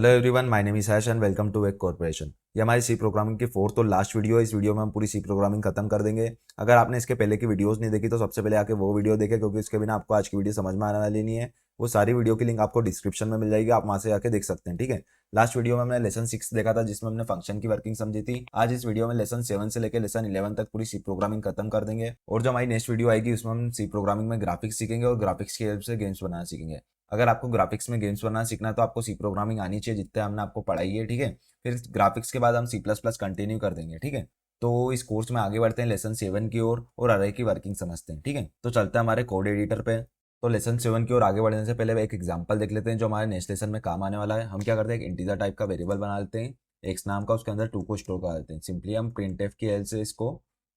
Hello everyone, my name is Hash and welcome to wake corporation. ये हमारी C programming की fourth और last video है। इस वीडियो में हम पूरी सी प्रोग्रामिंग खत्म कर देंगे। अगर आपने इसके पहले की वीडियोस नहीं देखी तो सबसे पहले आके वो वीडियो देखें, क्योंकि इसके बिना आपको आज की वीडियो समझ में आने वाली नहीं है। वो सारी वीडियो की लिंक आपको डिस्क्रिप्शन में मिल जाएगी, आप वहां से आके देख सकते हैं। ठीक है, लास्ट वीडियो में हमने लेसन 6 देखा था, जिसमें हमने फंक्शन की वर्किंग समझी थी। आज इस वीडियो में लेसन 7 से लेकर लेसन 11 तक पूरी सी प्रोग्रामिंग खत्म कर देंगे। और जो हमारी नेक्स्ट वीडियो आएगी उसमें हम सी प्रोग्रामिंग में ग्राफिक्स सीखेंगे और ग्राफिक्स की हेल्प से गेम्स बनाना सीखेंगे। अगर आपको ग्राफिक्स में गेम्स बनाना सीखना है तो आपको सी प्रोग्रामिंग आनी चाहिए, जितने हमने आपको पढ़ाई है। ठीक है, फिर ग्राफिक्स के बाद हम सी प्लस प्लस कंटिन्यू कर देंगे। ठीक है, तो इस कोर्स में आगे बढ़ते हैं लेसन 7 की ओर और अरे की वर्किंग समझते हैं। ठीक है, तो चलते हैं हमारे कोड एडिटर पे। तो लेसन 7 की ओर आगे बढ़ने से पहले एक एग्जांपल देख लेते हैं जो हमारे नेक्स्ट लेसन में काम आने वाला है। हम क्या करते हैं, एक इंटीजर टाइप का वेरिएबल बना लेते हैं एक्स नाम का, उसके अंदर 2 को स्टोर करा देते हैं। सिंपली हम प्रिंट एफ की हेल्प से इसको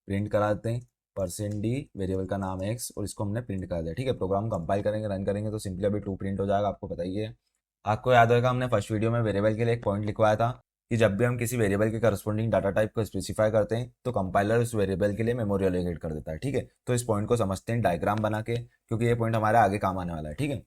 प्रिंट करा देते हैं। %d वेरिएबल का नाम है एक्स और इसको हमने प्रिंट कर दिया। ठीक है, प्रोग्राम कंपाइल करेंगे, रन करेंगे तो सिंपली अभी 2 प्रिंट हो जाएगा, आपको पता ही है। आपको याद होगा हमने फर्स्ट वीडियो में वेरिएबल के लिए एक पॉइंट लिखवाया था कि जब भी हम किसी वेरिएबल के करस्पॉन्डिंग डाटा टाइप को स्पेसिफाई करते हैं तो कंपाइलर उस वेरिएबल के लिए मेमोरी एलोकेट कर देता है। ठीक है, तो इस पॉइंट को समझते हैं डायग्राम बना के, क्योंकि ये पॉइंट हमारे आगे काम आने वाला है। ठीक है,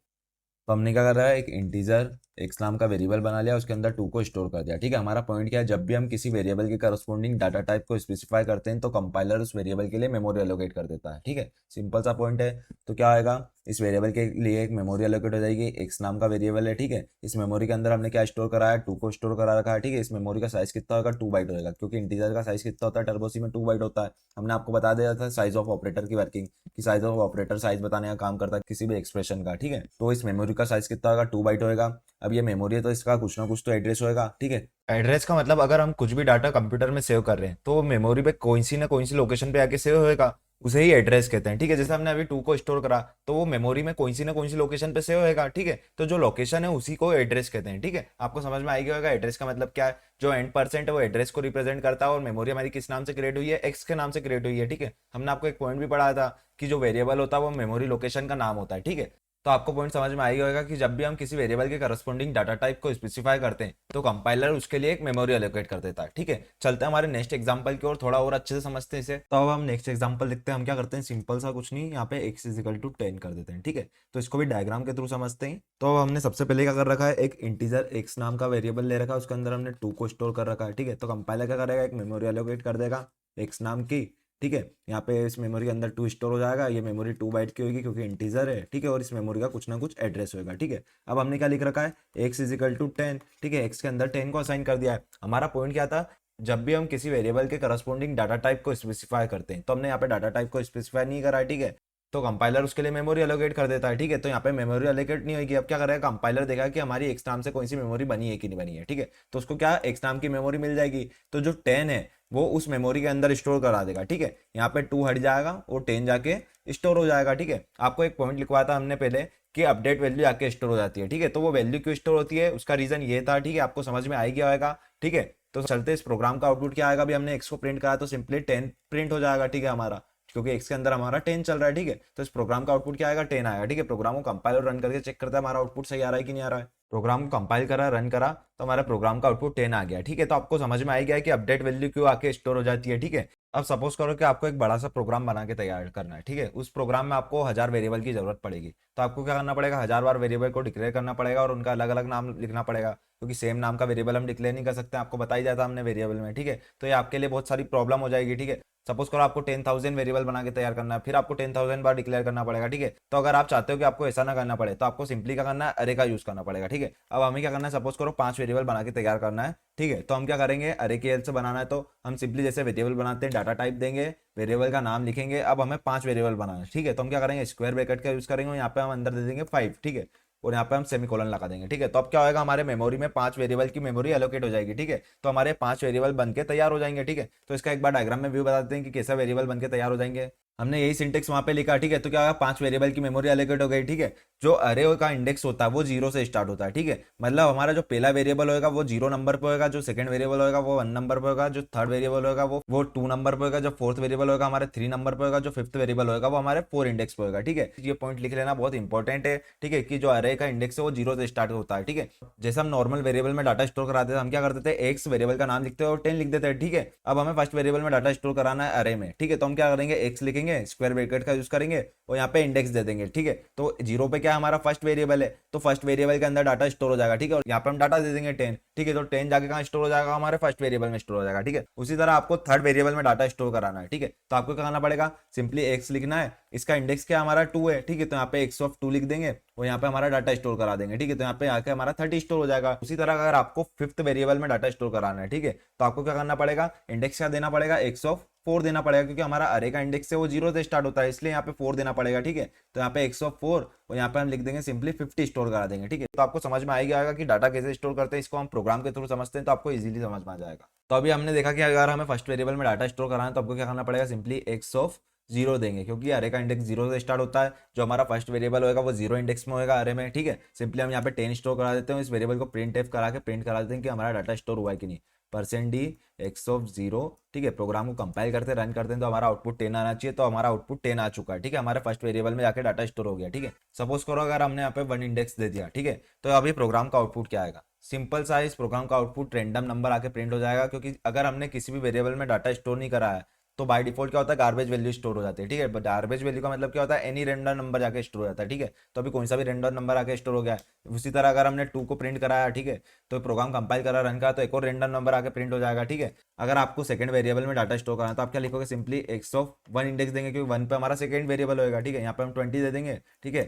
तो हमने क्या कर रहा है, एक इंटीजर एक्स नाम का वेरिएबल बना लिया, उसके अंदर 2 को स्टोर कर दिया। ठीक है, हमारा पॉइंट क्या है, जब भी हम किसी वेरिएबल के करस्पॉन्डिंग डाटा टाइप को स्पेसिफाई करते हैं तो कंपाइलर उस वेरिएबल के लिए मेमोरी एलोकेट कर देता है। ठीक है, सिंपल सा पॉइंट है। तो क्या आएगा, इस वेरिएबल के लिए एक मेमोरी एलोकेट हो जाएगी, एक्स नाम का वेरिएबल है। ठीक है, इस मेमोरी के अंदर हमने क्या स्टोर करा है, 2 को स्टोर करा रखा है। ठीक है, इस मेमोरी का साइज कितना होगा, 2 बाइट होगा, क्योंकि इंटीजर का साइज कितना होता है, टर्बोसी में 2 बाइट होता है। हमने आपको बता दिया था साइज ऑफ ऑपरेटर की वर्किंग, कि साइज ऑफ ऑपरेटर साइज बताने का काम करता है किसी भी एक्सप्रेशन का। ठीक है, तो इस मेमोरी का साइज कितना होगा, 2 बाइट होएगा। अब ये मेमोरी है तो इसका कुछ ना कुछ तो एड्रेस होएगा। ठीक है, एड्रेस का मतलब अगर हम कुछ भी डाटा कंप्यूटर में सेव कर रहे हैं तो मेमोरी पे कोई सी लोकेशन पे आके सेव होएगा, उसे ही एड्रेस कहते हैं। ठीक है, जैसे हमने अभी 2 को स्टोर करा तो वो मेमोरी में कोई सी लोकेशन पे सेव होएगा। ठीक है, तो जो लोकेशन है उसी को एड्रेस कहते हैं। ठीक है, आपको समझ में आएगा होगा एड्रेस का मतलब क्या है। जो एंड परसेंट है वो एड्रेस को रिप्रेजेंट करता है और मेमोरी हमारी किस नाम से क्रिएट हुई है, एक्स के नाम से क्रिएट हुई है। ठीक है, हमने आपको एक पॉइंट भी पढ़ाया था कि जो वेरिएबल होता है वो मेमोरी लोकेशन का नाम होता है। ठीक है, तो आपको पॉइंट समझ में आएगा होगा कि जब भी हम किसी वेरिएबल के करस्पॉन्डिंग डाटा टाइप को स्पेसिफाई करते हैं तो कंपाइलर उसके लिए एक मेमोरी एलोकेट कर देता है। ठीक है, चलते हैं हमारे नेक्स्ट एग्जांपल की ओर, थोड़ा और अच्छे से समझते हैं इसे। तो अब हम नेक्स्ट एग्जांपल देखते हैं। हम क्या करते हैं, सिंपल सा कुछ नहीं, यहाँ पे x इजिकल टू 10 कर देते हैं। ठीक है, तो इसको भी डायग्राम के थ्रू समझते हैं। तो अब हमने सबसे पहले क्या कर रखा है, एक इंटीजर x नाम का वेरिएबल ले रखा है, उसके अंदर हमने 2 को स्टोर कर रखा है। ठीक है, तो कंपाइलर क्या करेगा, एक मेमोरी एलोकेट कर देगा x नाम की। ठीक है, यहाँ पे इस मेमोरी के अंदर 2 स्टोर हो जाएगा, ये मेमोरी 2 बाइट की होगी क्योंकि इंटीजर है। ठीक है, और इस मेमोरी का कुछ ना कुछ एड्रेस होगा। ठीक है, अब हमने क्या लिख रखा है, x इजिकल टू 10। ठीक है, x के अंदर 10 को असाइन कर दिया है। हमारा पॉइंट क्या था, जब भी हम किसी वेरिएबल के करस्पॉन्डिंग डाटा टाइप को स्पेसिफाई करते हैं तो हमने यहाँ पे डाटा टाइप को स्पेसिफाई नहीं करा है। ठीक है, तो कंपाइलर उसके लिए मेमोरी एलोकेट कर देता है। ठीक है, तो यहाँ पे मेमोरी एलोकेट नहीं होगी। अब क्या करेगा, कंपाइलर देखा कि हमारी एक्स नाम से कोई सी मेमोरी बनी है कि नहीं बनी है। ठीक है, तो उसको क्या एक्स नाम की मेमोरी मिल जाएगी, तो जो 10 है वो उस मेमोरी के अंदर स्टोर करा देगा। ठीक है, यहाँ पे 2 हट जाएगा और 10 जाके स्टोर हो जाएगा। ठीक है, आपको एक पॉइंट लिखवाया था हमने पहले कि अपडेट वैल्यू आके स्टोर हो जाती है। ठीक है, तो वो वैल्यू क्यों स्टोर होती है उसका रीजन ये था। ठीक है, आपको समझ में आ गया होगा। ठीक है, तो चलते इस प्रोग्राम का आउटपुट क्या आएगा, अभी हमने एक्स को प्रिंट करा तो सिंपली 10 प्रिंट हो जाएगा। ठीक है, हमारा क्योंकि एक्स के अंदर हमारा 10 चल रहा है। ठीक है, तो इस प्रोग्राम का आउटपुट क्या आएगा, 10 आएगा। ठीक है, प्रोग्राम को कंपाइल और रन करके चेक करता है हमारा आउटपुट सही आ रहा है कि नहीं आ रहा है। प्रोग्राम को कंपाइल करा, रन करा तो हमारा प्रोग्राम का आउटपुट 10 आ गया। ठीक है, तो आपको समझ में आ गया है कि अपडेट वैल्यू क्यों आके स्टोर हो जाती है। ठीक है, अब सपोज करो कि आपको एक बड़ा सा प्रोग्राम बना के तैयार करना है। ठीक है, उस प्रोग्राम में आपको 1000 वेरिएबल की जरूरत पड़ेगी, तो आपको क्या करना पड़ेगा, 1000 बार वेरिएबल को डिक्लेयर करना पड़ेगा और उनका अलग अलग नाम लिखना पड़ेगा, क्योंकि सेम नाम का वेरिएबल हम डिक्लेयर नहीं कर सकते, आपको बता ही जाता हमने वेरिएबल में। ठीक है, तो ये आपके लिए बहुत सारी प्रॉब्लम हो जाएगी। ठीक है, सपोज करो आपको 10,000 वेरिएबल बना के तैयार करना है, फिर आपको 10,000 बार डिक्लेयर करना पड़ेगा। ठीक है, तो अगर आप चाहते हो कि आपको ऐसा ना करना पड़े तो आपको सिंपली क्या करना है, अरे का यूज करना पड़ेगा। ठीक है, अब हमें क्या करना है, सपोज करो 5 वेरिएबल बना के तैयार करना है। ठीक है, तो हम क्या करेंगे, अरे की हेल्प से बनाना है तो हम सिंपली जैसे वेरिएबल बनाते हैं, डाटा टाइप देंगे, वेरिएबल का नाम लिखेंगे। अब हमें 5 वेरिएबल बनाना है। ठीक है, तो हम क्या करेंगे, स्क्वायर ब्रैकेट का यूज करेंगे और यहाँ पे हम अंदर दे देंगे 5। ठीक है, और यहाँ पे हम सेमीकोलन लगा देंगे। ठीक है, तो अब क्या होगा, हमारे मेमोरी में 5 वेरिएबल की मेमोरी एलोकेट हो जाएगी। ठीक है, तो हमारे 5 वेरिएबल बन के तैयार हो जाएंगे। ठीक है, तो इसका एक बार डायग्राम में व्यू बता देते हैं कि कैसा वेरिएबल बन के तैयार हो जाएंगे। हमने यही सिंटेक्स वहां पे लिखा। ठीक है, तो क्या होगा, 5 वेरिएबल की मेमोरी एलोकेट हो गई। ठीक है, जो अरे का इंडेक्स होता है वो 0 से स्टार्ट होता है। ठीक है, मतलब हमारा जो पहला वेरिएबल होगा वो 0 नंबर पे होगा, जो सेकंड वेरिएबल होगा वो 1 नंबर पे होगा, जो थर्ड वेरिएबल होगा वो 2 नंबर पे होगा, जो फोर्थ वेरिएबल होगा हमारे 3 नंबर पे होगा, जो फिफ्थ वेरिएबल होगा वो हमारे 4 इंडेक्स पे होगा। ठीक है, ये पॉइंट लिख लेना बहुत इंपॉर्टेंट है। ठीक है, कि जो अरे का इंडेक्स है वो 0 से स्टार्ट होता है। ठीक है, जैसे हम नॉर्मल वेरिएबल में डाटा स्टोर कराते थे, हम क्या करते थे, एक्स वेरिएबल का नाम लिखते हैं और 10 लिख देते हैं। ठीक है, अब हमें फर्स्ट वेरिएबल में डाटा स्टोर कराना है अरे में। ठीक है, तो हम क्या करेंगे, एक्स लिखेंगे लिखेंगे, स्क्वायर ब्रैकेट का यूज करेंगे और यहाँ पे इंडेक्स दे देंगे, ठीक है। तो 0 पे क्या हमारा फर्स्ट वेरिएबल है, तो फर्स्ट वेरिएबल के अंदर डाटा स्टोर हो जाएगा, ठीक है। और यहाँ पे हम डाटा दे देंगे 10, ठीक है। तो 10 जाके कहाँ स्टोर हो जाएगा, हमारे फर्स्ट वेरिएबल में स्टोर हो जाएगा, ठीक है। उसी तरह आपको थर्ड वेरिएबल में डाटा स्टोर कराना है, ठीक है। तो आपको क्या करना पड़ेगा, सिंपली एक्स लिखना है, इसका इंडेक्स क्या हमारा 2 है, ठीक है। तो यहाँ पे एक्स ऑफ 2 लिख देंगे और यहाँ पे हमारा डाटा स्टोर करा देंगे, ठीक है। तो यहाँ पे आके हमारा 30 स्टोर हो जाएगा। उसी तरह अगर आपको फिफ्थ वेरिएबल में डाटा स्टोर कराना है, ठीक है, तो आपको क्या करना पड़ेगा, इंडेक्स क्या देना पड़ेगा, एक्स ऑफ 4 देना पड़ेगा, क्योंकि हमारा अरे का इंडेक्स है वो 0 से स्टार्ट होता है, इसलिए यहाँ पे 4 देना पड़ेगा, ठीक है। तो यहाँ पे एक्स ऑफ 4 और यहाँ पे हम लिख देंगे सिंपली 50 स्टोर करा देंगे, ठीक है। तो आपको समझ में आएगा कि डाटा कैसे स्टोर करते हैं, इसको हम प्रोग्राम के थ्रू समझते हैं तो आपको इजीली समझ में आ जाएगा। तो अभी हमने देखा कि अगर हमें फर्स्ट वेरिएबल में डाटा स्टोर कराना है तो आपको क्या करना पड़ेगा, सिंपली एक्स ऑफ 0 देंगे, क्योंकि अरे का इंडेक्स 0 से स्टार्ट होता है। जो हमारा फर्स्ट वेरिएबल होगा वो 0 इंडेक्स में होगा अरे में, ठीक है। सिंपली हम यहाँ पे 10 स्टोर करा देते हैं, इस वेरिएबल को प्रिंट एफ करा के प्रिंट करा देते हैं कि हमारा डाटा स्टोर हुआ है कि नहीं, %d एक्स ऑफ 0, ठीक है। प्रोग्राम को कंपाइल करते रन करते हैं तो हमारा आउटपुट 10 आना चाहिए, तो हमारा आउटपुट 10 आ चुका है, ठीक है। हमारे फर्स्ट वेरिएबल में जाके डाटा स्टोर हो गया, ठीक है। सपोज करो अगर हमने यहाँ पे 1 इंडेक्स दे दिया, ठीक है, तो अभी प्रोग्राम का आउटपुट क्या आएगा, सिंपल सा इस प्रोग्राम का आउटपुट रैंडम नंबर आके प्रिंट हो जाएगा, क्योंकि अगर हमने किसी भी वेरिएबल में डाटा स्टोर नहीं करा है तो बाय डिफॉल्ट क्या होता है, गार्बेज वैल्यू स्टोर हो जाती है, ठीक है। बट गार्बेज वैल्यू का मतलब क्या होता है, एनी रैंडम नंबर जाके स्टोर हो जाता है, ठीक है। तो अभी कौन सा भी रैंडम नंबर आके स्टोर हो गया है। उसी तरह अगर हमने 2 को प्रिंट कराया, ठीक है, तो प्रोग्राम कंपाइल करा रन करा तो एक और रैंडम नंबर आके प्रिंट हो जाएगा, ठीक है। अगर आपको सेकंड वेरिएबल में डाटा स्टोर करना है तो आप क्या लिखोगे, सिंपली एक्स ऑफ 1 इंडेक्स देंगे, क्योंकि 1 पे हमारा सेकंड वेरिएबल होगा, ठीक है। यहाँ पे हम 20 दे देंगे, ठीक है।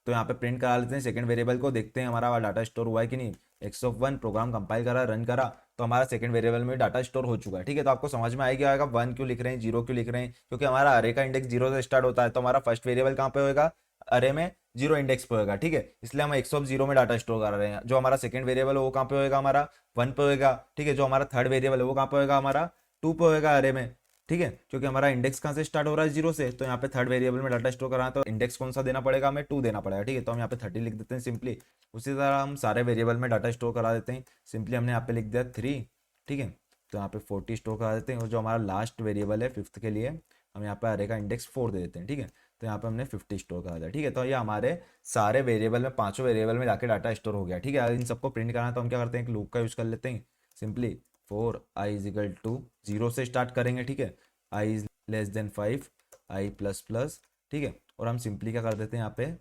तो यहाँ पे प्रिंट करा लेते हैं सेकंड वेरिएबल को, देखते हैं हमारा डाटा स्टोर हुआ है कि नहीं। एक्स ऑफ 1 प्रोग्राम कंपाइल करा रन करा तो हमारा सेकंड वेरिएबल में डाटा स्टोर हो चुका है, ठीक है। तो आपको समझ में आएगा 1 क्यों लिख रहे हैं, 0 क्यों लिख रहे हैं, क्योंकि हमारा अरे का इंडेक्स 0 से स्टार्ट होता है, तो हमारा फर्स्ट वेरिएबल कहाँ पे होगा, अरे में 0 इंडेक्स पे होगा, ठीक है। इसलिए हम एक्स ऑफ 0 में डाटा स्टोर कर रहे हैं। जो हमारा सेकंड वेरिएबल है वो कहाँ पे होगा, हमारा 1 पे होगा, ठीक है। जो हमारा थर्ड वेरिएबल है वो कहाँ पे होगा, हमारा 2 पे होगा अरे में, ठीक है। क्योंकि हमारा इंडेक्स कहाँ से स्टार्ट हो रहा है, 0 से, तो यहाँ पे थर्ड वेरिएबल में डाटा स्टोर कराना है तो इंडेक्स कौन सा देना पड़ेगा, हमें 2 देना पड़ेगा, ठीक है। तो हम यहाँ पे 30 लिख देते हैं सिंपली। उसी तरह हम सारे वेरिएबल में डाटा स्टोर करा देते हैं, सिंपली हमने यहाँ पे लिख दिया 3, ठीक है। तो यहाँ पे 40 स्टोर करा देते हैं, और जो हमारा लास्ट वेरिएबल है फिफ्थ के लिए हम यहाँ पे अरे का इंडेक्स 4 दे देते हैं, ठीक है। तो यहाँ पे हमने 50 स्टोर करा दिया, ठीक है। तो ये हमारे सारे वेरिएबल में, पांचों वेरिएबल में जाके डाटा स्टोर हो गया, ठीक है। इन सबको प्रिंट करना है तो हम क्या करते हैं, एक लूप का यूज कर लेते हैं, simply for i equal to 0 से स्टार्ट करेंगे, ठीक है। i is less than 5, i plus plus, ठीक है। और हम सिंपली क्या कर देते हैं, यहाँ पे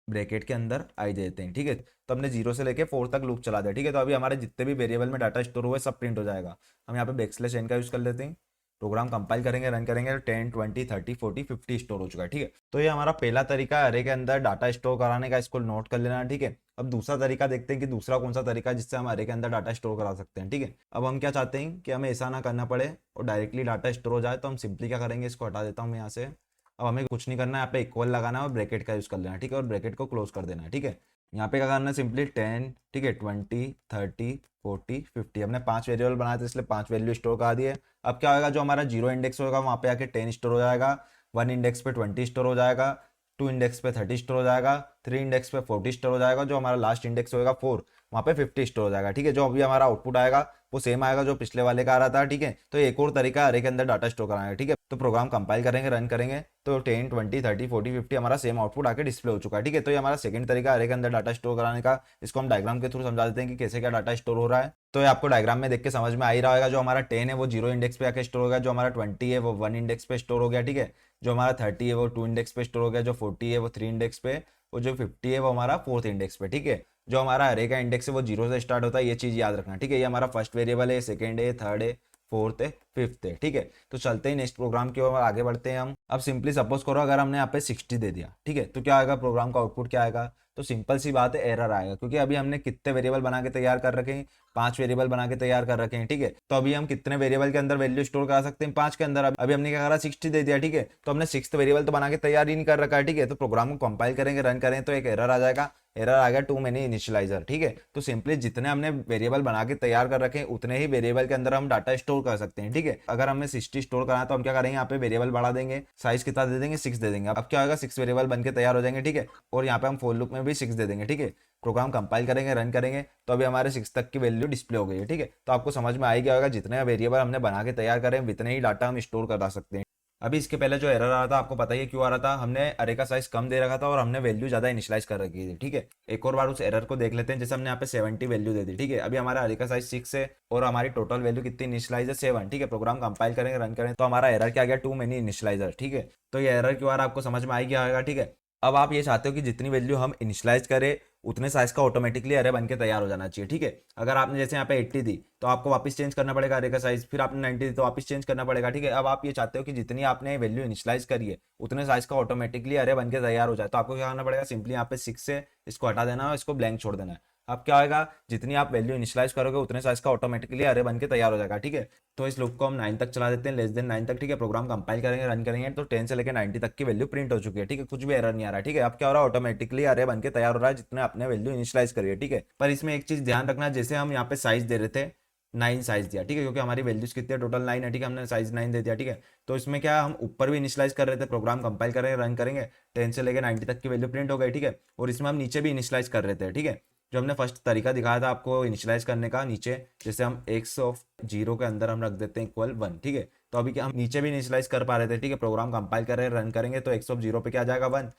ब्रैकेट के अंदर i दे देते हैं, ठीक है। तो हमने 0 से लेके 4 तक लूप चला दिया, ठीक है। तो अभी हमारे जितने भी वेरिएबल में डाटा स्टोर हुए सब प्रिंट हो जाएगा। हम यहाँ पे बैकस्लैश n का यूज कर लेते हैं, प्रोग्राम कंपाइल करेंगे रन करेंगे, 10 20 30 40 50 स्टोर हो चुका है, ठीक है। तो ये हमारा पहला तरीका है अरे के अंदर डाटा स्टोर कराने का, इसको नोट कर लेना, ठीक है। अब दूसरा तरीका देखते हैं कि दूसरा कौन सा तरीका है जिससे हम अरे के अंदर डाटा स्टोर करा सकते हैं, ठीक है। अब हम क्या चाहते हैं कि हमें ऐसा ना करना पड़े और डायरेक्टली डाटा स्टोर हो जाए, तो हम सिंपली क्या करेंगे, इसको हटा देता हूँ मैं यहाँ से। अब हमें कुछ नहीं करना है, यहाँ पे इक्वल लगाना है और ब्रैकेट का यूज कर लेना है, ठीक है। और ब्रैकेट को क्लोज कर देना है, ठीक है। यहाँ पे क्या करना है, सिंपली 10, ठीक है, 20 30 40 50, हमने 5 वेरिएबल बनाए थे इसलिए 5 वैल्यू स्टोर करा दिए। अब क्या होगा, जो हमारा 0 इंडेक्स होगा वहाँ पे आके 10 स्टोर हो जाएगा, 1 इंडेक्स पे 20 स्टोर हो जाएगा, 2 इंडेक्स पे 30 स्टोर हो जाएगा, 3 इंडेक्स पे 40 स्टोर हो जाएगा, जो हमारा लास्ट इंडेक्स होगा 4 वहाँ पे 50 स्टोर हो जाएगा, ठीक है। जो अभी हमारा आउटपुट आएगा वो सेम आएगा जो पिछले वाले का आ रहा था, ठीक है। तो एक और तरीका अरे के अंदर डाटा स्टोर कराना है, ठीक है। तो प्रोग्राम कंपाइल करेंगे रन करेंगे तो 10 20 30 40 50 हमारा सेम आउटपुट आके डिस्प्ले हो चुका है, ठीक है। तो ये हमारा सेकंड तरीका अरे के अंदर डाटा स्टोर कराने का। इसको हम डायग्राम के थ्रू समझा देते हैं कि कैसे क्या डाटा स्टोर हो रहा है। तो ये आपको डायग्राम में देख के समझ में आ ही रहा होगा। जो हमारा 10 है वो 0 इंडेक्स पे आके स्टोर हो गया, जो हमारा 20 है वो 1 इंडेक्स पे स्टोर हो गया, ठीक है। जो हमारा 30 है वो 2 इंडेक्स पे स्टोर हो गया, जो 40 है वो 3 इंडेक्स पे, और जो 50 है वो हमारा 4th इंडेक्स पे, ठीक है। जो हमारा अरे का इंडेक्स है वो 0 से स्टार्ट होता है, ये चीज याद रखना, ठीक है। ये हमारा फर्स्ट वेरिएबल है, सेकंड है, थर्ड है, 4th है, 5th है, ठीक है। तो चलते हैं नेक्स्ट प्रोग्राम की ओर आगे बढ़ते हैं हम। अब सिंपली सपोज करो अगर हमने यहाँ पे 60 दे दिया, ठीक है, तो क्या आएगा, प्रोग्राम का आउटपुट क्या आएगा, तो सिंपल सी बात है, एरर आएगा, क्योंकि अभी हमने कितने वेरिएबल बना के तैयार कर रखे हैं, 5 वेरिएबल बना के तैयार कर रखे हैं, ठीक है। तो अभी हम कितने वेरिएबल के अंदर वैल्यू स्टोर करा सकते हैं, 5 के अंदर। अभी हमने क्या करा, 60 दे दिया, ठीक है। तो हमने 6th वेरिएबल तो बना के तैयार ही नहीं कर रखा है, ठीक है। तो प्रोग्राम को कंपाइल करेंगे रन करें तो एक एरर आ जाएगा, एरर आ गया टू मेनी इनिशियलाइजर, ठीक है। तो सिंपली जितने हमने वेरिएबल बना के तैयार कर रखे हैं उतने ही वेरिएबल के अंदर हम डाटा स्टोर कर सकते हैं, ठीक है। अगर हमें 60 स्टोर करना है तो हम क्या करेंगे, यहाँ पे वेरिएबल बढ़ा देंगे, साइज कितना दे देंगे, 6 दे देंगे। अब क्या होगा, 6 वेरिएबल बन के तैयार हो जाएंगे, ठीक है। और यहाँ पे हम फॉर लूप में भी 6 दे देंगे, ठीक है। प्रोग्राम कंपाइल करेंगे रन करेंगे तो अभी हमारे 6 तक की वैल्यू डिस्प्ले हो गई है, ठीक है। तो आपको समझ में आ गया होगा जितने वेरिएबल हमने बना के तैयार करें उतने ही डाटा हम स्टोर करा सकते हैं। अभी इसके पहले जो एरर आ रहा था आपको पता ही है क्यों आ रहा था, हमने अरे का साइज कम दे रखा था और हमने वैल्यू ज्यादा इनिशियलाइज कर रखी थी। ठीक है, एक और बार उस एरर को देख लेते हैं। जैसे हमने यहाँ पे 70 वैल्यू दे दी। ठीक है, अभी हमारा अरे का साइज 6 है और हमारी टोटल वैल्यू कितनी इनिशियलाइज है 7। ठीक है, प्रोग्राम कंपाइल करेंगे, रन करें तो हमारा एरर क्या आ गया, टू मेनी इनिशियलाइजर। ठीक है, तो ये एरर क्यों आ रहा है आपको समझ में आ गया होगा। ठीक है, अब आप ये चाहते हो कि जितनी वैल्यू हम इनिशियलाइज करें उतने साइज का ऑटोमेटिकली अरे बन के तैयार हो जाना चाहिए। ठीक है, अगर आपने जैसे यहाँ पे 80 दी तो आपको वापस चेंज करना पड़ेगा अरे का साइज, फिर आपने 90 दी तो वापस चेंज करना पड़ेगा। ठीक है, अब आप ये चाहते हो कि जितनी आपने वैल्यू इनिशियलाइज करी है उतने साइज का ऑटोमेटिकली अरे बन के तैयार हो जाए, तो आपको क्या करना पड़ेगा, सिंपली यहाँ पे 6 से इसको हटा देना है और इसको ब्लैंक छोड़ देना है। अब क्या होगा, जितनी आप वैल्यू इनिशियलाइज करोगे उतने साइज का ऑटोमेटिकली अरे बन के तैयार हो जाएगा। ठीक है, तो इस लूप को हम 9 तक चला देते हैं, लेस देन 9 तक। ठीक है, प्रोग्राम कंपाइल करेंगे, रन करेंगे तो 10 से लेकर 90 तक की वैल्यू प्रिंट हो चुकी है। ठीक है, कुछ भी एरर नहीं आ रहा है। ठीक है, अब क्या हो रहा है, ऑटोमेटिकली अरे बन के तैयार हो रहा है जितने आपने वैल्यू इनिशियलाइज करी है। ठीक है, पर इसमें एक चीज ध्यान रखना, जैसे हम यहाँ पे साइज दे रहे थे 9 साइज दिया। ठीक है, क्योंकि हमारी वैल्यूज कितनी है, टोटल 9 है। ठीक है, हमने साइज 9 दे दिया। ठीक है, तो इसमें क्या हम ऊपर भी इनिशियलाइज कर रहे थे, प्रोग्राम कंपाइल करेंगे, रन करेंगे, 10 से लेकर 90 तक की वैल्यू प्रिंट हो गई। ठीक है, और इसमें हम नीचे भी इनिशियलाइज कर रहे थे। ठीक है, जो हमने फर्स्ट तरीका दिखाया था आपको इनिशियलाइज करने का, नीचे जैसे हम एक्स ऑफ जीरो के अंदर हम रख देते हैं इक्वल 1। ठीक है, तो अभी क्या हम नीचे भी इनिशियलाइज कर पा रहे थे। ठीक है, प्रोग्राम कंपाइल कर रहे हैं, रन करेंगे तो एक्स ऑफ जीरो पे क्या आ जाएगा, 1।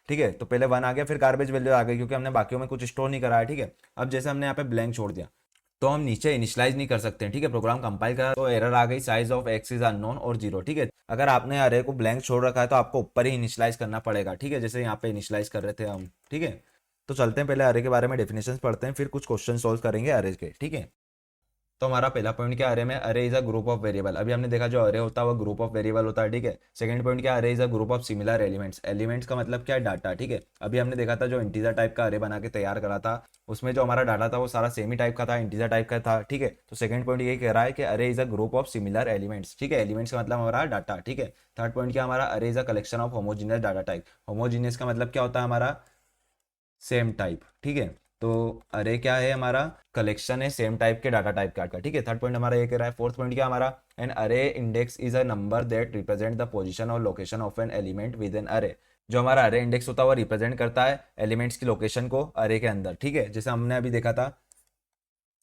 ठीक है, तो पहले 1 आ गया, फिर गार्बेज वैल्यू आ गई क्योंकि हमने बाकियों में कुछ स्टोर नहीं करा है। ठीक है, अब जैसे हमने यहाँ पे ब्लैंक छोड़ दिया तो हम नीचे इनिशियलाइज नहीं कर सकते हैं। ठीक है, प्रोग्राम कंपाइल करा तो एरर आ गई, size of x is unknown और 0। ठीक है, अगर आपने अरे को ब्लैंक छोड़ रखा है तो आपको ऊपर ही इनिशियलाइज करना पड़ेगा। ठीक है, जैसे यहाँ पे इनिशियलाइज कर रहे थे हम। ठीक है, तो चलते हैं, पहले अरे के बारे में डेफिनेशन पढ़ते हैं, फिर कुछ क्वेश्चन सॉल्व करेंगे अरे के। ठीक है, तो हमारा पहला पॉइंट क्या, अरे में अरे is a group of variable. अभी हमने देखा जो अरे होता है वो ग्रुप ऑफ वेरिएबल होता है। ठीक है, सेकंड पॉइंट क्या, अरे is a group of similar elements. Elements का मतलब क्या है, डाटा। ठीक है, अभी हमने देखा था जो इंटीजर टाइप का अरे बना के तैयार करा था उसमें जो हमारा डाटा था वो सारा सेम ही टाइप का था, इंटीजर टाइप का था। ठीक है, तो सेकंड पॉइंट ये कह रहा है कि अरे is a group of similar elements. ठीक है, एलिमेंट्स का मतलब हमारा डाटा। ठीक है, थर्ड पॉइंट क्या हमारा, अरे is a collection of homogeneous data type. Homogeneous का मतलब क्या होता है हमारा, सेम टाइप। ठीक है, तो अरे क्या है हमारा, कलेक्शन है सेम टाइप के डाटा टाइप का। ठीक है, थर्ड पॉइंट हमारा ये कह रहा है। फोर्थ पॉइंट क्या हमारा, an array index is a number that represent the position और location of an element with an array. जो हमारा अरे इंडेक्स होता है वो रिप्रेजेंट करता है एलिमेंट्स की लोकेशन को अरे के अंदर। ठीक है, जैसे हमने अभी देखा था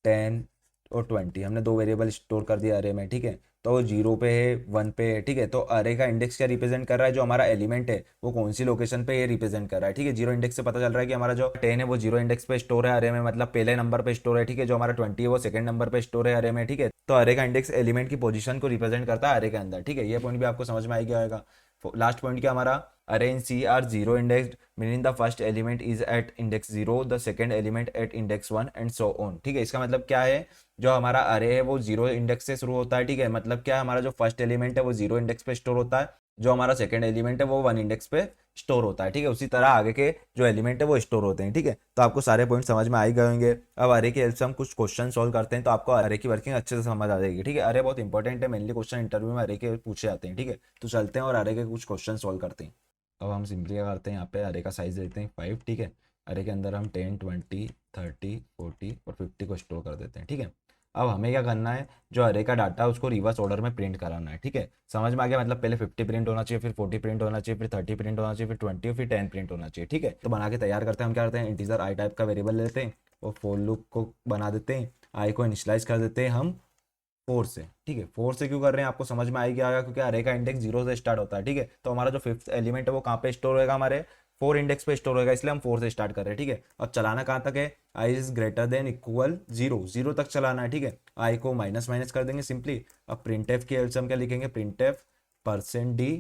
10 और 20 हमने दो वेरिएबल स्टोर कर दिया अरे में। ठीक है, तो 0 पे है, 1 पे है। ठीक है, तो अरे का इंडेक्स क्या रिप्रेजेंट कर रहा है, जो हमारा एलिमेंट है वो कौन सी लोकेशन पे ये रिप्रेजेंट कर रहा है। ठीक है, 0 इंडेक्स से पता चल रहा है कि हमारा जो 10 है वो 0 इंडेक्स पे स्टोर है अरे में, मतलब पहले नंबर पे स्टोर है। ठीक है, जो हमारा 20 है वो सेकंड नंबर पे स्टोर है अरे में। ठीक है, तो अरे का इंडेक्स एलिमेंट की पोजीशन को रिप्रेजेंट करता है अरे के अंदर। ठीक है, ये पॉइंट भी आपको समझ में आ गया होगा। लास्ट पॉइंट क्या हमारा, array in C are zero index, meaning the first element is at index 0, the second element at index 1 and so on. ठीक है, इसका मतलब क्या है, जो हमारा अरे है वो 0 इंडेक्स से शुरू होता है। ठीक है, मतलब क्या, हमारा जो फर्स्ट एलिमेंट है वो 0 इंडेक्स पे स्टोर होता है, जो हमारा सेकंड एलिमेंट है वो 1 इंडेक्स पे स्टोर होता है। ठीक है, उसी तरह आगे के जो एलिमेंट है वो स्टोर होते हैं। ठीक है, तो आपको सारे पॉइंट समझ में आ ही गए होंगे। अब अरे की हेल्प से हम कुछ क्वेश्चन सॉल्व करते हैं तो आपको अरे की वर्किंग अच्छे से समझ आ जाएगी। ठीक है, अरे बहुत इंपॉर्टेंट है, मेनली क्वेश्चन इंटरव्यू में अरे के पूछे जाते हैं। ठीक है, तो चलते हैं और अरे के कुछ क्वेश्चन सॉल्व करते हैं। अब हम सिंपली क्या करते हैं, यहाँ पे अरे का साइज देते हैं 5। ठीक है, अरे के अंदर हम 10, 20, 30, 40 और 50 को स्टोर कर देते हैं। ठीक है, अब हमें क्या करना है, जो अरे का डाटा है उसको रिवर्स ऑर्डर में प्रिंट कराना है। ठीक है, समझ में आ गया, मतलब पहले 50 प्रिंट होना चाहिए, फिर 40 प्रिंट होना चाहिए, फिर 30 प्रिंट होना चाहिए, फिर 20 और फिर 10 प्रिंट होना चाहिए। ठीक है, तो बना के तैयार करते हैं। हम क्या करते हैं, इंटीजर आई टाइप का वेरिएबल लेते हैं और फोर लूप को बना देते हैं, आई को इनिशियलाइज कर देते हैं हम 4 से। ठीक है, 4 से क्यों कर रहे हैं आपको समझ में आ ही गया होगा, क्योंकि अरे का इंडेक्स 0 से स्टार्ट होता है। ठीक है, तो हमारा जो फिफ्थ एलिमेंट है वो कहाँ पे स्टोर होगा, हमारे 4 इंडेक्स पे स्टोर होगा, इसलिए हम 4 से स्टार्ट कर रहे हैं। ठीक है, अब चलाना कहाँ तक है, I is greater than equal 0, 0 तक चलाना है। ठीक है, आई को माइनस माइनस कर देंगे सिंपली। अब प्रिंट एफ की हेल्प से हम क्या लिखेंगे, प्रिंट एफ %d,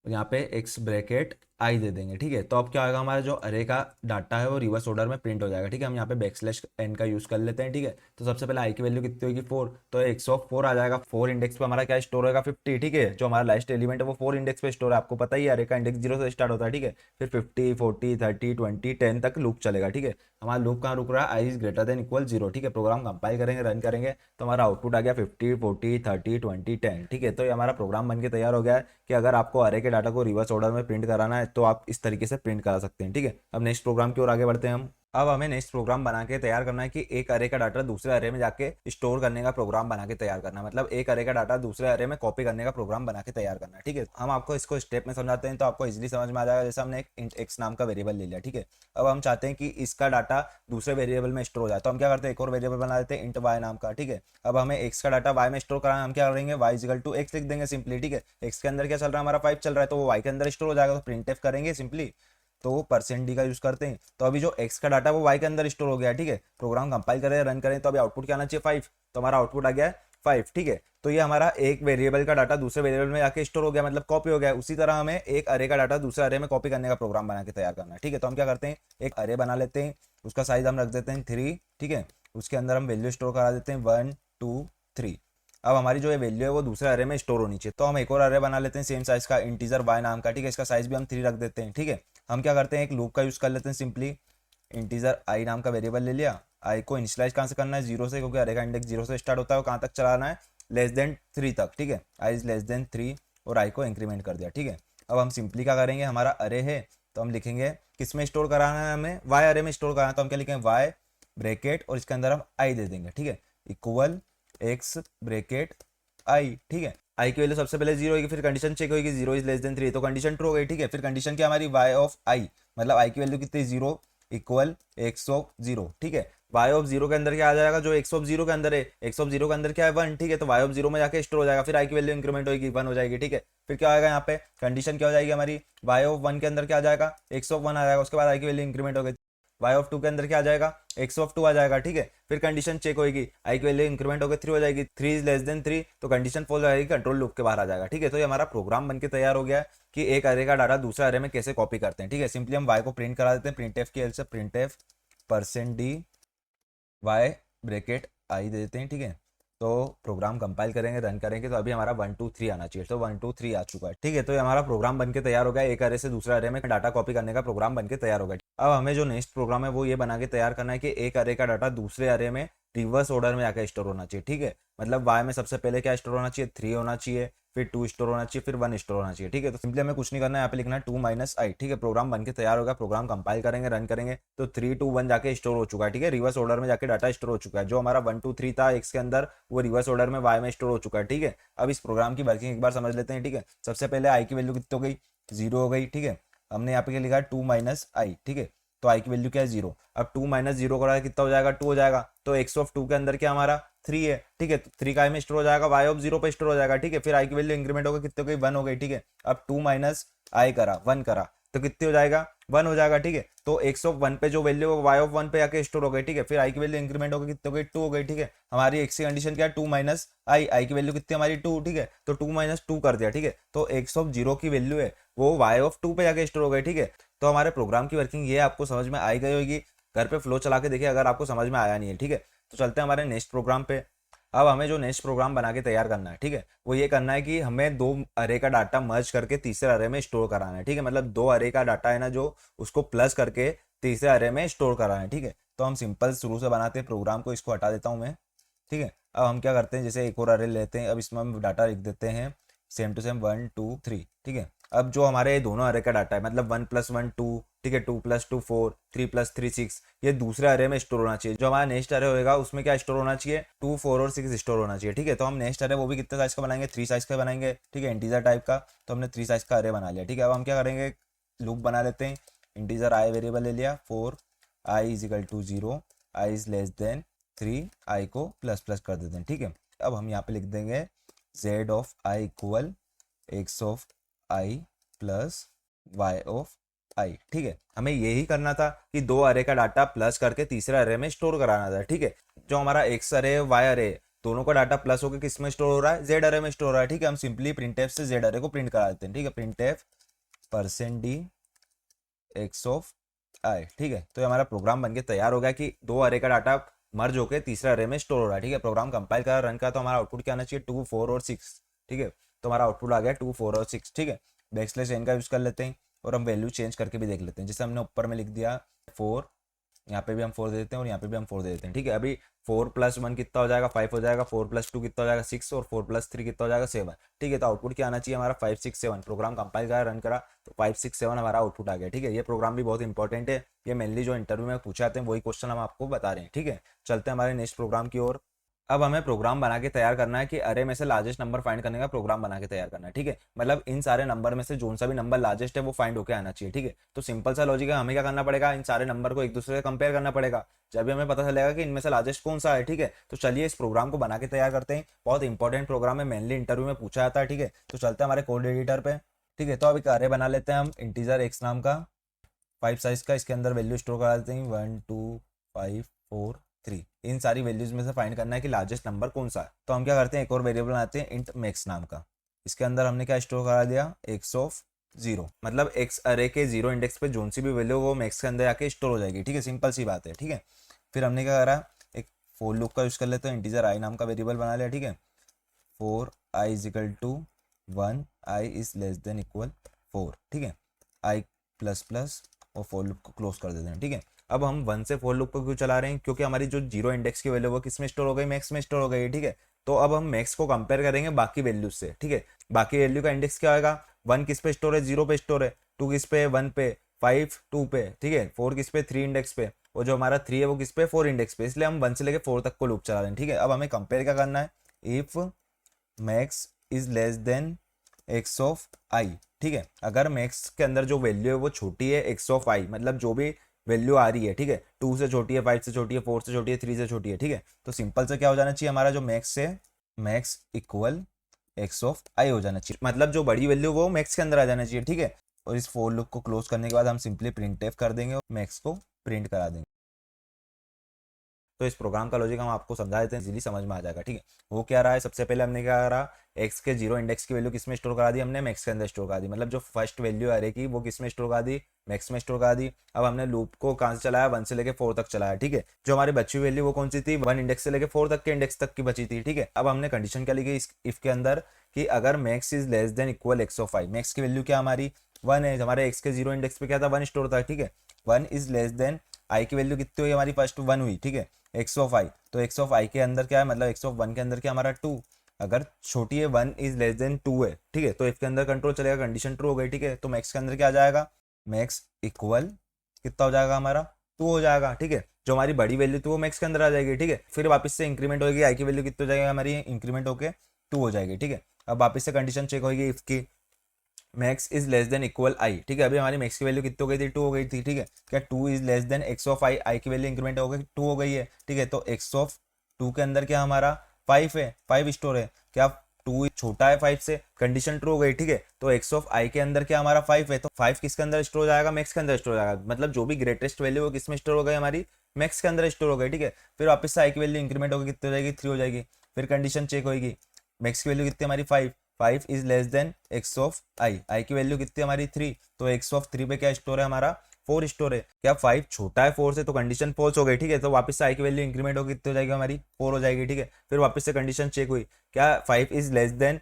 यहाँ पे एक्स ब्रैकेट आई दे देंगे। ठीक है, तो अब क्या होगा, हमारा जो अरे का डाटा है वो रिवर्स ऑर्डर में प्रिंट हो जाएगा। ठीक है, हम यहाँ पे बैकस्लैश एन का यूज कर लेते हैं। ठीक है, तो सबसे पहले आई की वैल्यू कितनी होगी, 4, तो 104 आ जाएगा। 4 इंडेक्स पे हमारा क्या स्टोर होगा, 50। ठीक है, जो हमारा लास्ट एलिमेंट है वो 4 इंडेक्स पे स्टोर है, आपको पता ही है अरे का इंडेक्स 0 से स्टार्ट होता है। ठीक है, फिर 50, 40, 30, 20, 10 तक लूप चलेगा। ठीक है, हमारा लूप कहाँ रुक रहा है, I is greater than equal 0। ठीक है, प्रोग्राम कंपाइल करेंगे, रन करेंगे तो हमारा आउटपुट आ गया 50, 40, 30, 20, 10। ठीक है, तो ये हमारा प्रोग्राम बन के तैयार हो गया है कि अगर आपको अरे के डाटा को रिवर्स ऑर्डर में प्रिंट कराना है तो आप इस तरीके से प्रिंट करा सकते हैं। ठीक है, अब नेक्स्ट प्रोग्राम की ओर आगे बढ़ते हैं हम। अब हमें नेक्स्ट प्रोग्राम बना के तैयार करना है कि एक अरे का डाटा दूसरे अरे में जाके स्टोर करने का प्रोग्राम बना के तैयार करना है, मतलब एक अरे का डाटा दूसरे अरे में कॉपी करने का प्रोग्राम बना के तैयार करना है। ठीक है, हम आपको इसको स्टेप में समझाते हैं तो आपको इजीली समझ में आ जाएगा। जैसे हमने एक इंट एक्स नाम का वेरिएबल ले लिया, ठीक है, अब हम चाहते हैं कि इसका डाटा दूसरे वेरिएबल में स्टोर हो जाए, तो हम क्या करते हैं, एक और वेरिएबल बना देते हैं इंट वाई नाम का। ठीक है, अब हमें एक्स का डाटा वाई में स्टोर कराना है, हम क्या करेंगे, वाई इजिकल टू एक्स लिख देंगे सिंपली। ठीक है, एक्स के अंदर क्या चल रहा है, हमारा 5 चल रहा है, तो वो वाई के अंदर स्टोर हो जाएगा, तो प्रिंट एफ करेंगे सिंपली, तो वो %d का यूज करते हैं। तो अभी जो x का डाटा है वो y के अंदर स्टोर हो गया है। ठीक है, प्रोग्राम कंपाइल करें, रन करें, तो अभी आउटपुट क्या आना चाहिए, 5, तो हमारा आउटपुट आ गया है 5। ठीक है, तो ये हमारा एक वेरिएबल का डाटा दूसरे वेरिएबल में जाके स्टोर हो गया, मतलब कॉपी हो गया। उसी तरह हमें एक अरे का डाटा दूसरे अरे में कॉपी करने का प्रोग्राम बना के तैयार करना है। ठीक है, तो हम क्या करते हैं, एक अरे बना लेते हैं, उसका साइज हम रख देते हैं 3। ठीक है, उसके अंदर हम वैल्यू स्टोर करा देते हैं 1 2 3। अब हमारी जो ये वैल्यू है वो दूसरे अरे में स्टोर होनी चाहिए, तो हम एक और अरे बना लेते हैं सेम साइज का, इंटीजर y नाम का। ठीक है, इसका साइज भी हम 3 रख देते हैं। ठीक है, हम क्या करते हैं, एक लूप का यूज कर लेते हैं सिंपली, इंटीजर i नाम का वेरिएबल ले लिया, i को इनिशियलाइज कहाँ से करना है, 0 से, क्योंकि अरे का इंडेक्स 0 से स्टार्ट होता है, वो कहाँ तक चलाना है, <3 तक। ठीक है, i इज <3 और i को इंक्रीमेंट कर दिया। ठीक है, अब हम सिंपली क्या करेंगे, हमारा अरे है तो हम लिखेंगे किस में स्टोर कराना है, हमें y अरे में स्टोर कराना है, तो हम क्या लिखेंगे, y ब्रैकेट और इसके अंदर हम i दे देंगे। ठीक है, इक्वल x ब्रैकेट i। ठीक है, i की वैल्यू सबसे पहले 0 होगी, फिर कंडीशन चेक होगी 0 <3, तो कंडीशन ट्रू हो गई। ठीक है, फिर कंडीशन क्या हमारी, y ऑफ i, मतलब i की वैल्यू कितनी, 0 इक्वल x ऑफ 0। ठीक है, y ऑफ 0 के अंदर क्या आ जाएगा, जो x ऑफ 0 के अंदर है, x ऑफ 0 के अंदर क्या है 1। ठीक है, तो y ऑफ 0 में जाके स्टोर हो जाएगा, फिर i की वैल्यू इंक्रीमेंट होगी 1 हो जाएगी। ठीक है, फिर क्या आएगा यहाँ पे, कंडीशन क्या हो जाएगी हमारी, y ऑफ 1 के अंदर क्या आ जाएगा, x ऑफ 1 आ जाएगा, उसके बाद i की वैल्यू इंक्रीमेंट हो गई, y ऑफ 2 के अंदर क्या आ जाएगा, x ऑफ 2 आ जाएगा। ठीक है, फिर कंडीशन चेक होगी, i की वैल्यू इंक्रीमेंट होकर 3 हो जाएगी, 3 इज <3, तो कंडीशन फॉल हो जाएगी, कंट्रोल लूप के बाहर आ जाएगा। ठीक है, तो ये हमारा प्रोग्राम बनके तैयार हो गया है कि एक अरे का डाटा दूसरे अरे में कैसे कॉपी करते हैं। ठीक है, सिंपली हम y को प्रिंट करा देते हैं, प्रिंट एफ की हेल्प से, print F %d y bracket i दे देते हैं। ठीक है, तो प्रोग्राम कंपाइल करेंगे, रन करेंगे, तो अभी हमारा 1 2 3 आना चाहिए, तो 1 2 3 आ चुका है। ठीक है, तो ये हमारा प्रोग्राम बनके तैयार हो गया, एक अरे से दूसरे अरे में डाटा कॉपी करने का प्रोग्राम बनके तैयार हो गया। अब हमें जो नेक्स्ट प्रोग्राम है वो ये बना के तैयार करना है कि एक अरे का डाटा दूसरे अरे में रिवर्स ऑर्डर में जाकर स्टोर होना चाहिए। ठीक है, मतलब y में सबसे पहले क्या स्टोर होना चाहिए, 3 होना चाहिए, फिर 2 स्टोर होना चाहिए, फिर 1 स्टोर होना चाहिए। ठीक है, तो सिंपली हमें कुछ नहीं करना है, यहाँ पे लिखना है 2 - i। ठीक है, प्रोग्राम बनके तैयार होगा, प्रोग्राम कंपाइल करेंगे, रन करेंगे, तो 3 2 1 जाके स्टोर हो चुका है। ठीक है, रिवर्स ऑर्डर में जाके डाटा स्टोर हो चुका है, जो हमारा 1 2 3 था x के अंदर, वो रिवर्स ऑर्डर में y में स्टोर हो चुका है। ठीक है, अब इस प्रोग्राम की वर्किंग एक बार समझ लेते हैं। ठीक है, सबसे पहले i की वैल्यू कितनी हो गई, 0 हो गई। ठीक है, हमने यहाँ पे क्या लिखा है, 2 - i। ठीक है, तो i की वैल्यू क्या है, 0। अब 2 - 0 करा कितना हो जाएगा, 2 हो जाएगा, तो x ऑफ 2 के अंदर क्या हमारा 3 है। ठीक है, तो 3 का i में स्टोर हो जाएगा, y ऑफ 0 पे स्टोर हो जाएगा। ठीक है, फिर i की वैल्यू इंक्रीमेंट होकर कितने हो गई, 1 हो गई। ठीक है, अब 2 - i करा, 1 करा, तो कितने हो जाएगा, 1 हो जाएगा। ठीक है, तो x ऑफ 1 पे जो वैल्यू है y ऑफ 1 पे आके स्टोर हो गई। ठीक है, फिर i की वैल्यू इंक्रीमेंट होकर कितने हो गई, 2 हो गई। ठीक है, हमारी x की कंडीशन क्या है, 2 - i की वैल्यू कितनी हमारी 2। ठीक है, तो 2 - 2 कर दिया। ठीक है, तो x ऑफ 0 की वैल्यू है वो y ऑफ 2 पे जाके स्टोर हो गई। ठीक है, तो हमारे प्रोग्राम की वर्किंग ये आपको समझ में आई गई होगी। घर पे फ्लो चला के देखिए अगर आपको समझ में आया नहीं है। ठीक है, तो चलते हैं हमारे नेक्स्ट प्रोग्राम पे। अब हमें जो नेक्स्ट प्रोग्राम बना के तैयार करना है, ठीक है, वो ये करना है कि हमें 2 अरे का डाटा मर्ज करके तीसरे अरे में स्टोर कराना है। ठीक है, मतलब 2 अरे का डाटा है ना जो, उसको प्लस करके तीसरे अरे में स्टोर कराना है। ठीक है, तो हम सिंपल शुरू से बनाते हैं प्रोग्राम को, इसको हटा देता हूँ मैं। ठीक है, अब हम क्या करते हैं, जैसे एक और अरे लेते हैं, अब इसमें हम डाटा लिख देते हैं सेम टू सेम 1 2 3। ठीक है, अब जो हमारे दोनों अरे का डाटा है, मतलब 1 + 1 2, ठीक है, 2 + 2 4, 3 + 3 6, ये दूसरे अरे में स्टोर होना चाहिए। जो हमारा नेक्स्ट अरे होगा उसमें क्या स्टोर होना चाहिए, 2 4 और 6 स्टोर होना चाहिए। ठीक है, तो हम नेक्स्ट अरे वो भी कितने साइज का बनाएंगे, 3 साइज का बनाएंगे। ठीक है, इंटीजर टाइप का, तो हमने 3 साइज का अरे बना लिया। ठीक है, अब हम क्या करेंगे, लूप बना लेते हैं, इंटीजर आई वेरिएबल ले लिया, 4 i = 0, i <3, 3 i को ++ कर देते हैं। ठीक है, अब हम यहाँ पे लिख देंगे z of i equal x of i plus y of i। ठीक है, हमें यही करना था कि 2 अरे का डाटा प्लस करके तीसरे अरे में स्टोर कराना था। ठीक है, जो हमारा x अरे y अरे दोनों का डाटा प्लस होकर किस में स्टोर हो रहा है, z अरे में स्टोर हो रहा है। ठीक है, हम सिंपली प्रिंटफ से z अरे को प्रिंट करा देते हैं। ठीक है, printf %d x of i। ठीक है, तो ये हमारा प्रोग्राम बनके तैयार हो गया कि 2 अरे का डाटा मर्ज होकर तीसरे अरे में स्टोर हो रहा है। ठीक है, प्रोग्राम कंपाइल कर रन का, तो हमारा आउटपुट क्या आना चाहिए, 2 4 और 6। ठीक है, तो हमारा आउटपुट आ गया 2 4 और 6। ठीक है, बैकस्लैश n का यूज कर लेते हैं और हम वैल्यू चेंज करके भी देख लेते हैं। जैसे हमने ऊपर में लिख दिया 4 यहाँ पे भी हम 4 दे देते हैं और यहाँ पे भी हम 4 दे देते हैं। ठीक है, अभी 4+1 कितना हो जाएगा, 5 हो जाएगा, 4+2 कितना हो जाएगा, 6, और 4+3 कितना हो जाएगा, 7। ठीक है, तो आउटपुट क्या आना चाहिए हमारा 5 6 7। प्रोग्राम कंपाइल करा, रन करा, तो 5 6 7 हमारा आउटपुट आ गया। ठीक है, ये प्रोग्राम भी बहुत इंपॉर्टेंट है, ये मेनली जो इंटरव्यू में पूछे जाते हैं वही क्वेश्चन हम आपको बता रहे हैं। ठीक है, चलते हैं हमारे नेक्स्ट प्रोग्राम की ओर। अब हमें प्रोग्राम बना के तैयार करना है कि अरे में से लार्जेस्ट नंबर फाइंड करने का प्रोग्राम बना के तैयार करना है। ठीक है, मतलब इन सारे नंबर में से जो सा भी नंबर लार्जेस्ट है वो फाइंड होके आना चाहिए। ठीक है, तो सिंपल सा लॉजिक है, हमें क्या करना पड़ेगा, इन सारे नंबर को एक दूसरे से कंपेयर करना पड़ेगा, जब भी हमें पता चलेगा कि इनमें से लार्जेस्ट कौन सा है। ठीक है, तो चलिए इस प्रोग्राम को बना के तैयार करते हैं। बहुत इंपॉर्टेंट प्रोग्राम है, मेनली इंटरव्यू में पूछा जाता है। ठीक है, तो चलते हैं हमारे कोड एडिटर पे। ठीक है, तो अभी अरे बना लेते हैं हम इंटीजर एक्स नाम का, 5 साइज का। इसके अंदर वैल्यू स्टोर करा देते हैं 1 2 5 4 3। इन सारी वैल्यूज में से फाइंड करना है कि लार्जेस्ट नंबर कौन सा है। तो हम क्या करते हैं, एक और वेरिएबल बनाते हैं इंट मैक्स नाम का। इसके अंदर हमने क्या स्टोर करा दिया, एक्स ऑफ 0, मतलब एक्स अरे के 0 इंडेक्स पे जोन सी भी वैल्यू वो मैक्स के अंदर आके स्टोर हो जाएगी। ठीक है, सिंपल सी बात है। ठीक है, फिर हमने क्या करा, एक फोर लूप का यूज कर लेते हैं, इंटीजर आई नाम का वेरिएबल बना लिया। ठीक है, 4i = 1, i is less than equal 4। ठीक है, i प्लस प्लस और फोर लूप को क्लोज कर देते हैं। ठीक है, अब हम 1 से फोर लूप को क्यों चला रहे हैं, क्योंकि हमारी जो 0 इंडेक्स की वैल्यू वो किस में स्टोर हो गई, मैक्स में स्टोर हो गई। ठीक है, तो अब हम मैक्स को कंपेयर करेंगे बाकी वैल्यूज से। ठीक है, बाकी वैल्यू का इंडेक्स क्या होगा, 1 किस पे स्टोर है, 0 पे स्टोर है, 2 किस पे, 1 पे, 5 2 पे। ठीक है, 4 किस पे, 3 इंडेक्स पे, और जो हमारा 3 है वो किस पे, 4 इंडेक्स पे। इसलिए हम 1 से लेकर 4 तक को लूप चला रहे हैं। ठीक है, अब हमें कंपेयर क्या करना है, if max is less than x of i. ठीक है, अगर मैक्स के अंदर जो वैल्यू है वो छोटी है एक्स ऑफ आई, मतलब जो भी वैल्यू आ रही है, ठीक है, 2 से छोटी है, 5 से छोटी है, 4 से छोटी है, 3 से छोटी है। ठीक है, तो सिंपल से क्या हो जाना चाहिए हमारा, जो मैक्स है मैक्स इक्वल एक्स ऑफ आई हो जाना चाहिए, मतलब जो बड़ी वैल्यू वो मैक्स के अंदर आ जाना चाहिए। ठीक है, और इस फोर लूप को क्लोज करने के बाद हम सिंपली प्रिंट एफ कर देंगे और मैक्स को प्रिंट करा देंगे। तो इस प्रोग्राम का लॉजिक हम आपको समझा देते हैं, इजीली समझ में आ जाएगा। ठीक है, वो क्या रहा है, सबसे पहले हमने क्या करा, एक्स के 0 इंडेक्स की वैल्यू किस में स्टोर करा दी, हमने मैक्स के अंदर स्टोर करा दी, मतलब जो फर्स्ट वैल्यू अरे की वो किस में स्टोर करा दी, मैक्स में स्टोर करा दी। अब हमने लूप को कहाँ से चलाया, 1 से लेकर 4 तक चलाया। ठीक है, जो हमारी बची वैल्यू वो कौन सी थी, 1 इंडेक्स से लेकर 4 तक के इंडेक्स तक की बची थी। ठीक है, अब हमने कंडीशन क्या लिखी इस इफ के अंदर, कि अगर max is less than equal x of I, max की वैल्यू क्या हमारी 1 है, हमारे एक्स के 0 इंडेक्स पे क्या था, 1 स्टोर था। ठीक है, 1 इज लेस देन आई की वैल्यू कितनी हुई हमारी, फर्स्ट 1 हुई। ठीक है, एक्स ऑफ आई, तो एक्स ऑफ आई के अंदर क्या है, मतलब एक्स ऑफ 1 के अंदर क्या हमारा 2, अगर छोटी है 1 इज लेस देन 2 है। ठीक है, तो इफ के अंदर कंट्रोल चलेगा, कंडीशन ट्रू हो गई। ठीक है, तो मैक्स के अंदर क्या आ जाएगा, मैक्स इक्वल कितना हो जाएगा हमारा, 2 हो जाएगा। ठीक है, जो हमारी बड़ी वैल्यू थी वो मैक्स के अंदर आ जाएगी। ठीक है, फिर वापस से इंक्रीमेंट होगी, आई की वैल्यू कितनी हो जाएगी हमारी, इंक्रीमेंट होकर 2 हो जाएगी। ठीक है, अब वापस से कंडीशन चेक होगी इफ की, max is less than equal i. ठीक है, अभी हमारी मैक्स की वैल्यू कितनी हो गई थी, 2 हो गई थी। ठीक है, क्या 2 is less than x of i, i की वैल्यू इंक्रीमेंट हो गई 2 हो गई है। ठीक है, तो एक्स ऑफ 2 के अंदर क्या हमारा 5 है, 5 स्टोर है, क्या 2 छोटा है 5 से, कंडीशन ट्रू हो गई। ठीक है, तो एक्स ऑफ आई के अंदर क्या हमारा 5 है, तो 5 किसके अंदर स्टोर हो जाएगा, मैक्स के अंदर स्टोर हो जाएगा, मतलब जो भी ग्रेटेस्ट वैल्यू वो किस में स्टोर हो गई हमारी, मैक्स के अंदर स्टोर हो गई। ठीक है, फिर वापस से आई की वैल्यू इंक्रीमेंट होगी, कितनी हो जाएगी, 3 हो जाएगी। फिर कंडीशन चेक होगी, मैक्स की वैल्यू कितनी हमारी 5, 5 is less than x of i, i की वैल्यू कितनी हमारी 3, तो एक्स ऑफ 3 पे क्या स्टोर है हमारा, 4 स्टोर है। क्या 5 छोटा है 4 से, तो कंडीशन फॉल्स हो गई। ठीक है, तो वापस से आई की वैल्यू इंक्रीमेंट होगी, कितनी हो जाएगी हमारी, 4 हो जाएगी। ठीक है, फिर वापस से कंडीशन चेक हुई, क्या 5 is less than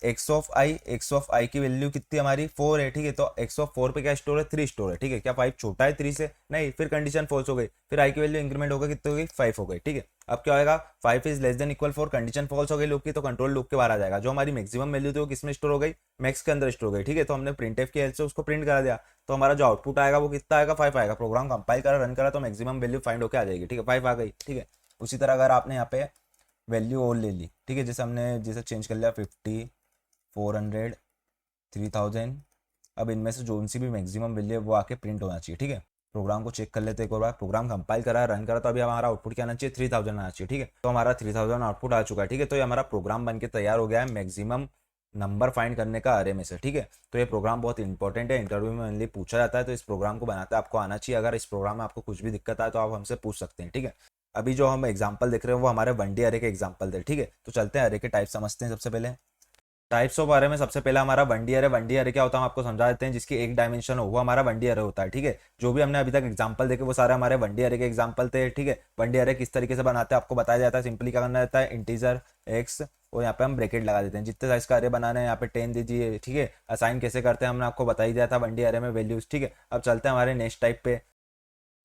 x of i, x of i की वैल्यू कितनी हमारी 4 है। ठीक है, तो एक्स ऑफ 4 पे क्या स्टोर है, 3 स्टोर है। ठीक है, क्या 5 छोटा है 3 से, नहीं, फिर कंडीशन फॉल्स हो गई, फिर आई की वैल्यू इंक्रीमेंट होकर कितनी हो गई, 5 हो गई। ठीक है, अब क्या होगा, 5 is less than equal 4, condition false हो गई लूप की, तो कंट्रोल लूप के बाहर आ जाएगा, जो हमारी मैक्सिमम वैल्यू थी वो किसमें स्टोर हो गई, मैक्स के अंदर स्टोर हो गई। ठीक है, तो हमने प्रिंट एफ की हेल्प से उसको प्रिंट करा दिया, तो हमारा जो आउटपुट आएगा वो कितना आएगा, 5 आएगा। प्रोग्राम कंपाइल करा, रन करा, तो मैक्सिमम वैल्यू फाइंड होकर आ जाएगी। ठीक है, 5 आ गई। ठीक है, उसी तरह अगर आपने यहाँ पे वैल्यू और ले ली, ठीक है, जैसे हमने जैसे चेंज कर लिया 50 400 3000, अब इनमें से जो सी भी मैक्सिमम वैल्यू है वो आके प्रिंट होना चाहिए। ठीक है, प्रोग्राम को चेक कर लेते हैं एक और बार, प्रोग्राम कंपाइल करा, रन करा, तो अभी हमारा आउटपुट क्या आना चाहिए, 3000 आना चाहिए। ठीक है, तो हमारा 3000 आउटपुट आ चुका है। ठीक है, तो ये हमारा प्रोग्राम बन के तैयार हो गया है मैक्सिमम नंबर फाइंड करने का अरे में से। ठीक है, तो ये प्रोग्राम बहुत इंपॉर्टेंट है, इंटरव्यू में मेनली पूछा जाता है, तो इस प्रोग्राम को बनाते आपको आना चाहिए। अगर इस प्रोग्राम में आपको कुछ भी दिक्कत आए तो आप हमसे पूछ सकते हैं। ठीक है, अभी जो हम एग्जाम्पल देख रहे हैं वो हमारे 1D अरे के एग्जाम्पल थे। ठीक है, तो चलते हैं अरे के टाइप समझते हैं। सबसे पहले टाइप्स ऑफ अरे में सबसे पहला हमारा 1D अरे। 1D अरे क्या होता है हम आपको समझा देते हैं, जिसकी एक डायमेंशन हो वो हमारा 1D अरे होता है। ठीक है, जो भी हमने अभी तक एग्जांपल देखे वो सारे हमारे 1D अरे के एग्जांपल थे। ठीक है, 1D अरे किस तरीके से बनाते हैं आपको बताया जाता है, सिंपली क्या करना रहता है, इंटीजर एक्स और यहाँ पे हम ब्रैकेट लगा देते हैं, जितने साइज का अरे बनाना है यहाँ पे 10 दीजिए। ठीक है, असाइन कैसे करते हैं हमने आपको बता ही दिया था 1D अरे में वैल्यूज। ठीक है, अब चलते हैं हमारे नेक्स्ट टाइप पे।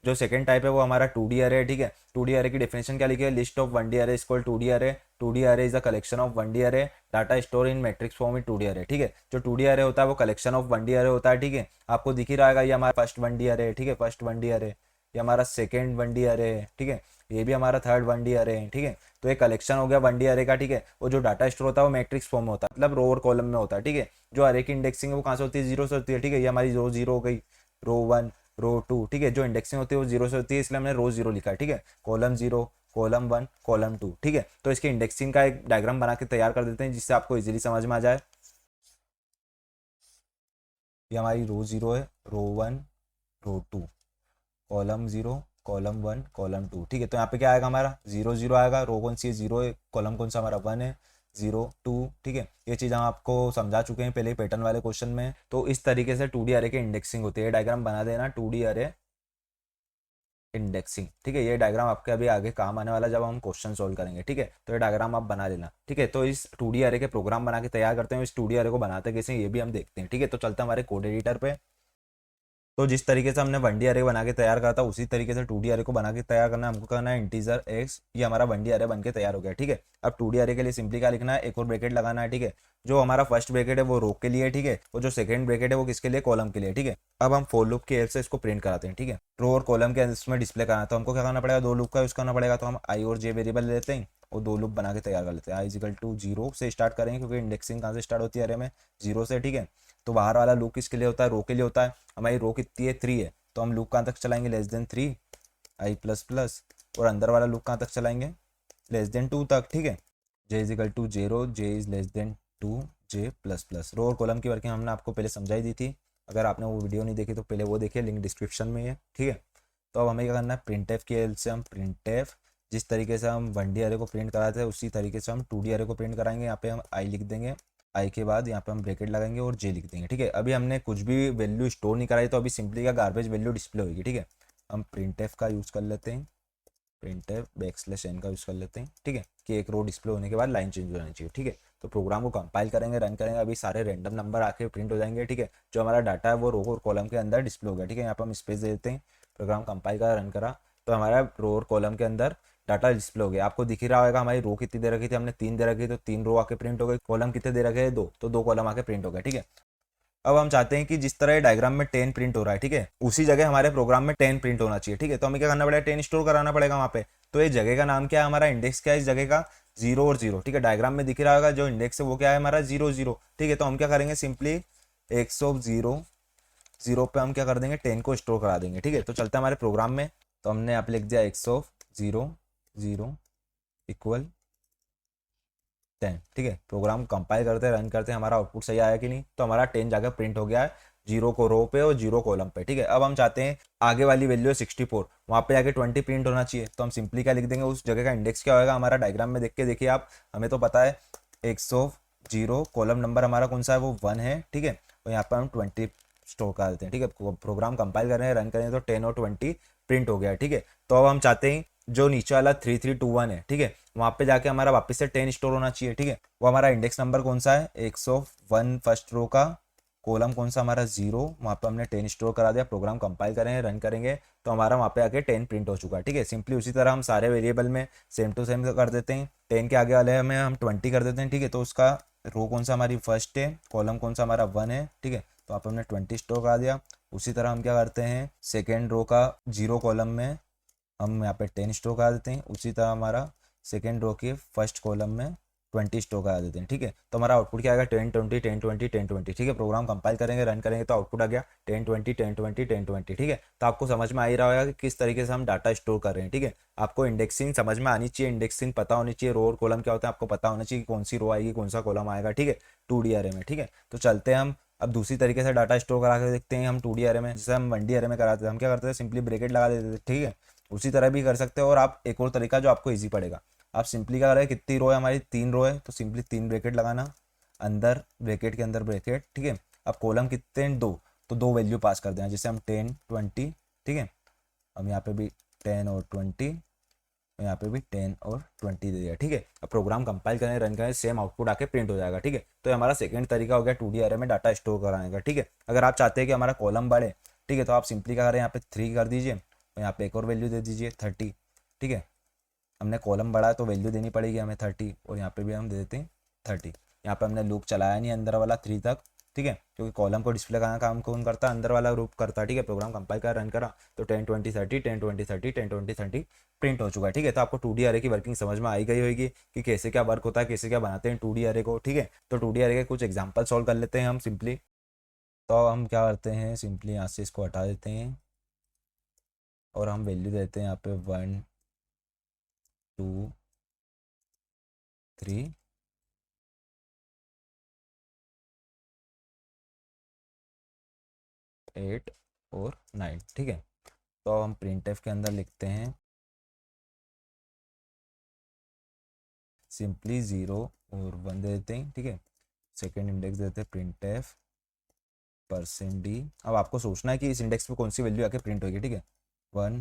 जो सेकंड टाइप है वो हमारा 2D अरे है, ठीक है। 2D अरे की डेफिनेशन क्या लिखी है, लिस्ट ऑफ 1D अरे इज कॉल्ड 2D अरे। 2D अरे is a collection of 1D अरे, data store in matrix form in 2D अरे, ठीक है। जो 2D अरे होता है वो कलेक्शन ऑफ 1D अरे होता है, ठीक है। आपको दिख ही रहा है ये हमारा फर्स्ट 1D अरे है, ठीक है, फर्स्ट 1D अरे। ये हमारा सेकेंड 1D अरे है, ठीक है। ये भी हमारा थर्ड 1D अरे है, ठीक है। तो ये कलेक्शन हो गया 1D अरे का, ठीक है। वो जो डाटा स्टोर होता है वो मैट्रिक्स फॉर्म में होता है, मतलब रो और कॉलम में होता है, ठीक है। जो अरे की इंडेक्सिंग है वो कहाँ से होती है, जीरो से होती है, ठीक है। ये हमारी रो जीरो हो गई, रो वन, रो टू, ठीक है। जो इंडेक्सिंग होती है वो जीरो से होती है, इसलिए हमने रो जीरो लिखा है, ठीक है। Column zero, column one, column two, ठीक है। तो इसकी इंडेक्सिंग का एक डायग्राम बना के तैयार कर देते हैं जिससे आपको इजीली समझ में आ जाए। ये हमारी रो जीरो है, row one, row two, column zero, column one, column two, ठीक है। तो यहाँ पे क्या आएगा हमारा जीरो जीरो आएगा, रो कौन सी है, जीरो है, कॉलम कौन सा हमारा वन है, जीरो टू, ठीक है। ये चीज़ हम आपको समझा चुके हैं पहले पैटर्न वाले क्वेश्चन में। तो इस तरीके से 2D अरे के इंडेक्सिंग होती है। डायग्राम बना देना 2D अरे इंडेक्सिंग, ठीक है। ये डायग्राम आपके अभी आगे काम आने वाला जब हम क्वेश्चन सोल्व करेंगे, ठीक है। तो ये डायग्राम आप बना लेना, ठीक है। तो इस 2D अरे के प्रोग्राम बना के तैयार करते हैं, इस 2D अरे को बनाते कैसे हैं ये भी हम देखते हैं, ठीक है। तो चलते हैं हमारे कोड एडिटर पे। तो जिस तरीके से हमने 1D अरे बना के तैयार करा था उसी तरीके से 2D अरे को बना के तैयार करना है। हमको करना है इंटीजर x, ये हमारा 1D अरे बन के तैयार हो गया, ठीक है। अब 2D अरे के लिए सिंपली क्या लिखना है, एक और ब्रैकेट लगाना है, ठीक है। जो हमारा फर्स्ट ब्रैकेट है वो रो के लिए, ठीक है। और जो सेकंड ब्रैकेट है वो किसके लिए, कॉलम के लिए, ठीक है। अब हम फॉर लूप की हेल्प से इसको प्रिंट कराते हैं, ठीक है। रो और कॉलम के इसमें डिस्प्ले कराना है तो हमको क्या करना पड़ेगा, दो लूप का यूज करना पड़ेगा। तो हम आई और जे वेरिएबल लेते हैं और दो लूप बना के तैयार कर लेते हैं। आई इजिकल टू जीरो से स्टार्ट करेंगे क्योंकि इंडेक्सिंग कहाँ से स्टार्ट होती है अरे में, जीरो से, ठीक है। तो बाहर वाला लूप किसके लिए होता है, रो के लिए होता है। हमारी रो कितनी है, 3 है, तो हम लूप कहाँ तक चलाएंगे, less than 3 i plus plus. और अंदर वाला लूप कहाँ तक चलाएंगे, लेस देन 2 तक, ठीक है। J is equal to zero, j is less than 2, j plus plus. Row और कॉलम की वर्किंग हमने आपको पहले समझाई दी थी। अगर आपने वो वीडियो नहीं देखी तो पहले वो देखिए, लिंक डिस्क्रिप्शन में है, ठीक है। तो अब हमें क्या करना है, प्रिंट एफ की हेल्प से हम प्रिंट एफ, जिस तरीके से हम 1D अरे को प्रिंट कराते हैं उसी तरीके से हम 2D अरे को प्रिंट कराएंगे। यहाँ पे हम आई लिख देंगे, आई के बाद यहाँ पे हम ब्रैकेट लगाएंगे और जे लिख देंगे, ठीक है। अभी हमने कुछ भी वैल्यू स्टोर नहीं कराई तो अभी सिंपली का गार्बेज वैल्यू डिस्प्ले होगी, ठीक है। हम प्रिंट एफ का यूज़ कर लेते हैं, प्रिंट एफ बैकस्लैश एन का यूज़ कर लेते हैं, ठीक है। कि एक रो डिस्प्ले होने के बाद लाइन चेंज हो जानी चाहिए, ठीक है। तो प्रोग्राम को कंपाइल करेंगे, रन करेंगे, अभी सारे रैंडम नंबर आके प्रिंट हो जाएंगे, ठीक है। जो हमारा डाटा है वो रो और कॉलम के अंदर डिस्प्ले होगा, ठीक है। यहाँ पर हम स्पेस दे देते हैं, प्रोग्राम कंपाइल करा, रन करा, तो हमारा रो और कॉलम के अंदर डाटा डिस्प्ले हो गया। आपको दिख ही रहा होगा हमारी रो कितनी दे रखी थी, हमने 3 दे रखी, तो 3 रो आके प्रिंट हो गई। कॉलम कितने दे रखे हैं, 2, तो 2 कॉलम आके प्रिंट हो गए, ठीक है। अब हम चाहते हैं कि जिस तरह डायग्राम में 10 प्रिंट हो रहा है, ठीक है, उसी जगह हमारे प्रोग्राम में 10 प्रिंट होना चाहिए, ठीक है। तो हमें क्या करना पड़ेगा, 10 स्टोर कराना पड़ेगा वहाँ पे। तो ये जगह का नाम क्या है, हमारा इंडेक्स क्या है इस जगह का, 0 और 0, ठीक है। डायग्राम में दिख रहा होगा जो इंडेक्स है वो क्या है हमारा, 0 0, ठीक है। तो हम क्या करेंगे, सिंपली एक्स ऑफ 0 0 पे हम क्या कर देंगे, 10 को स्टोर करा देंगे, ठीक है। तो चलते हैं हमारे प्रोग्राम में। तो हमने यहाँ पे लिख दिया एक्स ऑफ 0 0 इक्वल 10, ठीक है। प्रोग्राम कंपाइल करते हैं, रन करते हैं, हमारा आउटपुट सही आया कि नहीं, तो हमारा 10 जाकर प्रिंट हो गया है, 0 को रो पे और 0 कॉलम पे, ठीक है। अब हम चाहते हैं आगे वाली वैल्यू है 64, वहाँ पे जाके 20 प्रिंट होना चाहिए। तो हम सिंपली क्या लिख देंगे, उस जगह का इंडेक्स क्या होगा हमारा, डायग्राम में देख के देखिए आप, हमें तो पता है एक्स ऑफ 0 कॉलम नंबर हमारा कौन सा है, वो 1 है, ठीक है। और यहाँ पर हम 20 स्टोर कर देते हैं, ठीक है। प्रोग्राम कंपाइल कर रहे हैं, रन करें तो 10 और 20 प्रिंट हो गया, ठीक है। तो अब हम चाहते हैं जो नीचे वाला 3321 है, ठीक है, वहाँ पे जाके हमारा वापस से 10 स्टोर होना चाहिए, ठीक है। वो हमारा इंडेक्स नंबर कौन सा है, एक्स ऑफ 1 फर्स्ट रो का, कॉलम कौन सा हमारा 0, वहाँ पे हमने 10 स्टोर करा दिया। प्रोग्राम कंपाइल करेंगे, रन करेंगे तो हमारा वहाँ पे आके 10 प्रिंट हो चुका है, ठीक है। सिंपली उसी तरह हम सारे वेरिएबल में सेम टू सेम कर देते हैं। 10 के आगे वाले में हम 20 कर देते हैं, ठीक है। तो उसका रो कौन सा हमारी फर्स्ट है, कॉलम कौन सा हमारा 1 है, ठीक है। तो आप हमने 20 स्टोर करा दिया। उसी तरह हम क्या करते हैं, सेकेंड रो का 0 कॉलम में हम यहाँ पे 10 स्टोर करा देते हैं। उसी तरह हमारा सेकेंड रो के फर्स्ट कॉलम में 20 स्टोर करा देते हैं, ठीक है। तो हमारा आउटपुट क्या आएगा, 10 20 10 20 10 20, ठीक है। प्रोग्राम कंपाइल करेंगे, रन करेंगे तो आउटपुट आ गया 10 20 10 20 10 20, ठीक है। तो आपको समझ में आ ही रहा होगा कि किस तरीके से हम डाटा स्टोर कर रहे हैं, ठीक है। आपको इंडेक्सिंग समझ में आनी चाहिए, इंडेक्सिंग पता होनी चाहिए, रो और कॉलम क्या होता है आपको पता होना चाहिए, कौन सी रो आएगी कौन सा कॉलम आएगा, ठीक है, 2D अरे में, ठीक है। तो चलते हैं हम अब दूसरी तरीके से डाटा स्टोर करा के देखते हैं हम 2D अरे में। जैसे हम 1D अरे में कराते थे, हम क्या करते थे, सिंपली ब्रैकेट लगा देते थे, ठीक है। उसी तरह भी कर सकते हो। और आप एक और तरीका जो आपको इजी पड़ेगा, आप सिंपली क्या करें, कितनी रो है हमारी, 3 रो है, तो सिंपली 3 ब्रैकेट लगाना, अंदर ब्रैकेट के अंदर ब्रैकेट, ठीक है। अब कॉलम कितने हैं, 2, तो 2 वैल्यू पास कर देना, जैसे हम 10 20, ठीक है। हम यहाँ पे भी 10 और 20, यहाँ पे भी 10 और 20 दे दिया, ठीक है। अब प्रोग्राम कंपाइल करें, रन करें, सेम आउटपुट आके प्रिंट हो जाएगा, ठीक है। तो हमारा सेकंड तरीका हो गया 2D अरे में डाटा स्टोर कराने का, ठीक है। अगर आप चाहते हैं कि हमारा कॉलम बढ़े, ठीक है, तो आप सिंपली क्या करें, यहाँ पे 3 कर दीजिए, यहाँ पे एक और वैल्यू दे दीजिए 30, ठीक है। हमने कॉलम बढ़ाया तो वैल्यू देनी पड़ेगी हमें 30, और यहाँ पे भी हम दे देते हैं 30। यहाँ पे हमने लूप चलाया नहीं अंदर वाला 3 तक, ठीक है, क्योंकि कॉलम को डिस्प्ले करना काम कौन करता है, अंदर वाला लूप करता है, ठीक है। प्रोग्राम कंपाइल कर रन करा तो 10 20 30 10 20 30 10 20 30 प्रिंट हो चुका है, ठीक है। तो आपको 2D अरे की वर्किंग समझ में आई गई होगी कि कैसे क्या वर्क होता है, कैसे क्या बनाते हैं 2D अरे को, ठीक है। तो 2D अरे के कुछ एग्जाम्पल सॉल्व कर लेते हैं हम सिंपली। तो हम क्या करते हैं, सिंपली यहाँ से इसको हटा देते हैं और हम वैल्यू देते हैं यहाँ पे 1 2 3 8 और 9, ठीक है। तो अब हम प्रिंट एफ के अंदर लिखते हैं सिंपली 0 और 1 दे देते हैं, ठीक है। सेकेंड इंडेक्स देते हैं प्रिंट एफ %d। अब आपको सोचना है कि इस इंडेक्स पे कौन सी वैल्यू आके प्रिंट होगी, ठीक है। 1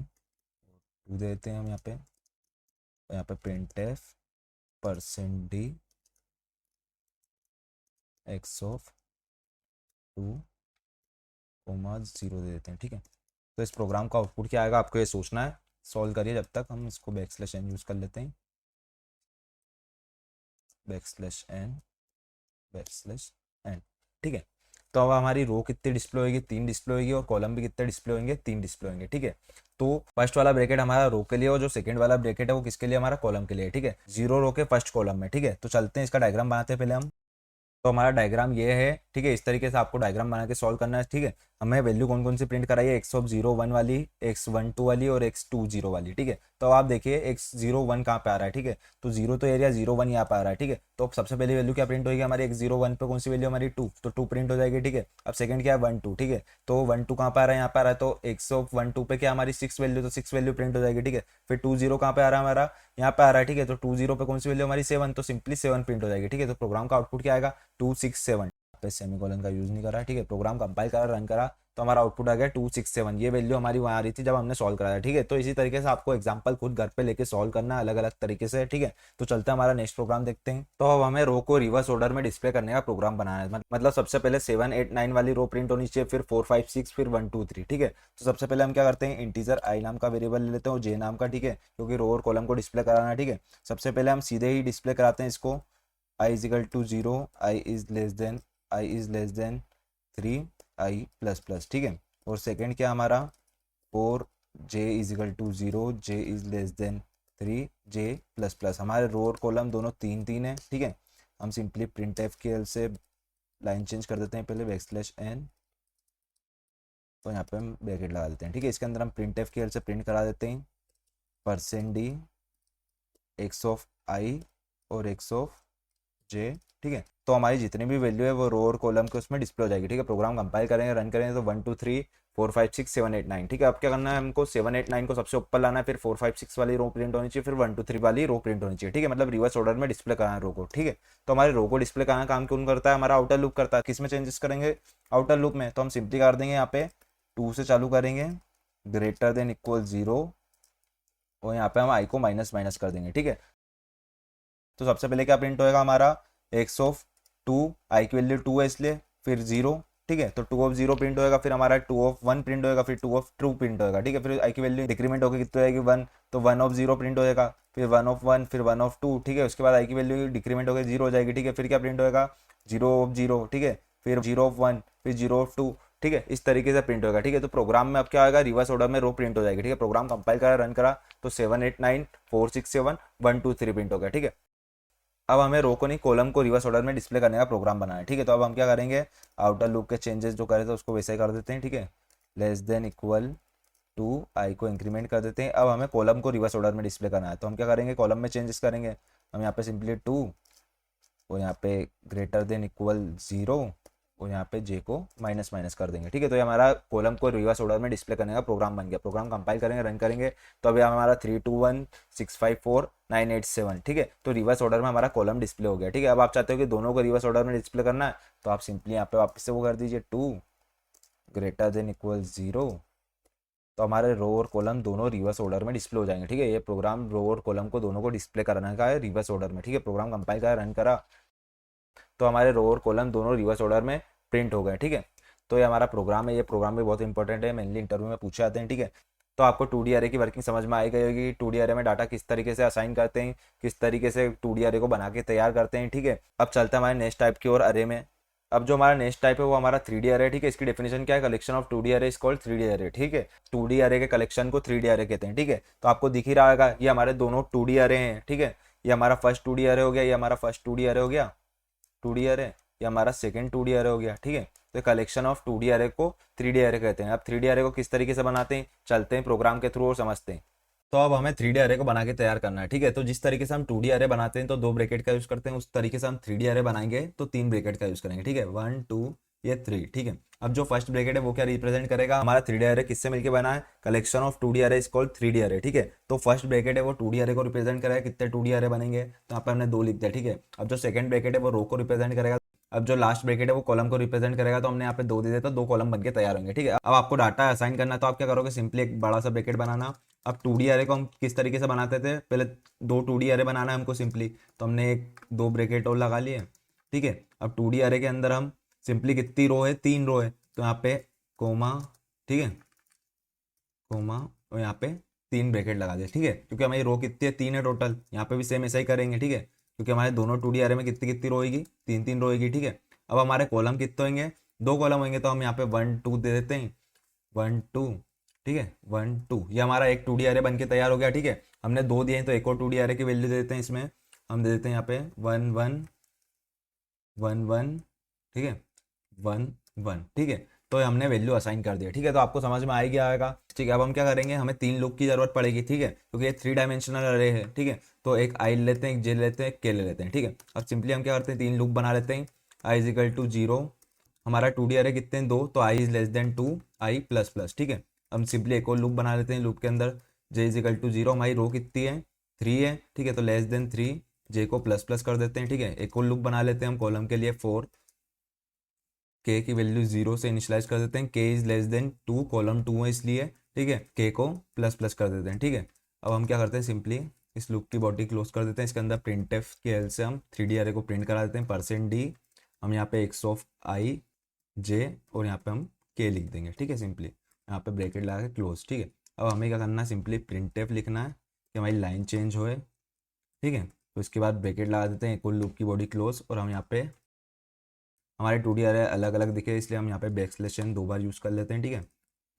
2 देते हैं हम यहाँ पे print F %d x of 2 0 दे देते हैं, ठीक है। तो इस प्रोग्राम का आउटपुट क्या आएगा आपको ये सोचना है, सॉल्व करिए। जब तक हम इसको \n यूज़ कर लेते हैं, \n \n, ठीक है। तो अब हमारी रो कितनी डिस्प्ले होगी, 3 डिस्प्ले होगी, और कॉलम भी कितने डिस्प्ले होंगे, 3 डिस्प्ले होंगे, ठीक है। तो फर्स्ट वाला ब्रैकेट हमारा रो के लिए और जो सेकंड वाला ब्रैकेट है वो किसके लिए, हमारा कॉलम के लिए, ठीक है। 0 रो के फर्स्ट कॉलम में, ठीक है। तो चलते हैं इसका डायग्राम बनाते हैं पहले हम। तो हमारा डायग्राम ये है, ठीक है। इस तरीके से आपको डायग्राम बना के सॉल्व करना है, ठीक है। हमें वैल्यू कौन कौन सी प्रिंट कराई है, x01 वाली, x12 वाली और x20 वाली, ठीक है। तो आप देखिए x01 कहाँ पे आ रहा है, ठीक है। तो 0 तो एरिया 01 यहाँ पे आ रहा है, ठीक है। तो सबसे पहली वैल्यू क्या प्रिंट होगी हमारी, x01 पे कौन सी वैल्यू हमारी 2, तो 2 प्रिंट हो जाएगी, ठीक है। अब सेकंड क्या है 1 2, ठीक है। तो 1 2 कहाँ पे आ रहा है, यहाँ पे आ रहा है, तो x12 पे क्या हमारी 6 वैल्यू, तो 6 वैल्यू प्रिंट हो जाएगी, ठीक है। फिर 20 कहाँ पे आ रहा है हमारा, यहाँ पे आ रहा है, ठीक है। तो 20 पे कौन सी वैल्यू हमारी 7, तो सिंपली 7 प्रिंट हो जाएगी, ठीक है। तो प्रोग्राम का आउटपुट क्या आएगा 267 पे सेमीकोलन का यूज नहीं करा, ठीक है। प्रोग्राम कंपाइल करा, रन करा, तो हमारा आउटपुट आ गया 267। ये वैल्यू हमारी वहाँ आ रही थी जब हमने सॉल्व कराया, ठीक है। तो इसी तरीके से आपको एग्जांपल खुद घर पे लेके सॉल्व करना है अलग अलग तरीके से, ठीक है। तो चलते हैं हमारा नेक्स्ट प्रोग्राम देखते हैं। तो अब हमें रो को रिवर्स ऑर्डर में डिस्प्ले करने का प्रोग्राम बनाना है। मतलब सबसे पहले 7 8 9 वाली रो प्रिंट होनी चाहिए, फिर 4 5 6, फिर 1 2 3, ठीक है। तो सबसे पहले हम क्या करते हैं, इंटीजर आई नाम का वेरिएबल ले लेते हैं और जे नाम का, ठीक है, क्योंकि रो और कॉलम को डिस्प्ले कराना है, ठीक है। सबसे पहले हम सीधे ही डिस्प्ले कराते हैं इसको, i is equal to 0, i is less than 3, i plus plus, ठीक है। और सेकंड क्या हमारा, और j is equal to 0, j is less than 3, j plus plus. हमारे रो और कॉलम दोनों 3 3 है, ठीक है। हम सिंपली प्रिंट एफ के से लाइन चेंज कर देते हैं पहले \n, तो यहाँ पे हम ब्रैकेट लगा देते हैं, ठीक है। इसके अंदर हम प्रिंट एफ के से प्रिंट करा देते हैं %d x ऑफ i और x ऑफ j, ठीक है। तो हमारी जितनी भी वैल्यू है वो रो और कॉलम के उसमें डिस्प्ले हो जाएगी, ठीक है। प्रोग्राम कंपाइल करेंगे, रन करेंगे, तो 1 2 3 4 5 6 7 8 9, ठीक है। अब क्या करना है हमको, 7 8 9 को सबसे ऊपर लाना है, फिर 4 5 6 वाली रो प्रिंट होनी चाहिए, फिर 1 2 3 वाली रो प्रिंट होनी चाहिए, ठीक है। मतलब रिवर्स ऑर्डर में डिस्प्ले कराना है रो को, ठीक है। तो हमारे रो को डिस्प्ले कराना काम कौन करता है, हमारा आउटर लूप करता है। किस में चेंजेस करेंगे, आउटर लूप में। तो हम सिंपली कर देंगे यहाँ पे 2 से चालू करेंगे, ग्रेटर देन इक्वल 0, और यहाँ पे हम आई को माइनस माइनस कर देंगे, ठीक है। तो सबसे पहले क्या प्रिंट होएगा हमारा, x ऑफ 2, आई की वैल्यू 2 है इसलिए, फिर 0, ठीक है। तो 2 ऑफ 0 प्रिंट होएगा, फिर हमारा 2 ऑफ 1 प्रिंट होएगा, फिर 2 ऑफ 2 प्रिंट होएगा, ठीक है। फिर आई की वैल्यू डिक्रीमेंट होकर कितनी आएगी 1, तो 1 ऑफ 0 प्रिंट होएगा, फिर 1 ऑफ 1, फिर 1 ऑफ 2, ठीक है। उसके बाद आई की वैल्यू डिक्रीमेंट होकर 0 हो जाएगी, ठीक है। फिर क्या प्रिंट होएगा 0 ऑफ 0, ठीक है, फिर 0 ऑफ 1, फिर 0 ऑफ 2, ठीक है। इस तरीके से प्रिंट होगा, ठीक है। तो प्रोग्राम में अब क्या आएगा, रिवर्स ऑर्डर में रो प्रिंट हो जाएगी, ठीक है। प्रोग्राम कंपाइल करा, रन करा, तो 7 8 9 4 6 7 1 2 3 प्रिंट हो गया, ठीक है। अब हमें रो को नहीं, कॉलम को रिवर्स ऑर्डर में डिस्प्ले करने का प्रोग्राम बनाना है, ठीक है। तो अब हम क्या करेंगे, आउटर लूप के चेंजेस जो करे थे उसको वैसे ही कर देते हैं, ठीक है। लेस देन इक्वल टू आई को इंक्रीमेंट कर देते हैं। अब हमें कॉलम को रिवर्स ऑर्डर में डिस्प्ले करना है, तो हम क्या करेंगे, कॉलम में चेंजेस करेंगे। हम यहाँ पे सिंपली 2, और यहाँ पे ग्रेटर देन इक्वल 0, और यहाँ पे जे को माइनस माइनस कर देंगे, ठीक है। तो ये हमारा कॉलम को रिवर्स ऑर्डर में डिस्प्ले करने का प्रोग्राम बन गया। प्रोग्राम कंपाइल करेंगे, रन करेंगे, तो अभी हमारा 3 2 1 6 5 4 9 8 7, ठीक है। तो रिवर्स ऑर्डर में हमारा कॉलम डिस्प्ले हो गया, ठीक है। अब आप चाहते हो कि दोनों को रिवर्स ऑर्डर में डिस्प्ले करना है, तो आप सिंपली यहाँ पे वापस से वो कर दीजिए 2 ग्रेटर देन इक्वल 0, तो हमारे रो और कॉलम दोनों रिवर्स ऑर्डर में डिस्प्ले हो जाएंगे, ठीक है। ये प्रोग्राम रो और कॉलम को दोनों को डिस्प्ले कराने का है रिवर्स ऑर्डर में, ठीक है। प्रोग्राम कंपाइल करा, रन करा, तो हमारे रो और कॉलम दोनों रिवर्स ऑर्डर में प्रिंट हो गए, ठीक है। तो ये हमारा प्रोग्राम है, ये प्रोग्राम भी बहुत इंपॉर्टेंट है, मेनली इंटरव्यू में पूछे जाते हैं, ठीक है। तो आपको 2D अरे की वर्किंग समझ में आई गई होगी। 2D अरे में डाटा किस तरीके से असाइन करते हैं, किस तरीके से 2D अरे को बना के तैयार करते हैं। ठीक है, अब चलते हैं हमारे नेक्स्ट टाइप की ओर, अरे में। अब जो हमारा नेक्स्ट टाइप है वो हमारा 3D अरे। ठीक है, इसकी डेफिनेशन क्या है, कलेक्शन ऑफ 2D अरे इज कॉल्ड 3D अरे। ठीक है, 2D अरे के कलेक्शन को 3D अरे कहते हैं। ठीक है, तो आपको दिख ही रहा होगा ये हमारे दोनों 2D अरे हैं। ठीक है, ये हमारा फर्स्ट 2D अरे हो गया, ये हमारा फर्स्ट 2D अरे हो गया 2D अरे, ये हमारा सेकंड 2D अरे हो गया। ठीक है, तो कलेक्शन ऑफ 2D अरे को 3D अरे कहते हैं। अब 3D अरे को किस तरीके से बनाते हैं, चलते हैं प्रोग्राम के थ्रू और समझते हैं। तो अब हमें 3D अरे को बना के तैयार करना है। ठीक है, तो जिस तरीके से हम 2D अरे बनाते हैं तो 2 ब्रैकेट का यूज करते हैं, उस तरीके से हम 3D अरे बनाएंगे तो 3 ब्रैकेट का यूज करेंगे। ठीक है, 1 2 ये 3। ठीक है, अब जो फर्स्ट ब्रैकेट है वो क्या रिप्रेजेंट करेगा, हमारा 3D अरे किससे मिलके बना है, कलेक्शन ऑफ 2D अरे इज कॉल्ड 3D अरे। ठीक है, तो फर्स्ट ब्रैकेट है वो 2D अरे को रिप्रेजेंट करेगा, कितने 2D अरे बनेंगे, तो यहाँ पे हमने 2 लिख दिया। ठीक है, अब जो सेकंड ब्रैकेट है वो रो को रिप्रेजेंट करेगा, अब जो लास्ट ब्रैकेट है वो कॉलम को रिप्रेजेंट करेगा, तो हमने यहाँ पे 2 दे दिया, तो 2 कॉलम बनके तैयार होंगे। ठीक है, अब आपको डाटा असाइन करना है तो आप क्या करोगे, सिंपली एक बड़ा सा ब्रैकेट बनाना। अब 2D अरे को हम किस तरीके से बनाते थे, पहले 2 2D अरे बनाना है हमको सिंपली, तो हमने एक 2 ब्रैकेट और लगा लिए। ठीक है, अब 2D अरे के अंदर हम सिंपली कितनी रो है, 3 रो है, तो यहाँ पे कोमा, ठीक है, कोमा, और यहाँ पे 3 ब्रैकेट लगा दे। ठीक है, क्योंकि हमारी रो कितनी है, 3 है टोटल, यहाँ पे भी सेम ऐसा ही करेंगे। ठीक है, क्योंकि हमारे दोनों 2D अरे में कितनी कितनी रो होगी, 3 3 रो होगी। ठीक है, अब हमारे कॉलम कितने होंगे, 2 कॉलम होंगे, तो हम यहाँ पे 1 2 दे देते हैं, 1 2। ठीक है, 1 2, ये हमारा एक 2D अरे बन के तैयार हो गया। ठीक है, हमने 2 दिए हैं तो एक और 2D अरे की वैल्यू दे देते हैं, इसमें हम दे देते हैं यहाँ पे 1 1 1 1। ठीक है, 1 1। ठीक है, तो हमने वैल्यू असाइन कर दिया। ठीक है, तो आपको समझ में आ ही गया होगा। ठीक है, अब हम क्या करेंगे, हमें 3 लूप की जरूरत पड़ेगी। ठीक है, क्योंकि ये 3 डायमेंशनल अरे है। ठीक है, तो एक आई लेते हैं, एक जे लेते हैं, एक के ले लेते हैं। ठीक है, अब सिंपली हम क्या करते हैं, 3 लूप बना लेते हैं। आई इज इक्वल टू 0, हमारा 2D अरे कितने हैं, 2, तो i is less than 2 i plus plus. ठीक है, हम सिंपली एक और लूप बना लेते हैं, लूप के अंदर जे इज इक्वल टू 0, हमारी रो कितनी है, 3 है। ठीक है, तो लेस देन 3, जे को प्लस प्लस कर देते हैं। ठीक है, एक और लूप बना लेते हैं हम कॉलम के लिए, 4, के की वैल्यू 0 से इनिशलाइज कर देते हैं, के इज लेस देन 2, कॉलम 2 है इसलिए। ठीक है, के को प्लस प्लस कर देते हैं। ठीक है, अब हम क्या करते हैं, सिंपली इस लूप की बॉडी क्लोज कर देते हैं, इसके अंदर प्रिंटफ की हेल्प से हम 3D अरे को प्रिंट करा देते हैं, %d, हम यहाँ पे एक्स ऑफ आई जे, और यहाँ पे हम के लिख देंगे। ठीक है, सिंपली यहाँ पे ब्रैकेट लगा के क्लोज। ठीक है, अब हमें क्या करना है, सिंपली प्रिंटफ लिखना है कि हमारी लाइन चेंज होए। ठीक है, तो इसके बाद ब्रैकेट लगा देते हैं, एक और लूप की बॉडी क्लोज, और हम यहाँ पे हमारे 2D अरे अलग अलग दिखे इसलिए हम यहाँ पे बैकस्लैश 2 बार यूज़ कर लेते हैं। ठीक है,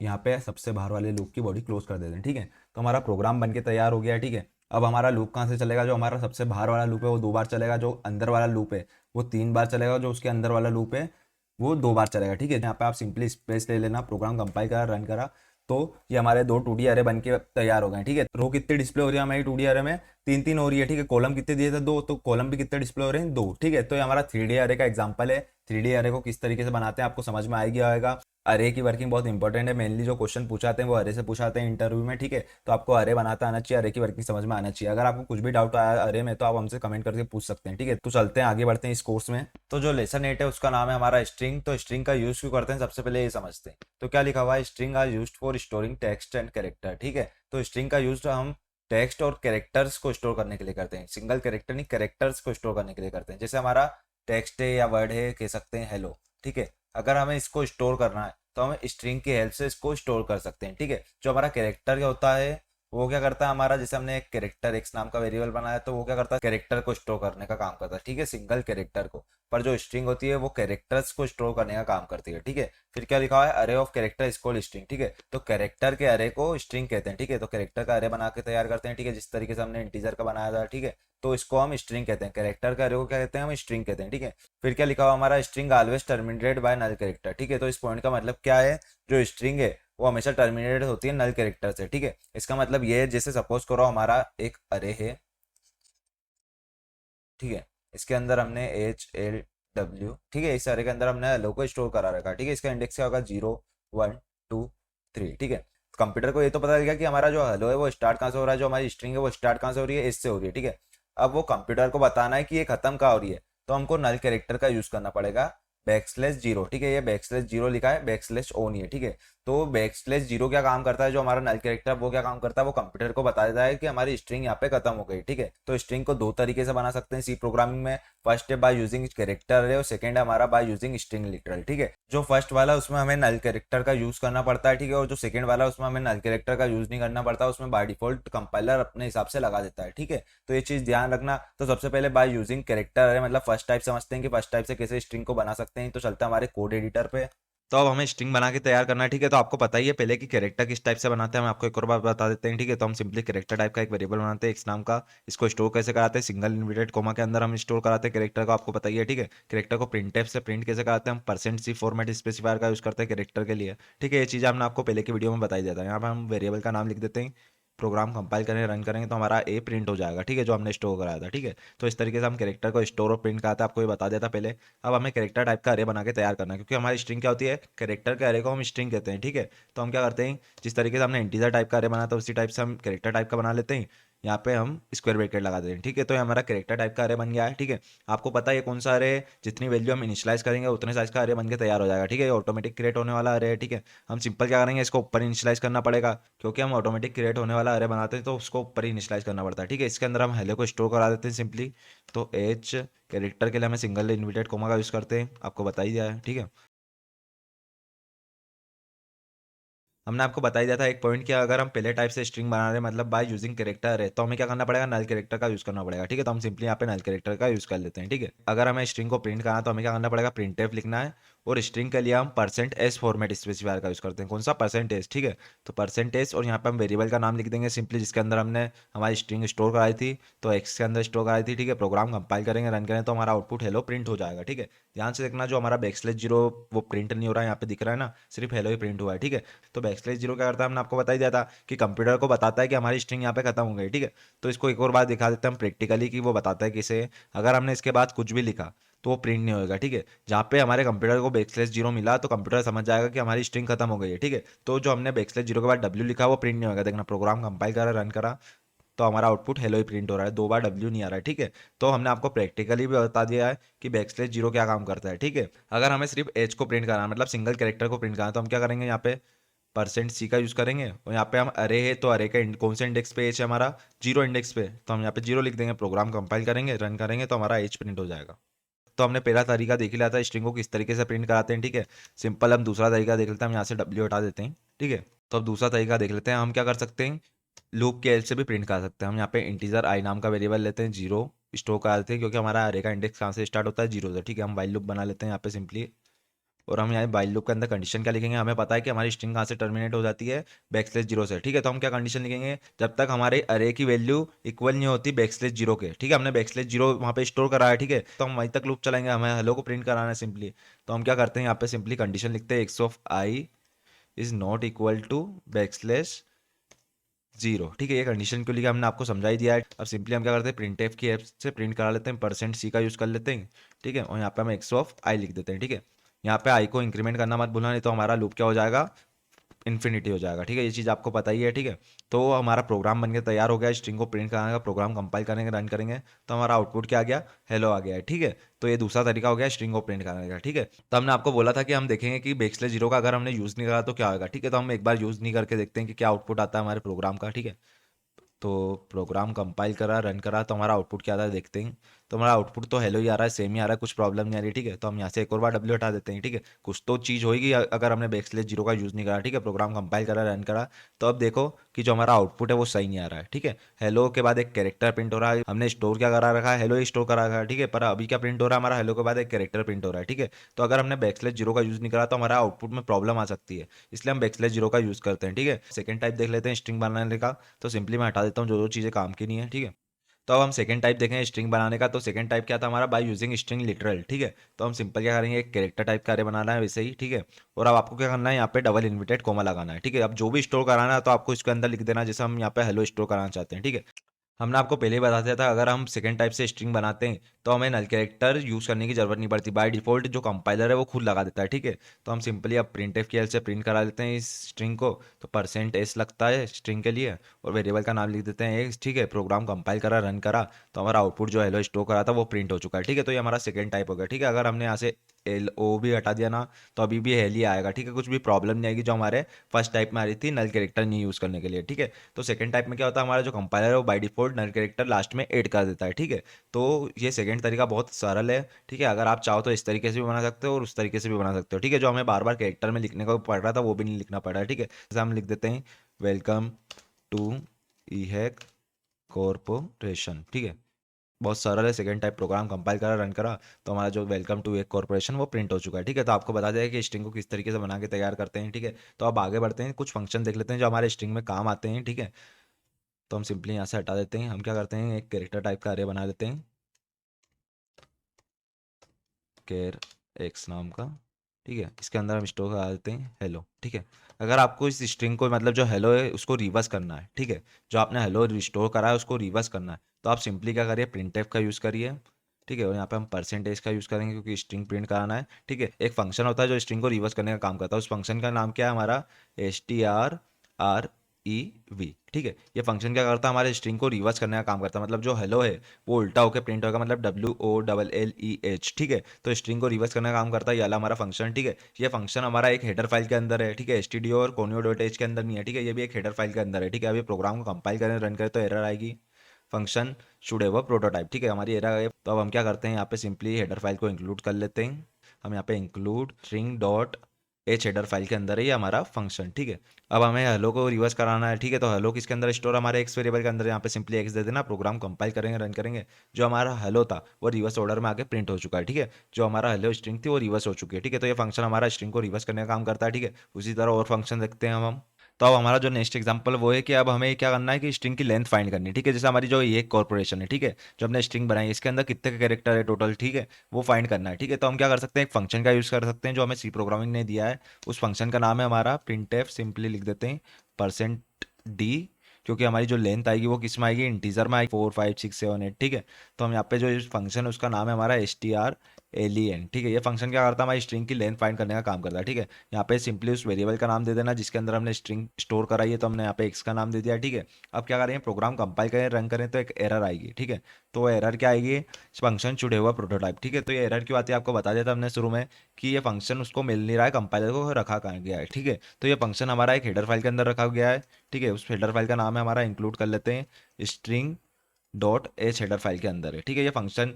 यहाँ पे सबसे बाहर वाले लूप की बॉडी क्लोज कर देते हैं। ठीक है, तो हमारा प्रोग्राम बन के तैयार हो गया है। ठीक है, अब हमारा लूप कहाँ से चलेगा, जो हमारा सबसे बाहर वाला लूप है वो 2 बार चलेगा, जो अंदर वाला लूप है वो 3 बार चलेगा, जो उसके अंदर वाला लूप है वो 2 बार चलेगा। ठीक है, यहाँ पे आप सिंपली स्पेस ले लेना, प्रोग्राम कंपाइल करा, रन करा, तो ये हमारे 2 2D अरे बन के तैयार हो गए। ठीक है, रो कितने डिस्प्ले हो रही है हमारी 2D अरे में, 3 3 हो रही है। ठीक है, कॉलम कितने दिए थे, 2, तो कॉलम भी कितने डिस्प्ले हो रहे हैं, 2। ठीक है, तो ये हमारा 3D अरे का एग्जांपल है। 3D अरे को किस तरीके से बनाते हैं आपको समझ में आ गया होगा। अरे की वर्किंग बहुत इंपॉर्टेंट है, मेनली जो क्वेश्चन पूछाते हैं वो अरे से पूछाते हैं इंटरव्यू में। ठीक है, तो आपको अरे बनाता आना चाहिए, अरे की वर्किंग समझ में आना चाहिए। अगर आपको कुछ भी डाउट आया अरे में तो आप हमसे कमेंट करके पूछ सकते हैं। ठीक है, तो चलते हैं आगे बढ़ते हैं इस कोर्स में। तो जो लेसन 8 है उसका नाम है हमारा स्ट्रिंग। तो स्ट्रिंग का यूज क्यों करते हैं, सबसे पहले ये समझते हैं। तो क्या लिखा हुआ है, string are used for storing text and character. ठीक है, तो स्ट्रिंग का यूज हम टेक्स्ट और कैरेक्टर्स को स्टोर करने के लिए करते हैं, सिंगल कैरेक्टर नहीं, कैरेक्टर्स को स्टोर करने के लिए करते हैं। जैसे हमारा टेक्स्ट है या वर्ड है, कह सकते हैं हेलो। ठीक है, अगर हमें इसको स्टोर करना है तो हम स्ट्रिंग की हेल्प से इसको स्टोर कर सकते हैं। ठीक है, जो हमारा कैरेक्टर क्या होता है वो क्या करता है, हमारा जैसे हमने एक कैरेक्टर एक्स नाम का वेरिएबल बनाया तो वो क्या करता है, कैरेक्टर को स्टोर करने का काम करता है। ठीक है, सिंगल कैरेक्टर को। पर जो स्ट्रिंग होती है वो कैरेक्टर्स को स्टोर करने का काम करती है। ठीक है, फिर क्या लिखा हुआ है, अरे of character is called string. ठीक है, तो कैरेक्टर के अरे को स्ट्रिंग कहते हैं। ठीक है, तो कैरेक्टर का अरे बना के तैयार करते हैं। ठीक है, जिस तरीके से हमने इंटीजर का बनाया था। ठीक है, तो इसको हम स्ट्रिंग कहते हैं, कैरेक्टर का अरे को क्या कहते हैं, हम स्ट्रिंग कहते हैं। ठीक है, फिर क्या लिखा हुआ हमारा, string always terminated by null character. ठीक है, तो इस पॉइंट का मतलब क्या है, जो स्ट्रिंग है वो हमेशा टर्मिनेटेड होती है नल कैरेक्टर से। ठीक है, इसका मतलब ये है, जैसे सपोज करो हमारा एक अरे है। ठीक है, इसके अंदर हमने HLW, ठीक है, इस अरे के अंदर हमने हेलो को स्टोर करा रखा। ठीक है, इसका इंडेक्स क्या होगा, 0 1 2 3। ठीक है, कंप्यूटर को ये तो पता लग गया कि हमारा जो हेलो है वो स्टार्ट कहाँ से हो रहा है, जो हमारी स्ट्रिंग है वो स्टार्ट कहाँ से हो रही है, इससे हो रही है। ठीक है, अब वो कंप्यूटर को बताना है कि ये खत्म कहाँ हो रही है, तो हमको नल कैरेक्टर का यूज करना पड़ेगा, \0। ठीक है, ये \0 लिखा है, \O नहीं है। ठीक है, तो बैकस्लैश जीरो क्या काम करता है, जो हमारा नल कैरेक्टर वो क्या काम करता है, वो कंप्यूटर को बता देता है कि हमारी स्ट्रिंग यहाँ पे खत्म हो गई। ठीक है, तो स्ट्रिंग को दो तरीके से बना सकते हैं सी प्रोग्रामिंग में। फर्स्ट है बाय यूजिंग कैरेक्टर अरे और सेकंड है हमारा बाय यूजिंग स्ट्रिंग लिटरल। ठीक है, जो फर्स्ट वाला उसमें हमें नल कैरेक्टर का यूज करना पड़ता है। ठीक है, और जो सेकंड वाला उसमें हमें नल कैरेक्टर का यूज नहीं करना पड़ता, उसमें बाय डिफॉल्ट कंपाइलर अपने हिसाब से लगा देता है। ठीक है, तो ये चीज ध्यान रखना। तो सबसे पहले बाय यूजिंग कैरेक्टर अरे मतलब फर्स्ट टाइप समझते हैं कि फर्स्ट टाइप से कैसे स्ट्रिंग को बना सकते हैं। तो चलते हैं हमारे कोड एडिटर पे। तो अब हमें स्ट्रिंग बना के तैयार करना है। ठीक है, तो आपको पता ही है पहले कि कैरेक्टर किस टाइप से बनाते हैं, हम आपको एक और बार बता देते हैं। ठीक है, तो हम सिंपली कैरेक्टर टाइप का एक वेरिएबल बनाते हैं एक्स नाम का। इसको स्टोर कैसे कराते हैं, सिंगल इन्वर्टेड कोमा के अंदर हम स्टोर कराते हैं कैरेक्टर को, आपको पता ही है। ठीक है, कैरेक्टर को प्रिंटफ से प्रिंट कैसे कराते हैं, हम %c फॉर्मेट स्पेसिफायर का यूज करते हैं कैरेक्टर के लिए। ठीक है, ये चीज़ हमने आपको पहले की वीडियो में बताई देता है। यहाँ पर हम वेरिएबल का नाम लिख देते हैं, प्रोग्राम कंपाइल करें रन करेंगे तो हमारा ए प्रिंट हो जाएगा। ठीक है, जो हमने स्टोर कराया था। ठीक है, तो इस तरीके से हम कैरेक्टर को स्टोर और प्रिंट कराते हैं, आपको ये बता देता पहले। अब हमें कैरेक्टर टाइप का अरे बना के तैयार करना है, क्योंकि हमारी स्ट्रिंग क्या होती है, कैरेक्टर के अरे को हम स्ट्रिंग कहते हैं। ठीक है, तो हम क्या करते हैं, जिस तरीके से हमने इंटीजर टाइप का अरे बनाया था उसी टाइप से हम कैरेक्टर टाइप का बना लेते हैं। यहाँ पे हम स्क्वायर ब्रैकेट लगा देते हैं। ठीक है, तो ये हमारा कैरेक्टर टाइप का अरे बन गया है। ठीक है, आपको पता है ये कौन सा अरे, जितनी वैल्यू हम इनिशियलाइज करेंगे उतने साइज का अरे बन के तैयार हो जाएगा। ठीक है, ये ऑटोमेटिक क्रिएट होने वाला अरे है। ठीक है, हम सिंपल क्या करेंगे, इसको ऊपर इनिशियलाइज करना पड़ेगा, क्योंकि हम ऑटोमेटिक क्रिएट होने वाला अरे बनाते हैं तो उसको ऊपर ही इनिशियलाइज करना पड़ता है। ठीक है, इसके अंदर हम हेलो को स्टोर करा देते हैं सिंपली। तो एच कैरेक्टर के लिए हमें सिंगल इन्वर्टेड कोमा का यूज़ करते हैं, आपको बता ही दिया है। ठीक है, हमने आपको बता ही दिया था एक पॉइंट कि अगर हम पहले टाइप से स्ट्रिंग बना रहे हैं मतलब बाय यूजिंग कैरेक्टर है, तो हमें क्या करना पड़ेगा, नल कैरेक्टर का यूज करना पड़ेगा। ठीक है, तो हम सिंपली यहाँ पे नल कैरेक्टर का यूज कर लेते हैं। ठीक है, अगर हमें स्ट्रिंग को प्रिंट करना है तो हमें क्या करना पड़ेगा, प्रिंटफ लिखना है। और स्ट्रिंग के लिए हम %s फॉर्मेट स्पेसिफायर का यूज करते हैं। कौन सा, %। ठीक है, तो %s और यहाँ पे हम वेरिएबल का नाम लिख देंगे सिंपली, जिसके अंदर हमने हमारी स्ट्रिंग स्टोर कराई थी, तो एक्स के अंदर स्टोर कराई थी। ठीक है, प्रोग्राम कंपाइल करेंगे रन करें तो हमारा आउटपुट हेलो प्रिंट हो जाएगा। ठीक है, ध्यान से देखना, जो हमारा बैकस्लैश जीरो वो प्रिंट नहीं हो रहा है, यहाँ पे दिख रहा है ना, सिर्फ हेलो ही प्रिंट हुआ है। ठीक है, तो बैकस्लैश जीरो क्या करता है, हमने आपको बता ही दिया था कि कंप्यूटर को बताता है कि हमारी स्ट्रिंग यहाँ पे खत्म हो गई। ठीक है, तो इसको एक और बार दिखा देते हैं हम प्रैक्टिकली कि वो बताता है किसे, अगर हमने इसके बाद कुछ भी लिखा तो वो प्रिंट नहीं होगा। ठीक है, जहाँ पे हमारे कंप्यूटर को बैकस्लैश जीरो मिला तो कंप्यूटर समझ जाएगा कि हमारी स्ट्रिंग खत्म हो गई है। ठीक है, तो जो हमने बैकस्लैश जीरो के बाद डब्ल्यू लिखा वो प्रिंट नहीं होगा। देखना, प्रोग्राम कंपाइल करा रन करा तो हमारा आउटपुट हेलो ही प्रिंट हो रहा है, दो बार डब्ल्यू नहीं आ रहा है। ठीक है, तो हमने आपको प्रैक्टिकली भी बता दिया है कि बैकस्लैश जीरो क्या काम करता है। ठीक है, अगर हमें सिर्फ एच को प्रिंट करना है मतलब सिंगल कैरेक्टर को प्रिंट करना है तो हम क्या करेंगे, यहाँ पे %c का यूज़ करेंगे। और यहाँ पे हम अरे है तो अरे का कौन से इंडेक्स पे एच है हमारा, जीरो इंडेक्स पे, तो हम यहाँ पे जीरो लिख देंगे। प्रोग्राम कंपाइल करेंगे रन करेंगे तो हमारा एच प्रिंट हो जाएगा। तो हमने पहला तरीका देख ही लिया था स्ट्रिंग को किस तरीके से प्रिंट कराते हैं। ठीक है, सिंपल। हम दूसरा तरीका देख लेते हैं, हम यहाँ से डब्ल्यू हटा देते हैं। ठीक है, तो अब दूसरा तरीका देख लेते हैं, हम क्या कर सकते हैं, लूप के हेल्प से भी प्रिंट कर सकते हैं। हम यहाँ पे इंटीजर आई नाम का वेरिएबल लेते हैं, जीरो स्टोर कर देते हैं, क्योंकि हमारा अरे का इंडेक्स कहाँ से स्टार्ट होता है, जीरो से। ठीक है, हम वाइल लूप बना लेते हैं यहाँ पे सिंपली। और हम यहाँ वाइल लूप के अंदर कंडीशन क्या लिखेंगे, हमें पता है कि हमारी स्ट्रिंग कहाँ से टर्मिनेट हो जाती है, बैकस्लैश जीरो से। ठीक है, तो हम क्या कंडीशन लिखेंगे, जब तक हमारे अरे की वैल्यू इक्वल नहीं होती बैकस्लैश जीरो के। ठीक है, हमने बैकस्लैश जीरो वहाँ पे स्टोर करा है। ठीक है, तो हम वहीं तक लूप चलाएंगे, हमें हेलो को प्रिंट कराना है सिंपली। तो हम क्या करते हैं, यहाँ पे सिंपली कंडीशन लिखते हैं, x of i is not equal to backslash zero. ठीक है, ये कंडीशन क्यों लिखा हमने आपको समझा ही दिया है। अब सिंपली हम क्या करते हैं, प्रिंट एफ की हेल्प से प्रिंट करा लेते हैं, %c का यूज़ कर लेते हैं। ठीक है, और यहाँ पे हम एक्स ऑफ आई लिख देते हैं। ठीक है, यहाँ पे आई को इंक्रीमेंट करना मत भूलना, नहीं तो हमारा लूप क्या हो जाएगा, इन्फिनिटी हो जाएगा। ठीक है, ये चीज़ आपको पता ही है। ठीक है, तो हमारा प्रोग्राम बन के तैयार हो गया, स्ट्रिंग को प्रिंट कराने का, प्रोग्राम कंपाइल करेंगे रन करेंगे तो हमारा आउटपुट क्या आ गया, हेलो आ गया है। ठीक है, तो ये दूसरा तरीका हो गया स्ट्रिंग को प्रिंट कराने का। ठीक है, तो हमने आपको बोला था कि हम देखेंगे कि बैकस्लैश जीरो का अगर हमने यूज़ नहीं करा तो क्या होगा। ठीक है, तो हम एक बार यूज़ नहीं करके देखते हैं कि क्या आउटपुट आता है हमारे प्रोग्राम का। ठीक है, तो प्रोग्राम कंपाइल करा रन करा तो हमारा आउटपुट क्या आता है देखते हैं। तो हमारा आउटपुट तो हेलो ही आ रहा है, सेम ही आ रहा है, कुछ प्रॉब्लम नहीं आ रही। ठीक है, तो हम यहाँ से एक और बार डब्ल्यू हटा देते हैं। ठीक है, कुछ तो चीज़ होगी अगर हमने बैकस्लैश जीरो का यूज़ नहीं करा। ठीक है, प्रोग्राम कंपाइल करा रन करा तो अब देखो कि जो हमारा आउटपुट है वो सही नहीं आ रहा है। ठीक है, हेलो के बाद एक कैरेक्टर प्रिंट हो रहा है, हमने स्टोर क्या करा रखा है, हेलो ही स्टोर करा रखा है। ठीक है, पर अभी क्या प्रिंट हो रहा है, हमारा हेलो के बाद एक कैरेक्टर प्रिंट हो रहा है। ठीक है, तो अगर हमने बैकस्लैश जीरो का यूज़ नहीं करा तो हमारा आउटपुट में प्रॉब्लम आ सकती है, इसलिए हम बैकस्लैश जीरो का यूज़ करते हैं। ठीक है, सेकंड टाइप देख लेते हैं स्ट्रिंग बनाने का। तो सिंपली मैं हटा देता हूँ जो जो चीज़ें काम की नहीं है। ठीक है, तो अब हम सेकंड टाइप देखें स्ट्रिंग बनाने का। तो सेकंड टाइप क्या था हमारा, बाय यूजिंग स्ट्रिंग लिटरल। ठीक है, तो हम सिंपल क्या करेंगे, एक कैरेक्टर टाइप का अरे बनाना है वैसे ही। ठीक है, और अब आपको क्या करना है, यहाँ पे डबल इन्वर्टेड कोमा लगाना है। ठीक है, अब जो भी स्टोर कराना है तो आपको इसके अंदर लिख देना, जैसे हम यहाँ पे हेलो स्टोर कराना चाहते हैं। ठीक है, हमने आपको पहले ही बता दिया था अगर हम सेकंड टाइप से स्ट्रिंग बनाते हैं तो हमें नल कैरेक्टर यूज़ करने की जरूरत नहीं पड़ती, बाय डिफॉल्ट जो कंपाइलर है वो खुद लगा देता है। ठीक है, तो हम सिंपली अब प्रिंट एफ की हेल्प से प्रिंट करा लेते हैं इस स्ट्रिंग को। तो %s लगता है स्ट्रिंग के लिए और वेरिएबल का नाम लिख देते हैं एक्स। ठीक है, प्रोग्राम कंपाइल करा रन करा तो हमारा आउटपुट जो हेलो स्टोर करा था वो प्रिंट हो चुका है। ठीक है, तो ये हमारा सेकंड टाइप हो गया। ठीक है, अगर हमने यहाँ से एल ओ भी हटा दिया ना तो अभी भी हेल ही आएगा, ठीक है। कुछ भी प्रॉब्लम नहीं आएगी जो हमारे फर्स्ट टाइप में आ रही थी नल कैरेक्टर नहीं यूज़ करने के लिए, ठीक है। तो सेकंड टाइप में क्या होता है, हमारा जो कंपाइलर है वो by default null character last में ऐड कर देता है, ठीक है। तो ये सेकंड तरीका बहुत सरल है, ठीक है। अगर आप चाहो तो इस तरीके से भी बना सकते हो और उस तरीके से भी बना सकते हो, ठीक है। जो हमें बार बार कैरेक्टर में लिखने को पड़ रहा था वो भी नहीं लिखना पड़ रहा है, ठीक है। जैसे हम लिख देते हैं वेलकम टू ईहैक कॉरपोरेशन, ठीक है। बहुत सरल है। सेकंड टाइप प्रोग्राम कंपाइल करा, रन करा, तो हमारा जो वेलकम टू एक कॉर्पोरेशन वो प्रिंट हो चुका है, ठीक है। तो आपको बता देगा कि स्ट्रिंग को किस तरीके से बना के तैयार करते हैं, ठीक है। तो अब आगे बढ़ते हैं, कुछ फंक्शन देख लेते हैं जो हमारे स्ट्रिंग में काम आते हैं, ठीक है। तो हम सिंपली यहाँ से हटा देते हैं। हम क्या करते हैं, एक कैरेक्टर टाइप का अरे बना लेते हैं, केर एक्स नाम का, ठीक है। इसके अंदर हम स्टोर करा देते हैं हेलो, ठीक है। अगर आपको इस स्ट्रिंग को मतलब जो हेलो है उसको रिवर्स करना है, ठीक है, जो आपने हेलो रिस्टोर करा है उसको रिवर्स करना है, तो आप सिंपली क्या करिए, प्रिंटफ का यूज़ करिए, ठीक है। और यहाँ पे हम परसेंटेज का यूज़ करेंगे क्योंकि स्ट्रिंग प्रिंट कराना है, ठीक है। एक फंक्शन होता है जो स्ट्रिंग को रिवर्स करने का काम करता है, उस फंक्शन का नाम क्या है हमारा, strrev, ठीक है। ये फंक्शन क्या करता है, हमारे स्ट्रिंग को रिवर्स करने का काम करता है, मतलब जो हेलो है वो उल्टा होकर प्रिंट होगा, मतलब WOLLEH, ठीक है। तो स्ट्रिंग को रिवर्स करने का काम करता है ये वाला हमारा फंक्शन, ठीक है। ये फंक्शन हमारा एक हेडर फाइल के अंदर है, ठीक है। stdio और conio.h के अंदर नहीं है, ठीक है। ये भी एक हेडर फाइल के अंदर है, ठीक है। अभी प्रोग्राम को कंपाइल करें, रन करें तो एरर आएगी, function should have a prototype, ठीक है। हमारी एरर है, तो अब हम क्या करते हैं, यहाँ पे सिंपली हेडर फाइल को इंक्लूड कर लेते हैं। हम यहाँ पे include string dot H header file के अंदर है ये हमारा फंक्शन, ठीक है। अब हमें हेलो को रिवर्स कराना है, ठीक है। तो हेलो किसके अंदर स्टोर, हमारे एक्स वेरिएबल के अंदर, यहाँ पे सिंपली एक्स दे देना। प्रोग्राम कंपाइल करेंगे, रन करेंगे, जो हमारा हेलो था वो रिवर्स ऑर्डर में आके प्रिंट हो चुका है, ठीक है। जो हमारा हेलो स्ट्रिंग थी वो रिवर्स हो चुकी है, ठीक है। तो ये फंक्शन हमारा स्ट्रिंग को रिवर्स करने का काम करता है, ठीक है। उसी तरह और फंक्शन देखते हैं हम। तो अब हमारा जो नेक्स्ट एग्जांपल वो है कि अब हमें क्या करना है कि स्ट्रिंग की लेंथ फाइंड करनी है, ठीक है। जैसे हमारी जो ये कॉर्पोरेशन है, ठीक है, जो हमने स्ट्रिंग बनाई है इसके अंदर कितने कैरेक्टर है टोटल, ठीक है, वो फाइंड करना है, ठीक है। तो हम क्या कर सकते हैं, एक फंक्शन का यूज़ कर सकते हैं जो हमें सी प्रोग्रामिंग ने दिया है। उस फंक्शन का नाम है हमारा printf, सिंपली लिख देते हैं %d, क्योंकि हमारी जो लेंथ आएगी वो किस में आएगी, इंटीजर में आएगी, 4 5 6 7 8, ठीक है। तो हम यहाँ पे जो फंक्शन है उसका नाम है हमारा strlen, ठीक है। ये फंक्शन क्या करता है, हमारी स्ट्रिंग की लेंथ फाइंड करने का काम करता है, ठीक है। यहाँ पे सिंपली उस वेरिएबल का नाम दे देना जिसके अंदर हमने स्ट्रिंग स्टोर कराई है, तो हमने यहाँ पे एक्स का नाम दे दिया, ठीक है। अब क्या करेंगे, प्रोग्राम कंपाइल करें, रन करें तो एक एरर आएगी, ठीक है। तो एरर क्या आएगी, function should have a prototype, ठीक है। तो ये एरर की बात है, आपको बता दिया था हमने शुरू में कि ये फंक्शन उसको मिल नहीं रहा है, कंपाइलर को रखा कहाँ गया है, ठीक है। तो ये फंक्शन हमारा एक हेडर फाइल के अंदर रखा गया है, ठीक है। उस हेडर फाइल का नाम है हमारा, इंक्लूड कर लेते हैं string dot H header file के अंदर है, ठीक है। ये फंक्शन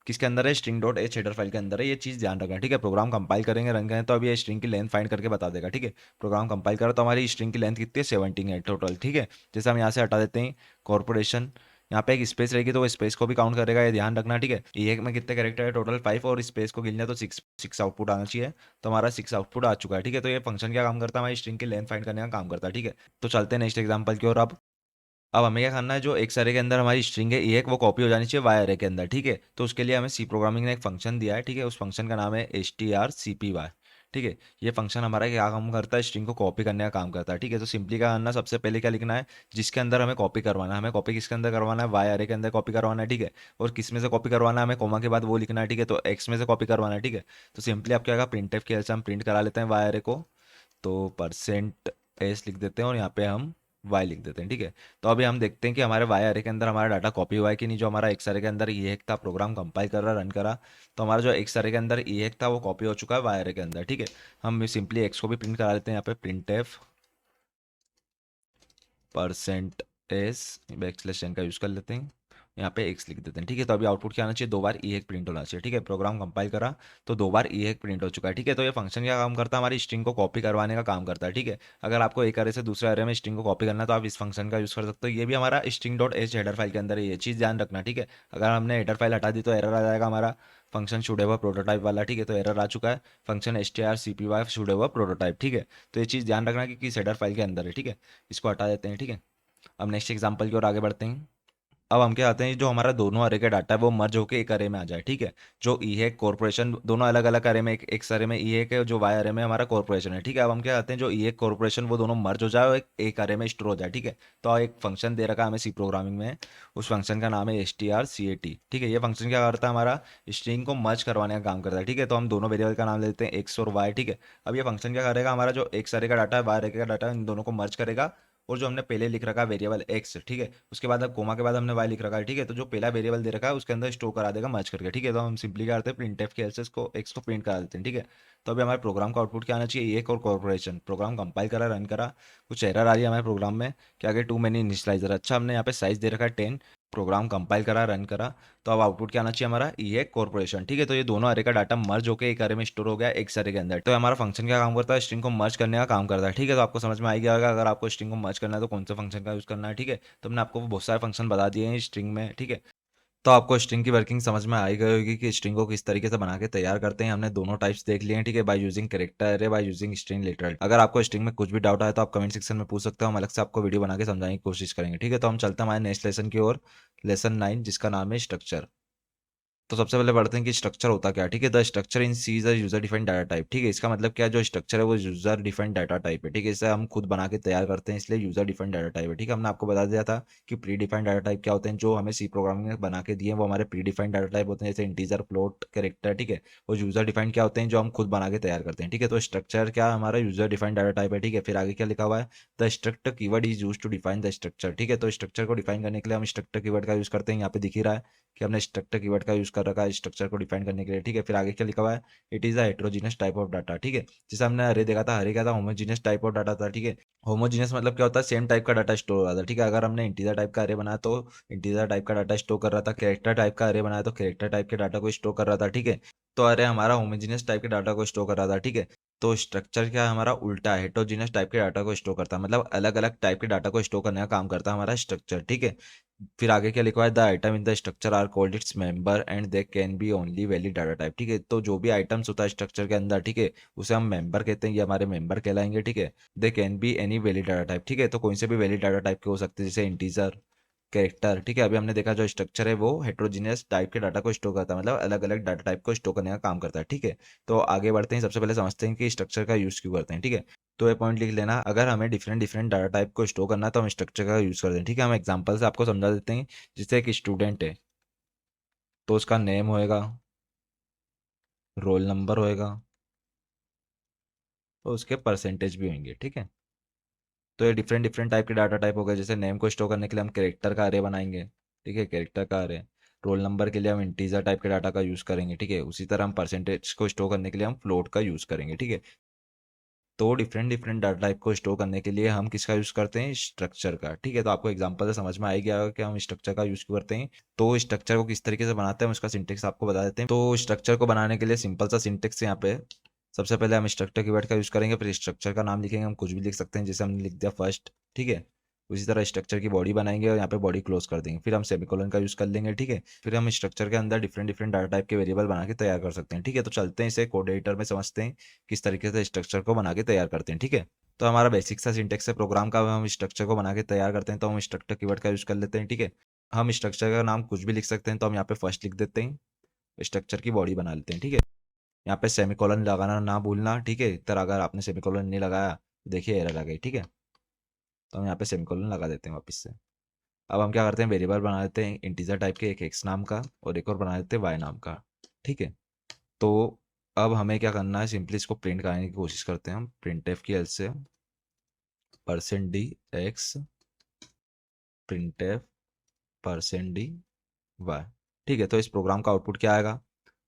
किसके अंदर है, string dot H header file के अंदर है, ये चीज़ ध्यान रखना, ठीक है। प्रोग्राम कंपाइल करेंगे, रन करें तो अभी ये स्ट्रिंग की लेंथ फाइंड करके बता देगा, ठीक है। प्रोग्राम कंपाइल करो तो हमारी स्ट्रिंग की लेंथ कितनी है, 17 है टोटल, ठीक है। जैसे हम यहाँ से हटा देते हैं कॉर्पोरेशन, यहाँ पे एक स्पेस रहेगी तो वो स्पेस को भी काउंट करेगा, ये ध्यान रखना, ठीक है। ये में कितने कैरेक्टर है टोटल 5, और स्पेस को गिनना तो 6 आउटपुट आना चाहिए, तो हमारा 6 आउटपुट आ चुका है, ठीक है। तो ये फंक्शन क्या काम करता है, हमारी स्ट्रिंग की लेंथ फाइंड करने का काम करता है, ठीक है। तो चलते हैं नेक्स्ट एग्जाम्पल की ओर। अब हमें क्या करना है, जो एक अरे के अंदर हमारी स्ट्रिंग है एक वो कॉपी हो जानी चाहिए वाई अरे के अंदर, ठीक है। तो उसके लिए हमें सी प्रोग्रामिंग ने एक फंक्शन दिया है, ठीक है। उस फंक्शन का नाम है strcpy, ठीक है। ये फंक्शन हमारा क्या काम करता है, स्ट्रिंग को कॉपी करने का काम करता है, ठीक है। तो सिंपली क्या करना, सबसे पहले क्या लिखना है, जिसके अंदर हमें कॉपी करवाना है, हमें कॉपी किसके अंदर करवाना है, वाई अरे के अंदर कॉपी करवाना है, ठीक है। और किस में से कॉपी करवाना है, हमें कोमा के बाद वो लिखना है, ठीक है। तो एक्स में से कॉपी करवाना है, ठीक है। तो सिंपली आप क्या होगा, प्रिंटफ की हेल्प से हम प्रिंट करा लेते हैं वाई अरे को, तो %s लिख देते हैं और यहाँ पे हम y लिख देते हैं, ठीक है। तो अभी हम देखते हैं कि हमारे y अरे के अंदर हमारा डाटा कॉपी हुआ है कि नहीं। जो हमारा x अरे के अंदर ये एक था, प्रोग्राम कंपाइल कर रहा, रन करा, तो हमारा जो x अरे के अंदर ये एक था वो कॉपी हो चुका है y अरे के अंदर, ठीक है। हम सिंपली x को भी प्रिंट करा लेते हैं, यहाँ पे printf %s का यूज़ कर लेते हैं, यहाँ पे x लिख देते हैं, ठीक है। तो अभी आउटपुट क्या आना चाहिए, 2 बार ई एक प्रिंट होना चाहिए, ठीक है। प्रोग्राम कंपाइल करा तो 2 बार ई एक प्रिंट हो चुका है, ठीक है। तो ये फंक्शन क्या काम करता है, हमारी स्ट्रिंग को कॉपी करवाने का काम करता है, ठीक है। अगर आपको एक अरे से दूसरे अरे में स्ट्रिंग को कॉपी करना है तो आप इस फंक्शन का यूज़ कर सकते हो। ये भी हमारा string dot H header file के अंदर है, ये चीज़ ध्यान रखना, ठीक है। अगर हमने हेडर फाइल हटा दी तो एरर आ जाएगा हमारा, function should have a prototype वाला, ठीक है। तो एरर आ चुका है, function strcpy should have a prototype, ठीक है। तो ये चीज़ ध्यान रखना कि किस हेडर फाइल के अंदर है, ठीक है। इसको हटा देते हैं, ठीक है। अब नेक्स्ट एग्जांपल की ओर आगे बढ़ते हैं। अब हम क्या चाहते हैं, जो हमारा दोनों अरे का डाटा है वो मर्ज होकर एक अरे में आ जाए, ठीक है। जो ई है कॉर्पोरेशन, दोनों अलग अलग अरे में, एक अरे में ई है, जो वाई अरे में हमारा कॉर्पोरेशन है, ठीक है। अब हम क्या चाहते हैं, जो ई है कॉर्पोरेशन वो दोनों मर्ज हो जाए और एक अरे में स्टोर हो जाए, ठीक है। तो एक फंक्शन दे रखा है हमें सी प्रोग्रामिंग में, उस फंक्शन का नाम है strcat, ठीक है। ये फंक्शन क्या करता है, हमारा स्ट्रिंग को मर्ज करवाने का काम करता है, ठीक है। तो हम दोनों वेरिएबल का नाम ले लेते हैं एक्स और वाई, ठीक है। अब ये फंक्शन क्या करेगा, हमारा जो एक्स अरे का डाटा है वाई अरे का डाटा है इन दोनों को मर्ज करेगा और जो हमने पहले लिख रखा है वेरिएबल एक्स, ठीक है, उसके बाद अब कोमा के बाद हमने वाई लिख रखा है, ठीक है, तो जो पहला वेरिएबल दे रखा है उसके अंदर स्टोर करा देगा मर्ज करके, ठीक है। तो हम सिंपली क्या करते हैं, प्रिंटफ के एल्स को एक्स को प्रिंट करा देते हैं, ठीक है। तो अभी हमारे प्रोग्राम का आउटपुट क्या आना चाहिए, एक और कॉर्पोरेशन। प्रोग्राम कंपाइल करा, रन करा, कुछ एरर आ रही है हमारे प्रोग्राम में, क्या आगे टू मैनी इनिशियलाइजर। अच्छा, हमने यहाँ पे साइज दे रखा है 10, प्रोग्राम कंपाइल करा, रन करा, तो अब आउटपुट क्या आना चाहिए हमारा, ये कॉर्पोरेशन, ठीक है। तो ये दोनों अरे का डाटा मर्ज होकर एक अरे में स्टोर हो गया एक अरे के अंदर। तो हमारा फंक्शन क्या काम करता है, स्ट्रिंग को मर्ज करने का काम करता है, ठीक है। तो आपको समझ में आ गया होगा अगर आपको स्ट्रिंग को मर्ज करना है तो कौन से फंक्शन का यूज करना है, ठीक है। तो हमने आपको बहुत सारे फंक्शन बता दिए हैं स्ट्रिंग में, ठीक है। तो आपको स्ट्रिंग की वर्किंग समझ में आई गई होगी कि स्ट्रिंग को किस तरीके से बना के तैयार करते हैं। हमने दोनों टाइप्स देख लिए हैं, ठीक है, बाय यूजिंग कैरेक्टर अरे, बाय यूजिंग स्ट्रिंग लिटरल। अगर आपको स्ट्रिंग में कुछ भी डाउट आए तो आप कमेंट सेक्शन में पूछ सकते हो, हम अलग से आपको वीडियो बना के समझाने की कोशिश करेंगे, ठीक है। तो हम चलते हैं हमारे नेक्स्ट लेसन की ओर, लेसन 9, जिसका नाम है स्ट्रक्चर। तो सबसे पहले पढ़ते हैं कि स्ट्रक्चर होता क्या है, ठीक है। The structure in C is a user defined data type, ठीक है। इसका मतलब क्या है, जो स्ट्रक्चर है वो यूजर डिफाइंड डाटा टाइप है, ठीक है। इसे हम खुद बना के तैयार करते हैं, इसलिए यूजर डिफाइंड डाटा टाइप है, ठीक है। हमने आपको बता दिया था कि प्री डिफाइंड डाटा टाइप क्या होते हैं, जो हमें सी प्रोग्रामिंग में बना के दिए वो हमारे प्री डिफाइंड डाटा टाइप होते हैं, जैसे इंटीजर, फ्लोट, कैरेक्टर, ठीक है। और यूजर डिफाइंड क्या होते हैं, जो हम खुद बना के तैयार करते हैं, ठीक है। तो स्ट्रक्चर क्या हमारा यूजर डिफाइंड डाटा टाइप है, ठीक है। फिर आगे क्या लिखा हुआ है, the structure keyword is use to define the structure, ठीक है। तो स्ट्रक्चर को डिफाइन करने के लिए हम स्ट्रक्चर कीवर्ड का यूज करते हैं, यहाँ पे दिख ही रहा है कि हमने स्ट्रक्चर कीवर्ड का यूज कर रखा है स्ट्रक्चर को डिफाइन करने के लिए, ठीक है। फिर आगे क्या लिखा हुआ है, it is a heterogeneous type of data, ठीक है। जैसे हमने अरे देखा था, अरे क्या था, होमोजीनियस टाइप ऑफ डाटा था, ठीक है। होमोजीनियस मतलब क्या होता है, सेम टाइप का डाटा स्टोर हो रहा था, ठीक है। अगर हमने इंटीजर टाइप का अरे बनाया तो इंटीजर टाइप का डाटा स्टोर कर रहा था, कैरेक्टर टाइप का अरे बनाया तो कैरेक्टर टाइप के डाटा को स्टोर कर रहा था, ठीक है। तो अरे हमारा होमोजीनियस टाइप के डाटा को स्टोर कर रहा था, ठीक है। तो स्ट्रक्चर क्या है हमारा उल्टा है, हेट्रोजीनियस टाइप के डाटा को स्टोर करता है, मतलब अलग अलग टाइप के डाटा को स्टोर करने का काम करता है हमारा स्ट्रक्चर, ठीक है। फिर आगे क्या लिखा है, the item in the structure are called its member and they can be only valid data type, ठीक है। तो जो भी आइटम्स होता है स्ट्रक्चर के अंदर, ठीक है, उसे हम मेंबर कहते हैं, ये हमारे मेंबर कहलाएंगे, ठीक है। दे can be any valid data type, ठीक है। तो कोई से भी वैलिड डाटा टाइप के हो सकते हैं, जैसे इंटीजर, कैरेक्टर, ठीक है। अभी हमने देखा जो स्ट्रक्चर है वो हेट्रोजीनियस टाइप के डाटा को स्टोर करता है, मतलब अलग अलग डाटा टाइप को स्टोर करने का काम करता है, ठीक है। तो आगे बढ़ते हैं, सबसे पहले समझते हैं कि स्ट्रक्चर का यूज क्यों करते हैं, ठीक है। तो ये पॉइंट लिख लेना, अगर हमें डिफरेंट डिफरेंट डाटा टाइप को स्टोर करना है तो हम स्ट्रक्चर का यूज करते हैं, ठीक है। हम एग्जाम्पल से आपको समझा देते हैं, जैसे एक स्टूडेंट है तो उसका नेम होएगा, रोल नंबर होएगा, और उसके परसेंटेज भी होंगे, ठीक है। तो ये डिफरेंट डिफरेंट टाइप के डाटा टाइप हो गए। जैसे नेम को स्टोर करने के लिए हम कैरेक्टर का अरे बनाएंगे, ठीक है, कैरेक्टर का अरे। रोल नंबर के लिए हम इंटीजर टाइप के डाटा का यूज़ करेंगे, ठीक है। उसी तरह हम परसेंटेज को स्टोर करने के लिए हम फ्लोट का यूज़ करेंगे, ठीक है। तो डिफरेंट डिफरेंट डाटा टाइप को स्टोर करने के लिए हम किसका यूज़ करते हैं, स्ट्रक्चर का, ठीक है। तो आपको एग्जांपल से समझ में आ ही गया होगा कि हम स्ट्रक्चर का यूज़ क्यों करते हैं। तो स्ट्रक्चर को किस तरीके से बनाते हैं उसका सिंटेक्स आपको बता देते हैं। तो स्ट्रक्चर को बनाने के लिए सिंपल सा सिंटेक्स यहाँ पे, सबसे पहले हम स्ट्रक्चर कीवर्ड का यूज़ करेंगे, फिर स्ट्रक्चर का नाम लिखेंगे, हम कुछ भी लिख सकते हैं, जैसे हमने लिख दिया फर्स्ट, ठीक है। उसी तरह स्ट्रक्चर की बॉडी बनाएंगे और यहाँ पे बॉडी क्लोज कर देंगे, फिर हम सेमीकोलन का यूज़ कर लेंगे, ठीक है। फिर हम स्ट्रक्चर के अंदर डिफरेंट डिफरेंट डाटा टाइप के वेरिएबल बना के तैयार कर सकते हैं, ठीक है। तो चलते हैं इसे कोड एडिटर में समझते हैं किस तरीके से स्ट्रक्चर को बना के तैयार करते हैं, ठीक है। तो हमारा बेसिक सा सिंटेक्स है प्रोग्राम का, हम स्ट्रक्चर को बना के तैयार करते हैं, तो हम स्ट्रक्चर कीवर्ड का यूज़ कर लेते हैं, ठीक है। हम स्ट्रक्चर का नाम कुछ भी लिख सकते हैं, तो हम यहाँ पे फर्स्ट लिख देते हैं, स्ट्रक्चर की बॉडी बना लेते हैं, ठीक है। यहाँ पे सेमीकोलन लगाना ना भूलना, ठीक है। इधर अगर आपने सेमीकोलन नहीं लगाया तो देखिए एरर आ गई, ठीक है। तो हम यहाँ पे सेमीकोलन लगा देते हैं वापस से। अब हम क्या करते हैं, वेरिएबल बना देते हैं इंटीजर टाइप के, एक एक्स नाम का और एक और बना देते हैं वाई नाम का, ठीक है। तो अब हमें क्या करना है, सिंपली इसको प्रिंट कराने की कोशिश करते हैं हम, प्रिंट एफ की हेल्प से %d(x) प्रिंट एफ %d(y), ठीक है। तो इस प्रोग्राम का आउटपुट क्या आएगा।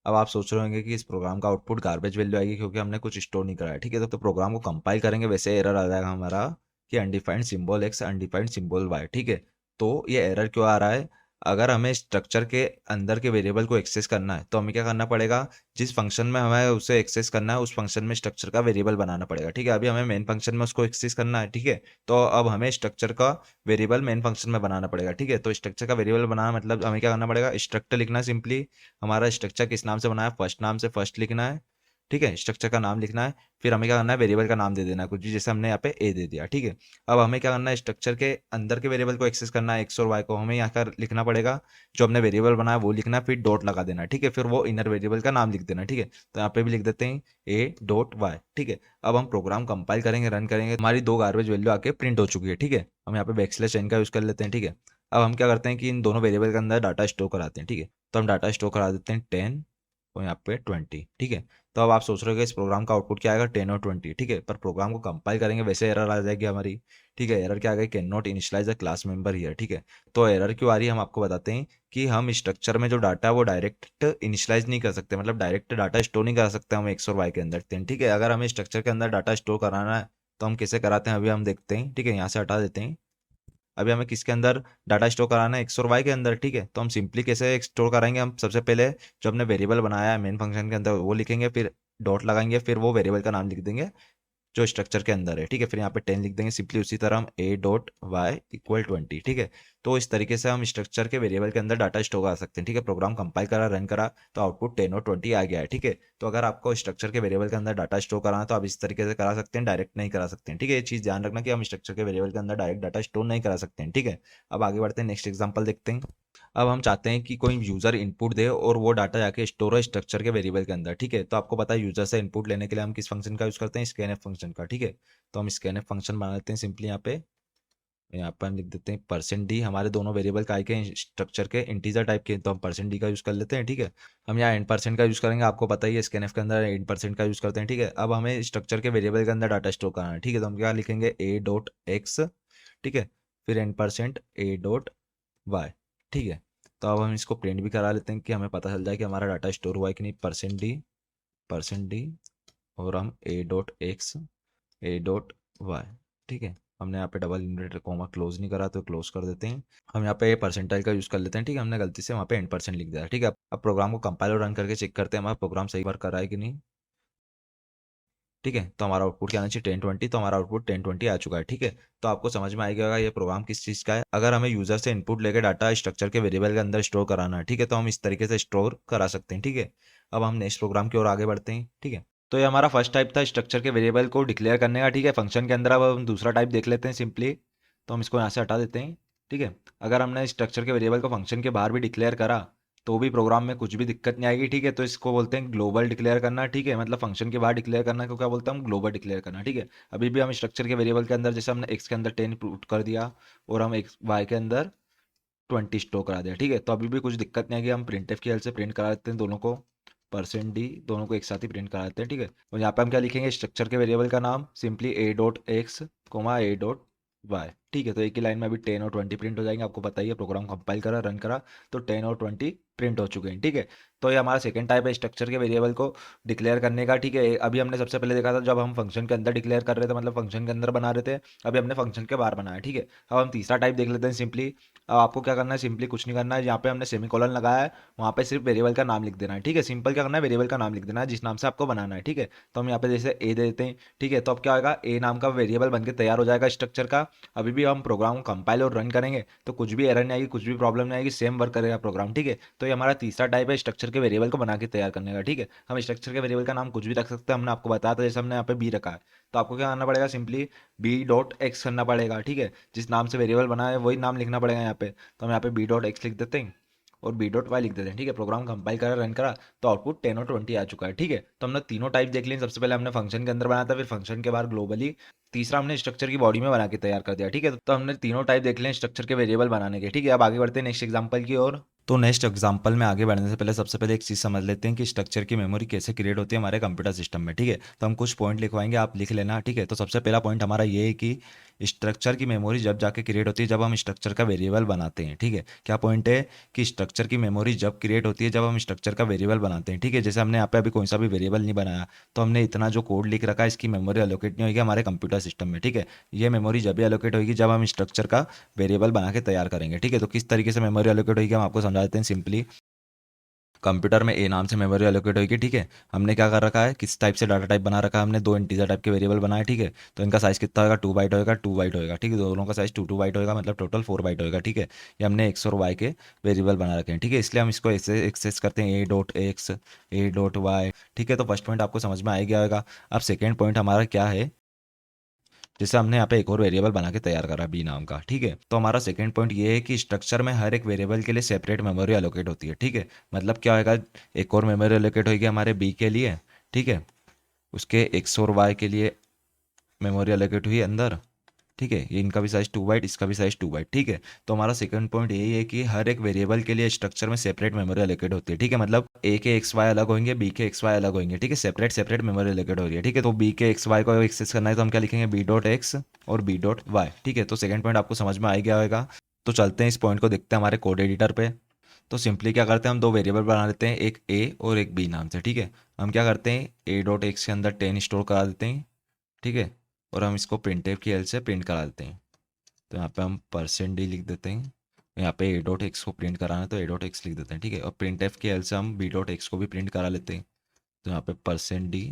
अब आप सोच रहे होंगे कि इस प्रोग्राम का आउटपुट गार्बेज वैल्यू आएगी क्योंकि हमने कुछ स्टोर नहीं कराया, ठीक है। तो प्रोग्राम को कंपाइल करेंगे वैसे एरर आ जाएगा हमारा कि undefined symbol x undefined symbol y, ठीक है। तो ये एरर क्यों आ रहा है, अगर हमें स्ट्रक्चर के अंदर के वेरिएबल को एक्सेस करना है तो हमें क्या करना पड़ेगा, जिस फंक्शन में हमें उसे एक्सेस करना है उस फंक्शन में स्ट्रक्चर का वेरिएबल बनाना पड़ेगा, ठीक है। अभी हमें मेन फंक्शन में उसको एक्सेस करना है, ठीक है। तो अब हमें स्ट्रक्चर का वेरिएबल मेन फंक्शन में बनाना पड़ेगा, ठीक है। तो स्ट्रक्चर का वेरिएबल बनाना मतलब हमें क्या करना पड़ेगा, स्ट्रक्चर लिखना है सिंपली। हमारा स्ट्रक्चर किस नाम से बना है, फर्स्ट नाम से फर्स्ट लिखना है, ठीक है। स्ट्रक्चर का नाम लिखना है, फिर हमें क्या करना है, वेरिएबल का नाम दे देना है कुछ भी, जैसे हमने यहाँ पे ए दे दिया, ठीक है। अब हमें क्या करना है, स्ट्रक्चर के अंदर के वेरिएबल को एक्सेस करना है, एक्स और वाई को हमें यहाँ का लिखना पड़ेगा, जो हमने वेरिएबल बनाया वो लिखना है, फिर डॉट लगा देना, ठीक है। फिर वो इनर वेरिएबल का नाम लिख देना, ठीक है। तो यहाँ पे भी लिख देते हैं a.y, ठीक है। अब हम प्रोग्राम कंपाइल करेंगे, रन करेंगे, हमारी दो गार्बेज वैल्यू आके प्रिंट हो चुकी है, ठीक है। हम यहाँ पे बैकस्लैश n का यूज़ कर लेते हैं, ठीक है। अब हम क्या करते हैं कि इन दोनों वेरिएबल के अंदर डाटा स्टोर कराते हैं, ठीक है। तो हम डाटा स्टोर करा देते हैं 10 और यहाँ पे 20, ठीक है। तो अब आप सोच रहे हो कि इस प्रोग्राम का आउटपुट क्या आएगा 10 और 20, ठीक है। पर प्रोग्राम को कंपाइल करेंगे वैसे एरर आ जाएगी हमारी, ठीक है। एरर क्या आ गई, can not initialize a class member here, ठीक है। तो एरर क्यों आ रही है हम आपको बताते हैं कि हम स्ट्रक्चर में जो डाटा है वो डायरेक्ट इनिशियलाइज नहीं कर सकते, मतलब डायरेक्ट डाटा स्टोर नहीं कर सकते हम एक्स और वाई के अंदर, ठीक है। अगर हमें स्ट्रक्चर के अंदर डाटा स्टोर कराना है तो हम कैसे कराते हैं अभी हम देखते हैं, ठीक है। यहाँ से हटा देते हैं। अभी हमें किसके अंदर डाटा स्टोर कराना है, एक्स और वाई के अंदर, ठीक है। तो हम सिंपली कैसे स्टोर कराएंगे, हम सबसे पहले जो हमने वेरिएबल बनाया है मेन फंक्शन के अंदर वो लिखेंगे, फिर डॉट लगाएंगे, फिर वो वेरिएबल का नाम लिख देंगे जो स्ट्रक्चर के अंदर है, ठीक है। फिर यहाँ पे 10 लिख देंगे सिंपली, उसी तरह हम a डॉट वाई इक्वल 20, ठीक है। तो इस तरीके से हम स्ट्रक्चर के वेरिएबल के अंदर डाटा स्टोर कर सकते हैं, ठीक है। प्रोग्राम कंपाइल करा, रन करा, तो आउटपुट 10 और 20 आ गया है, ठीक है। तो अगर आपको स्ट्रक्चर के वेरिएबल के अंदर डाटा स्टोर कराना है तो आप इस तरीके से करा सकते हैं, डायरेक्ट नहीं करा सकते हैं, ठीक है। ये चीज़ ध्यान रखना कि हम स्ट्रक्चर के वेरिएबल के अंदर डायरेक्ट डाटा स्टोर नहीं करा सकते हैं, ठीक है। अब आगे बढ़ते हैं, नेक्स्ट एग्जाम्पल देखते हैं। अब हम चाहते हैं कि कोई यूज़र इनपुट दे और वो डाटा जाके स्टोर हो स्ट्रक्चर के वेरिएबल के अंदर, ठीक है। तो आपको पता है यूज़र से इनपुट लेने के लिए हम किस फंक्शन का यूज़ करते हैं, स्कैनएफ फंक्शन का, ठीक है। तो हम स्कैनएफ फंक्शन बना लेते हैं सिंपली, यहाँ पर हम लिख देते हैं %d, हमारे दोनों वेरिएबल का के स्ट्रक्चर के इंटीजर टाइप के, तो हम %d का यूज़ कर लेते हैं, ठीक है। हम यहाँ %% का यूज़ करेंगे, आपको पता ही है स्कैनएफ के अंदर %% का यूज़ करते हैं, ठीक है। अब हमें स्ट्रक्चर के वेरिएबल के अंदर डाटा स्टोर करना है, ठीक है। तो हम क्या लिखेंगे a डॉट एक्स, ठीक है, फिर %, a डॉट वाई, ठीक है। तो अब हम इसको प्रिंट भी करा लेते हैं कि हमें पता चल जाए कि हमारा डाटा स्टोर हुआ है कि नहीं, %d और हम a dot x, a dot y, ठीक है। हमने यहाँ पे डबल इन्वर्टेड कॉमा क्लोज नहीं करा तो क्लोज कर देते हैं। हम यहाँ पे परसेंटाइल का यूज़ कर लेते हैं, ठीक है। हमने गलती से वहाँ पे %, लिख दिया, ठीक है। अब प्रोग्राम को कंपाइल और रन करके चेक करते हैं हमारा प्रोग्राम सही वर्क कर रहा है कि नहीं, ठीक है। तो हमारा आउटपुट क्या आना चाहिए 1020, तो हमारा आउटपुट 1020 आ चुका है, ठीक है। तो आपको समझ में आएगा ये प्रोग्राम किस चीज़ का है। अगर हमें यूज़र से इनपुट लेकर डाटा स्ट्रक्चर के वेरिएबल के अंदर स्टोर कराना है, ठीक है, तो हम इस तरीके से स्टोर करा सकते हैं, ठीक है। अब हम नेक्स्ट प्रोग्राम की ओर आगे बढ़ते हैं, ठीक है। तो ये हमारा फर्स्ट टाइप था स्ट्रक्चर के वेरिएबल को डिक्लेयर करने का, ठीक है, फंक्शन के अंदर। अब हम दूसरा टाइप देख लेते हैं सिंपली, तो हम इसको यहाँ से हटा देते हैं, ठीक है। अगर हमने स्ट्रक्चर के वेरिएबल को फंक्शन के बाहर भी डिक्लेयर करा तो भी प्रोग्राम में कुछ भी दिक्कत नहीं आएगी, ठीक है। तो इसको बोलते हैं ग्लोबल डिक्लेयर करना, ठीक है, मतलब फंक्शन के बाहर डिक्लेयर करना को क्या बोलते हैं हम, ग्लोबल डिक्लेयर करना, ठीक है। अभी भी हम स्ट्रक्चर के वेरिएबल के अंदर जैसे हमने एक्स के अंदर 10 पुट कर दिया और हम एक्स वाई के अंदर 20 स्टोर करा दिया, ठीक है। तो अभी भी कुछ दिक्कत नहीं आएगी, हम प्रिंटफ की हेल्प से प्रिंट करा देते हैं दोनों को, %d दोनों को एक साथ ही प्रिंट करा देते हैं, ठीक है। और यहाँ पे हम क्या लिखेंगे, स्ट्रक्चर के वेरिएबल का नाम simply a dot x comma a dot y, ठीक है। तो एक ही लाइन में अभी 10 और 20 प्रिंट हो जाएंगे। आपको पता ही है प्रोग्राम कंपाइल करा, रन करा, तो 10 और 20 प्रिंट हो चुके हैं, ठीक है। तो ये हमारा सेकंड टाइप है स्ट्रक्चर के वेरिएबल को डिक्लेयर करने का, ठीक है। अभी हमने सबसे पहले देखा था जब हम फंक्शन के अंदर डिक्लेयर कर रहे थे, मतलब फंक्शन के अंदर बना रहे थे। अभी हमने फंक्शन के बाहर बनाया, ठीक है। अब हम तीसरा टाइप देख लेते हैं सिंपली। अब आपको क्या करना है, सिंपली कुछ नहीं करना है, यहाँ पे हमने सेमीकोलन लगाया है, वहाँ पे सिर्फ वेरिएबल का नाम लिख देना है, ठीक है। सिंपल क्या करना है, वेरिएबल का नाम लिख देना है जिस नाम से आपको बनाना है, ठीक है। तो हम यहाँ पे जैसे ए दे देते हैं, ठीक है। तो अब क्या होगा, ए नाम का वेरिएबल बनके तैयार हो जाएगा स्ट्रक्चर का। अभी भी हम प्रोग्राम को कंपाइल और रन करेंगे तो कुछ भी एरर नहीं आएगी, कुछ भी प्रॉब्लम नहीं आएगी, सेम वर्क करेगा प्रोग्राम, ठीक है। तो ये हमारा तीसरा टाइप है स्ट्रक्चर के वेरिएबल को बना के तैयार करने का, ठीक है। हम स्ट्रक्चर के वेरिएबल का नाम कुछ भी रख सकते हैं, हमने आपको बताया था, जैसे हमने यहाँ पे बी रखा है तो आपको क्या करना पड़ेगा, सिंपली बी डॉट एक्स करना पड़ेगा, ठीक है। जिस नाम से वेरिएबल बना है वही नाम लिखना पड़ेगा यहाँ पे। तो हम यहाँ पे बी डॉट एक्स लिख देते हैं और बी डॉट वाई लिख देते हैं, ठीक है। प्रोग्राम कंपाइल करा, रन करा, तो आउटपुट 10 और 20 आ चुका है, ठीक है। तो हमने तीनों टाइप देख लिए। सबसे पहले हमने फंक्शन के अंदर बनाया था, फिर फंक्शन के बाहर ग्लोबली, तीसरा हमने स्ट्रक्चर की बॉडी में बना के तैयार कर दिया, ठीक है। तो हमने तीनों टाइप देख लिए स्ट्रक्चर के वेरिएबल बनाने के, ठीक है। अब आगे बढ़ते हैं नेक्स्ट एग्जाम्पल की ओर। तो नेक्स्ट एग्जांपल में आगे बढ़ने से पहले सबसे पहले एक चीज़ समझ लेते हैं कि स्ट्रक्चर की मेमोरी कैसे क्रिएट होती है हमारे कंप्यूटर सिस्टम में, ठीक है। तो हम कुछ पॉइंट लिखवाएंगे, आप लिख लेना, ठीक है। तो सबसे पहला पॉइंट हमारा ये है कि स्ट्रक्चर की मेमोरी जब जाके क्रिएट होती है जब हम स्ट्रक्चर का वेरिएबल बनाते हैं, ठीक है। क्या पॉइंट है कि स्ट्रक्चर की मेमोरी जब क्रिएट होती है जब हम स्ट्रक्चर का वेरिएबल बनाते हैं, ठीक है। जैसे हमने यहाँ पे अभी कोई सा भी वेरिएबल नहीं बनाया तो हमने इतना जो कोड लिख रखा है इसकी मेमोरी एलोकेट नहीं होगी हमारे कंप्यूटर सिस्टम में, ठीक है। ये मेमोरी जब भी एलोकेट होगी जब हम स्ट्रक्चर का वेरिएबल बना के तैयार करेंगे, ठीक है। तो किस तरीके से मेमोरी एलोकेट होगी हम आपको समझा देते हैं सिंपली। कंप्यूटर में ए नाम से मेमोरी एलोकेट होगी, ठीक है। हमने क्या कर रखा है, किस टाइप से डाटा टाइप बना रखा है, हमने दो इंटीजर टाइप के वेरिएबल बनाए, ठीक है। तो इनका साइज कितना होगा, 2 बाइट होगा, 2 बाइट होगा, ठीक है। दोनों का साइज 2 बाइट होगा, मतलब टोटल 4 बाइट होगा, ठीक है। ये हमने एक्स और वाई के वेरिएबल बना रखे हैं, ठीक है। इसलिए हम इसको ऐसे एक्सेस करते हैं a dot x, a dot y, ठीक है। तो फर्स्ट पॉइंट आपको समझ में आ गया होगा। अब सेकेंड पॉइंट हमारा क्या है, जैसे हमने यहाँ पे एक और वेरिएबल बना के तैयार करा बी नाम का, ठीक है। तो हमारा सेकंड पॉइंट ये है कि स्ट्रक्चर में हर एक वेरिएबल के लिए सेपरेट मेमोरी एलोकेट होती है, ठीक है। मतलब क्या होगा, एक और मेमोरी एलोकेट होगी हमारे बी के लिए, ठीक है। उसके एक्स और वाई के लिए मेमोरी एलोकेट हुई अंदर, ठीक है, ये इनका भी साइज 2 बाइट, इसका भी साइज 2 बाइट। ठीक है, तो हमारा सेकंड पॉइंट यही है कि हर एक वेरिएबल के लिए स्ट्रक्चर में सेपरेट मेमोरी एलोकेट होती है। ठीक है, मतलब ए के एक्स वाई अलग होंगे, बी के एक्स वाई अलग होंगे। ठीक है, सेपरेट सेपरेट मेमोरी एलोकेट हो रही है। ठीक है, तो बी के एक्स वाई को एक्सेस करना है तो हम क्या लिखेंगे, बी डॉट एक्स और बी डॉट वाई। ठीक है, तो सेकंड पॉइंट आपको समझ में आ गया होगा। तो चलते हैं इस पॉइंट को देखते हैं हमारे कोड एडिटर पे। तो सिंपली क्या करते हैं, हम दो वेरिएबल बना लेते हैं, एक ए और एक बी नाम से। ठीक है, हम क्या करते हैं, ए डॉट एक्स के अंदर 10 स्टोर करा देते हैं। ठीक है, और हम इसको प्रिंटफ की हेल्प से प्रिंट करा देते हैं। तो यहाँ पे हम %d लिख देते हैं। यहाँ पे ए डॉट एक्स को प्रिंट कराना है तो ए डॉट एक्स लिख देते हैं। ठीक है, और प्रिंट एफ की हेल्प से हम बी डॉट एक्स को भी प्रिंट करा लेते हैं। तो यहाँ पे %d,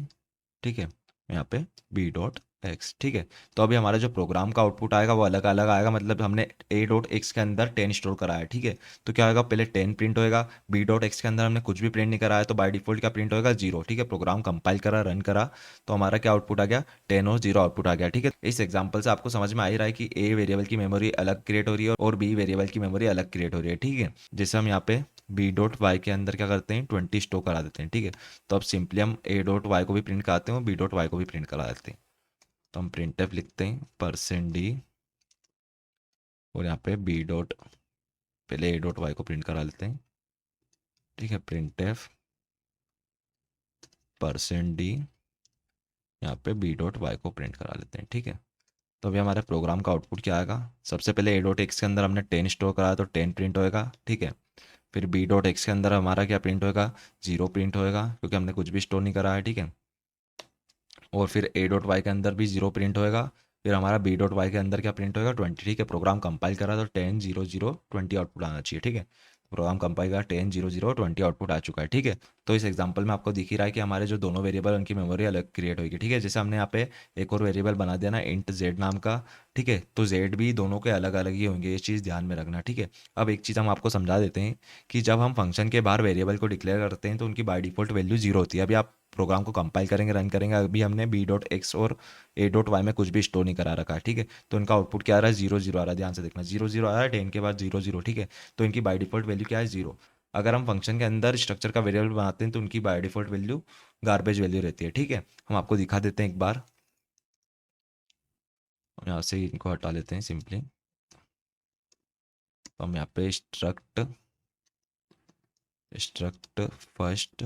ठीक है, यहाँ पे बी डॉट एक्स। ठीक है, तो अभी हमारा जो प्रोग्राम का आउटपुट आएगा वो अलग अलग आएगा, मतलब हमने ए डॉट एक्स के अंदर 10 स्टोर कराया है। ठीक है, तो क्या होगा, पहले 10 प्रिंट होएगा, बी डॉट एक्स के अंदर हमने कुछ भी प्रिंट नहीं कराया तो बाय डिफॉल्ट क्या प्रिंट होएगा, 0। ठीक है, प्रोग्राम कंपाइल करा, रन करा, तो हमारा क्या आउटपुट आ गया, 10 और 0 आउटपुट आ गया। ठीक है, इस एग्जाम्पल से आपको समझ में आ ही रहा है कि ए वेरिएबल की मेमोरी अलग क्रिएट हो रही है और बी वेरिएबल की मेमोरी अलग क्रिएट हो रही है। ठीक है, जैसे हम यहाँ पे बी डॉट वाई के अंदर क्या करते हैं, 20 स्टोर करा देते हैं। ठीक है, तो अब सिंपली हम ए डॉट वाई को भी प्रिंट कराते हैं और बी डॉट वाई को भी प्रिंट करा देते हैं। तो हम प्रिंट एफ लिखते हैं %d और यहाँ पे बी डॉट, पहले ए डॉट वाई को प्रिंट करा लेते हैं। ठीक है, प्रिंट एफ %d, यहाँ पे बी डॉट वाई को प्रिंट करा लेते हैं। ठीक है, तो अभी हमारे प्रोग्राम का आउटपुट क्या आएगा, सबसे पहले ए डॉट एक्स के अंदर हमने 10 स्टोर कराया तो 10 प्रिंट होएगा। ठीक है, फिर बी डॉट एक्स के अंदर हमारा क्या प्रिंट होएगा, 0 प्रिंट होएगा क्योंकि हमने कुछ भी स्टोर नहीं करा है। ठीक है, और फिर ए डॉट वाई के अंदर भी 0 प्रिंट होएगा, फिर हमारा बी डॉट वाई के अंदर क्या प्रिंट होएगा, 20। ठीक है, प्रोग्राम कंपाइल करा तो 10 0 0 20 आउटपुट आना चाहिए। ठीक है, प्रोग्राम कंपाइल करा, 10 0 0 20 आउटपुट आ चुका है। ठीक है, तो इस एग्जांपल में आपको दिख ही रहा है कि हमारे जो दोनों वेरिएबल उनकी मेमोरी अलग क्रिएट होगी। ठीक है, जैसे हमने यहाँ पे एक और वेरिएबल बना दिया ना, इंट जेड नाम का। ठीक है, तो जेड भी दोनों के अलग अलग ही होंगे, ये चीज़ ध्यान में रखना। ठीक है, अब एक चीज़ हम आपको समझा देते हैं कि जब हम फंक्शन के बाहर वेरिएबल को डिक्लेयर करते हैं तो उनकी बाय डिफॉल्ट वैल्यू 0 होती है। अभी आप प्रोग्राम को कंपाइल करेंगे, रन करेंगे, अभी हमने बी डॉट एक्स और ए डॉट वाई में कुछ भी स्टोर नहीं करा रखा है। ठीक है, तो इनका आउटपुट क्या आ रहा है, 0 0 आ रहा है। ध्यान से देखना, 0 0 आ रहा है, 10 के बाद 0 0। ठीक है, तो इनकी बाय डिफॉल्ट वैल्यू क्या है, 0। अगर हम फंक्शन के अंदर स्ट्रक्चर का वेरिएबल बनाते हैं तो उनकी by default value garbage value रहती है। ठीक है, हम आपको दिखा देते हैं एक बार, यहाँ से इनको हटा लेते हैं सिंपली। तो हम यहाँ पे स्ट्रक्ट स्ट्रक्ट फर्स्ट,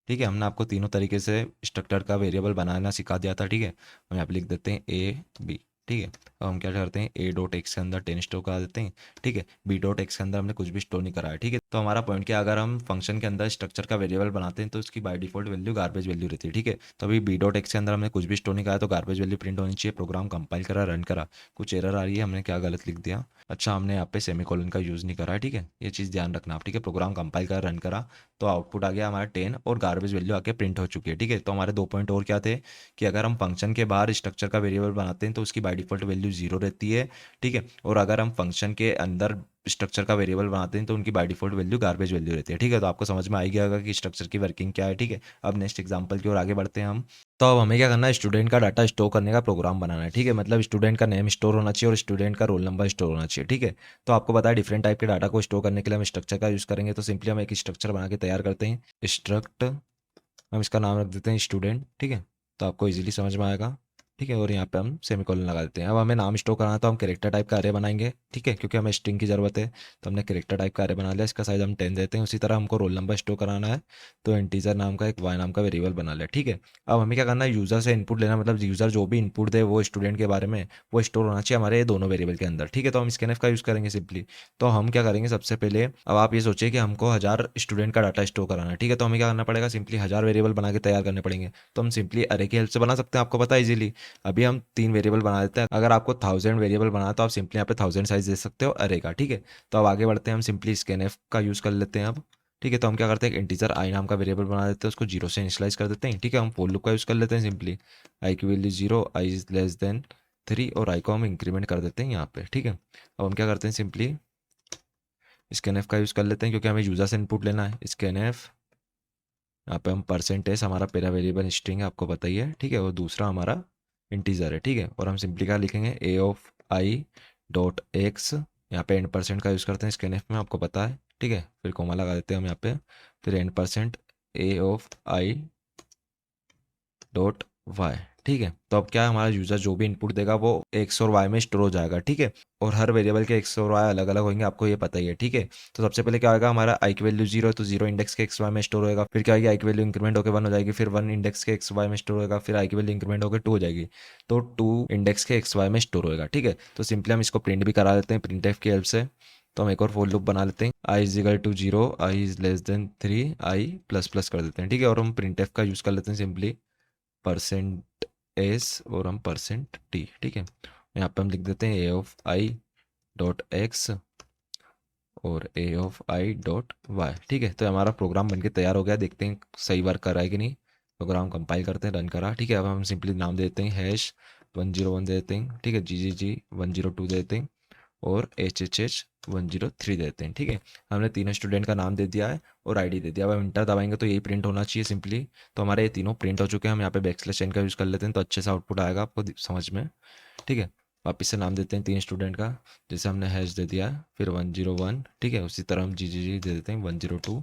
ठीक है, हमने आपको तीनों तरीके से स्ट्रक्चर का वेरिएबल बनाना सिखा दिया था। ठीक है, हम यहाँ पे लिख देते हैं ए बी। ठीक है, अब हम क्या करते हैं, ए डॉट एक्स के अंदर 10 स्टोर करा देते हैं। ठीक है, बी डॉट एक्स के अंदर हमने कुछ भी स्टोर नहीं करा है। ठीक है, तो हमारा पॉइंट क्या, अगर हम फंक्शन के अंदर स्ट्रक्चर का वेरिएबल बनाते हैं तो उसकी by default value garbage value रहती है। ठीक है, तो अभी बी डॉट एक्स के अंदर हमने कुछ भी स्टोर नहीं करा तो गार्बेज वैल्यू प्रिंट होनी चाहिए। प्रोग्राम कंपाइल करा, रन करा, कुछ एरर आ रही है, हमने क्या गलत लिख दिया। अच्छा, हमने यहाँ पे सेमीकोलन का यूज़ नहीं करा है। ठीक है, ये चीज़ ध्यान रखना आप। ठीक है, प्रोग्राम कंपाइल करा, रन करा, तो आउटपुट आ गया हमारा 10 और गार्बेज वैल्यू आके प्रिंट हो चुकी है। ठीक है, तो हमारे 2 पॉइंट और क्या थे कि अगर हम फंक्शन के बाहर स्ट्रक्चर का वेरिएबल बनाते हैं तो उसकी बाय डिफॉल्ट वैल्यू 0 रहती है। ठीक है, और अगर हम फंक्शन के अंदर स्ट्रक्चर का वेरिएबल बनाते हैं तो उनकी by default value garbage value रहती है। ठीक है, तो आपको समझ में आ ही गया होगा कि स्ट्रक्चर की वर्किंग क्या है। ठीक है, अब नेक्स्ट एग्जांपल की ओर आगे बढ़ते हैं हम। तो अब हमें क्या करना है, स्टूडेंट का डाटा स्टोर करने का प्रोग्राम बनाना है। ठीक है, मतलब स्टूडेंट का नेम स्टोर होना चाहिए और स्टूडेंट का रोल नंबर स्टोर होना चाहिए। ठीक है, तो आपको पता है डिफरेंट टाइप के डाटा को स्टोर करने के लिए हम स्ट्रक्चर का यूज़ करेंगे। तो सिंपली हम एक स्ट्रक्चर बना के तैयार करते हैं, स्ट्रक्ट, हम इसका नाम रख देते हैं स्टूडेंट। ठीक है, तो आपको इजीली समझ में आएगा। ठीक है, और यहाँ पे हम सेमीकोलन लगा देते हैं। अब हमें नाम स्टोर करना है तो हम कैरेक्टर टाइप का अरे बनाएंगे। ठीक है, क्योंकि हमें स्ट्रिंग की जरूरत है, तो हमने कैरेक्टर टाइप का अरे बना लिया, इसका साइज हम 10 देते हैं। उसी तरह हमको रोल नंबर स्टोर कराना है तो इंटीजर नाम का एक वाई नाम का वेरिएबल बना लिया। ठीक है, अब हमें क्या करना है, यूजर से इनपुट लेना, मतलब यूजर जो भी इनपुट दे वो स्टूडेंट के बारे में वो स्टोर होना चाहिए हमारे दोनों वेरिएबल के अंदर। ठीक है, तो हम स्कैनफ का यूज़ करेंगे सिंपली। तो हम क्या करेंगे, सबसे पहले अब आप ये सोचिए कि हमको 1000 स्टूडेंट का डाटा स्टोर कराना है। ठीक है, तो हमें क्या करना पड़ेगा, सिंपली 1000 वेरिएबल बना के तैयार करने पड़ेंगे। तो हम सिंपली अरे की हेल्प से बना सकते हैं, आपको पता है इजीली। अभी हम 3 वेरिएबल बना देते हैं। अगर आपको 1000 वेरिएबल बनाना है तो आप सिंपली यहाँ पे 1000 साइज दे सकते हो अरे का। ठीक है, तो अब आगे बढ़ते हैं, हम सिंपली स्कैनफ का यूज़ कर लेते हैं अब। ठीक है, तो हम क्या करते हैं, एक इंटीजर आई नाम का वेरिएबल बना देते हैं, उसको 0 से इनिशियलाइज कर देते हैं। ठीक है, हम फॉर लूप का यूज़ कर लेते हैं सिंपली, आई की value 0, i is less than 3 और आई को हम इंक्रीमेंट कर देते हैं यहाँ पे। ठीक है, अब हम क्या करते हैं, सिंपली स्कैनफ का यूज़ कर लेते हैं क्योंकि हमें यूज़र से इनपुट लेना है। स्कैनफ, यहाँ पे हम % हमारा पहला वेरिएबल स्ट्रिंग है, आपको पता ही है। ठीक है, और दूसरा हमारा इंटीजर है। ठीक है, और हम सिंपली क्या लिखेंगे, ए ऑफ आई डॉट एक्स, यहाँ पे %, का यूज़ करते हैं स्कैनफ में, आपको पता है। ठीक है, फिर कोमा लगा देते हैं हम यहाँ पे, फिर %, ए ऑफ आई डॉट वाई। ठीक है। तो अब क्या है, हमारा यूजर जो भी इनपुट देगा वो एक्स और वाई में स्टोर हो जाएगा। ठीक है। और हर वेरिएबल के एक्स और वाई अलग अलग होंगे, आपको ये पता ही है। ठीक है। तो सबसे पहले क्या होगा, हमारा आई की वैल्यू 0 है तो 0 इंडेक्स के एक्स वाई में स्टोर होगा। फिर क्या होगी, आई की वैल्यू इंक्रीमेंट होकर 1 हो जाएगी, फिर 1 इंडेक्स के एक्स वाई में स्टोर होगा, फिर आई की वैल्यू इंक्रीमेंट होकर 2 हो जाएगी, तो 2 इंडेक्स के एक्स वाई में स्टोर होगा। ठीक है। तो सिंपली हम इसको प्रिंट भी करा लेते हैं प्रिंट एफ की हेल्प से। तो हम एक और फोर लूप बना लेते हैं, i is equal to 0, i is less than 3, i plus plus कर देते हैं। ठीक है। और हम प्रिंट एफ का यूज़ कर लेते हैं सिंपली परसेंट एस और हम परसेंट टी। ठीक है। यहाँ पे हम लिख देते हैं ए ऑफ आई डॉट एक्स और ए ऑफ आई डॉट वाई। ठीक है। तो हमारा प्रोग्राम बनके तैयार हो गया, देखते हैं सही वर्क कर रहा है कि नहीं। प्रोग्राम कंपाइल करते हैं, रन करा। ठीक है। अब हम सिंपली नाम देते हैं हैश 101 देते हैं। ठीक है। जी 102 देते हैं और HHH 103 देते हैं। ठीक है। हमने तीनों स्टूडेंट का नाम दे दिया है और आईडी दे दिया। अब हम इंटर दबाएंगे तो यही प्रिंट होना चाहिए सिंपली। तो हमारे ये तीनों प्रिंट हो चुके हैं। हम यहाँ पे बैकस्लैश एन का यूज़ कर लेते हैं तो अच्छे से आउटपुट आएगा आपको समझ में। ठीक है। वापिस से नाम देते हैं तीन स्टूडेंट का, जैसे हमने हैश दे दिया है, फिर 101। ठीक है। उसी तरह हम जी दे देते हैं 102,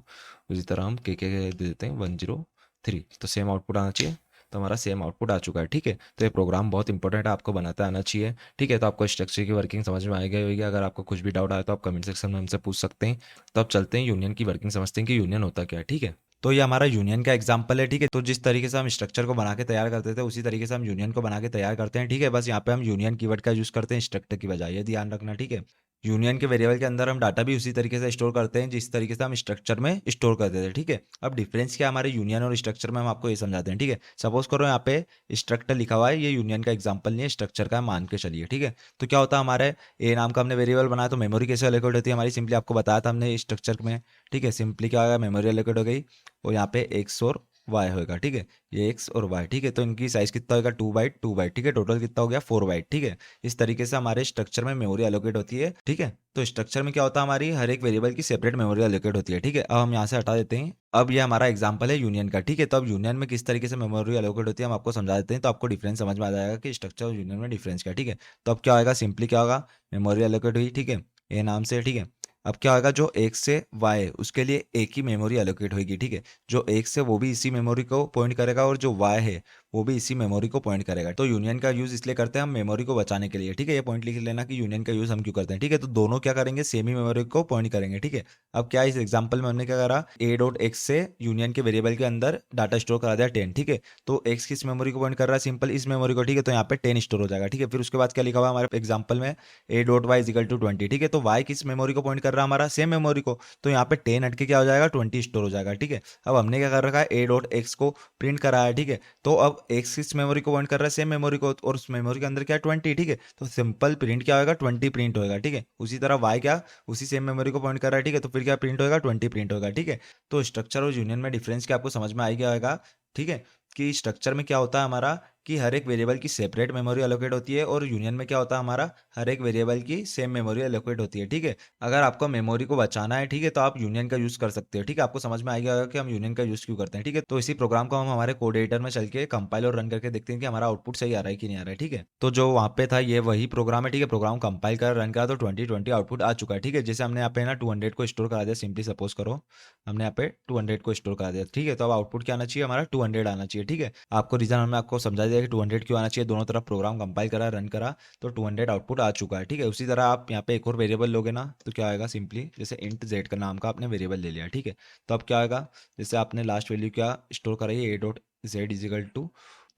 उसी तरह हम के दे देते हैं 103। तो सेम आउटपुट आना चाहिए। तो हमारा सेम आउटपुट आ चुका है। ठीक है। तो ये प्रोग्राम बहुत इंपॉर्टेंट है, आपको बनाता आना चाहिए। ठीक है। तो आपको स्ट्रक्चर की वर्किंग समझ में आ गई होगी। अगर आपको कुछ भी डाउट आया तो आप कमेंट सेक्शन में हमसे पूछ सकते हैं। तो अब चलते हैं यूनियन की वर्किंग समझते हैं कि यूनियन होता क्या है। ठीक है। तो ये हमारा यूनियन का एग्जाम्पल है। ठीक है। तो जिस तरीके से हम स्ट्रक्चर को बना के तैयार करते थे उसी तरीके से हम यूनियन को बना के तैयार करते हैं। ठीक है। बस यहाँ पे हम यूनियन कीवर्ड का यूज करते हैं स्ट्रक्चर की बजाय, ये ध्यान रखना। ठीक है। यूनियन के वेरिएबल के अंदर हम डाटा भी उसी तरीके से स्टोर करते हैं जिस तरीके से हम स्ट्रक्चर में स्टोर करते थे। ठीक है। अब डिफरेंस क्या है हमारे यूनियन और स्ट्रक्चर में, हम आपको ये समझाते हैं। ठीक है। सपोज करो यहाँ पे स्ट्रक्चर लिखा हुआ है, ये यूनियन का एग्जाम्पल नहीं है, स्ट्रक्चर का मान के चलिए। ठीक है। तो क्या होता है, हमारे ए नाम का हमने वेरिएबल बनाया तो मेमोरी कैसे एलोकेट होती है हमारी, सिंपली आपको बताया था हमने स्ट्रक्चर में। ठीक है। सिंपली क्या होगा, मेमोरी एलोकेट हो गई और यहाँ पे एक्स और वाई होगा। ठीक है। ये एक्स और वाई। ठीक है। तो इनकी साइज कितना होगा, 2 बाइट। ठीक है। टोटल कितना हो गया, 4 बाइट। ठीक है। इस तरीके से हमारे स्ट्रक्चर में मेमोरी एलोकेट होती है। ठीक है। तो स्ट्रक्चर में क्या होता है, हमारी हर एक वेरिएबल की सेपरेट मेमोरी एलोकेट होती है। ठीक है। अब हम यहाँ से हटा देते हैं। अब ये हमारा एग्जांपल है यूनियन का। ठीक है। तो अब यूनियन में किस तरीके से मेमोरी एलोकेट होती है हम आपको समझा देते हैं, तो आपको डिफरेंस समझ में आ जाएगा कि स्ट्रक्चर और यूनियन में डिफरेंस क्या है। ठीक है। तो अब क्या होगा, सिंपली क्या होगा, मेमोरी एलोकेट हुई। ठीक है। ए नाम से। ठीक है। अब क्या होगा, जो एक से वाई है उसके लिए एक ही मेमोरी एलोकेट होगी। ठीक है। जो एक से वो भी इसी मेमोरी को पॉइंट करेगा और जो वाई है वो भी इसी मेमोरी को पॉइंट करेगा। तो यूनियन का यूज इसलिए करते हैं हम मेमोरी को बचाने के लिए। ठीक है। ये पॉइंट लिख लेना कि यूनियन का यूज हम क्यों करते हैं। ठीक है। तो दोनों क्या करेंगे, सेम ही मेमोरी को पॉइंट करेंगे। ठीक है। अब क्या इस एग्जांपल में हमने क्या करा, ए डॉट एक्स से यूनियन के वेरिएबल के अंदर डाटा स्टोर करा दिया 10। ठीक है। तो एक्स किस मेमोरी को पॉइंट कर रहा है, सिंपल इस मेमोरी को। ठीक है। तो यहाँ पे 10 स्टोर हो जाएगा। ठीक है। फिर उसके बाद क्या लिखा हुआ हमारे एग्जाम्पल में, a dot y equal to 20। ठीक है। तो वाई किस मेमोरी को पॉइंट कर रहा है, हमारा सेम मेमोरी को। तो यहाँ पे 10 हट के क्या हो जाएगा, 20 स्टोर हो जाएगा। ठीक है। अब हमने क्या कर रखा है, ए डॉट एक्स को प्रिंट करा है। ठीक है। तो अब एक्स किस मेमोरी को पॉइंट कर रहा है, सेम मेमोरी को, और उस मेमोरी के अंदर क्या है, 20। ठीक है। तो सिंपल प्रिंट क्या होगा, 20 प्रिंट होगा। ठीक है। उसी तरह वाई क्या उसी सेम मेमोरी को पॉइंट कर रहा है। ठीक है। तो फिर क्या प्रिंट होगा, 20 प्रिंट होगा। ठीक है। तो स्ट्रक्चर और यूनियन में डिफरेंस क्या आपको समझ में आ गया होगा। ठीक है। कि स्ट्रक्चर में क्या होता है हमारा, कि हर एक वेरिएबल की सेपरेट मेमोरी एलोकेट होती है, और यूनियन में क्या होता है हमारा, हर एक वेरिएबल की सेम मेमोरी एलोकेट होती है। ठीक है। अगर आपको मेमोरी को बचाना है, ठीक है, तो आप यूनियन का यूज कर सकते हो। ठीक है। आपको समझ में आ गया होगा कि हम यूनियन का यूज क्यों करते हैं। ठीक है। तो इसी प्रोग्राम को हम हमारे कोड एडिटर में चल के कंपाइल और रन करके देखते हैं कि हमारा आउटपुट सही आ रहा है कि नहीं आ रहा है। ठीक है। तो जो वहाँ पे था ये वही प्रोग्राम है। ठीक है। प्रोग्राम कंपाइल कर रन करा तो 2020 आउटपुट आ चुका है। ठीक है। जैसे हमने यहाँ पे ना 200 को स्टोर करा दिया, सिंपली सपोज करो हमने यहाँ पे 200 को स्टोर करा दिया। ठीक है। तो अब आउटपुट क्या आना चाहिए, हमारा 200 आना चाहिए। ठीक है। आपको रीजन हमने आपको समझा दिया कि 200 क्यों आना चाहिए, दोनों तरफ प्रोग्राम कंपाइल करा रन करा तो 200 आउटपुट आ चुका है। ठीक है। उसी तरह आप यहाँ पे एक और वेरिएबल लोगे ना तो क्या आएगा, सिंपली जैसे इंट जेड का नाम का आपने वेरिएबल ले लिया। ठीक है। तो अब क्या आएगा, जैसे आपने लास्ट वैल्यू क्या स्टोर कराई, a dot z equal to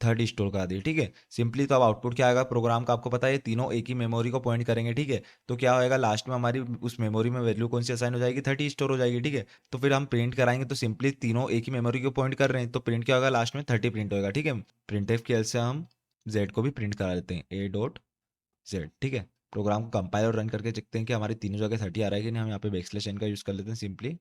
30 store करा दी। ठीक है। सिंपली तो अब आउटपुट क्या आएगा, प्रोग्राम का आपको पता है ये तीनों एक ही मेमोरी को पॉइंट करेंगे। ठीक है। तो क्या होएगा, लास्ट में हमारी उस मेमोरी में वैल्यू कौन सी असाइन हो जाएगी, 30 स्टोर हो जाएगी। ठीक है। तो फिर हम प्रिंट कराएंगे तो सिंपली तीनों एक ही मेमोरी को पॉइंट कर रहे हैं, तो प्रिंट क्या होगा, लास्ट में 30 प्रिंट होगा। ठीक है। प्रिंट एफ की हेल्प से हम जेड को भी प्रिंट करा देते हैं, ए डॉट जेड। ठीक है। प्रोग्राम को कंपाइल और रन करके देखते हैं कि हमारी तीनों जगह 30 आ रहा है कि नहीं। हम यहाँ पे बैकस्लैश एन का यूज कर लेते हैं, सिंपली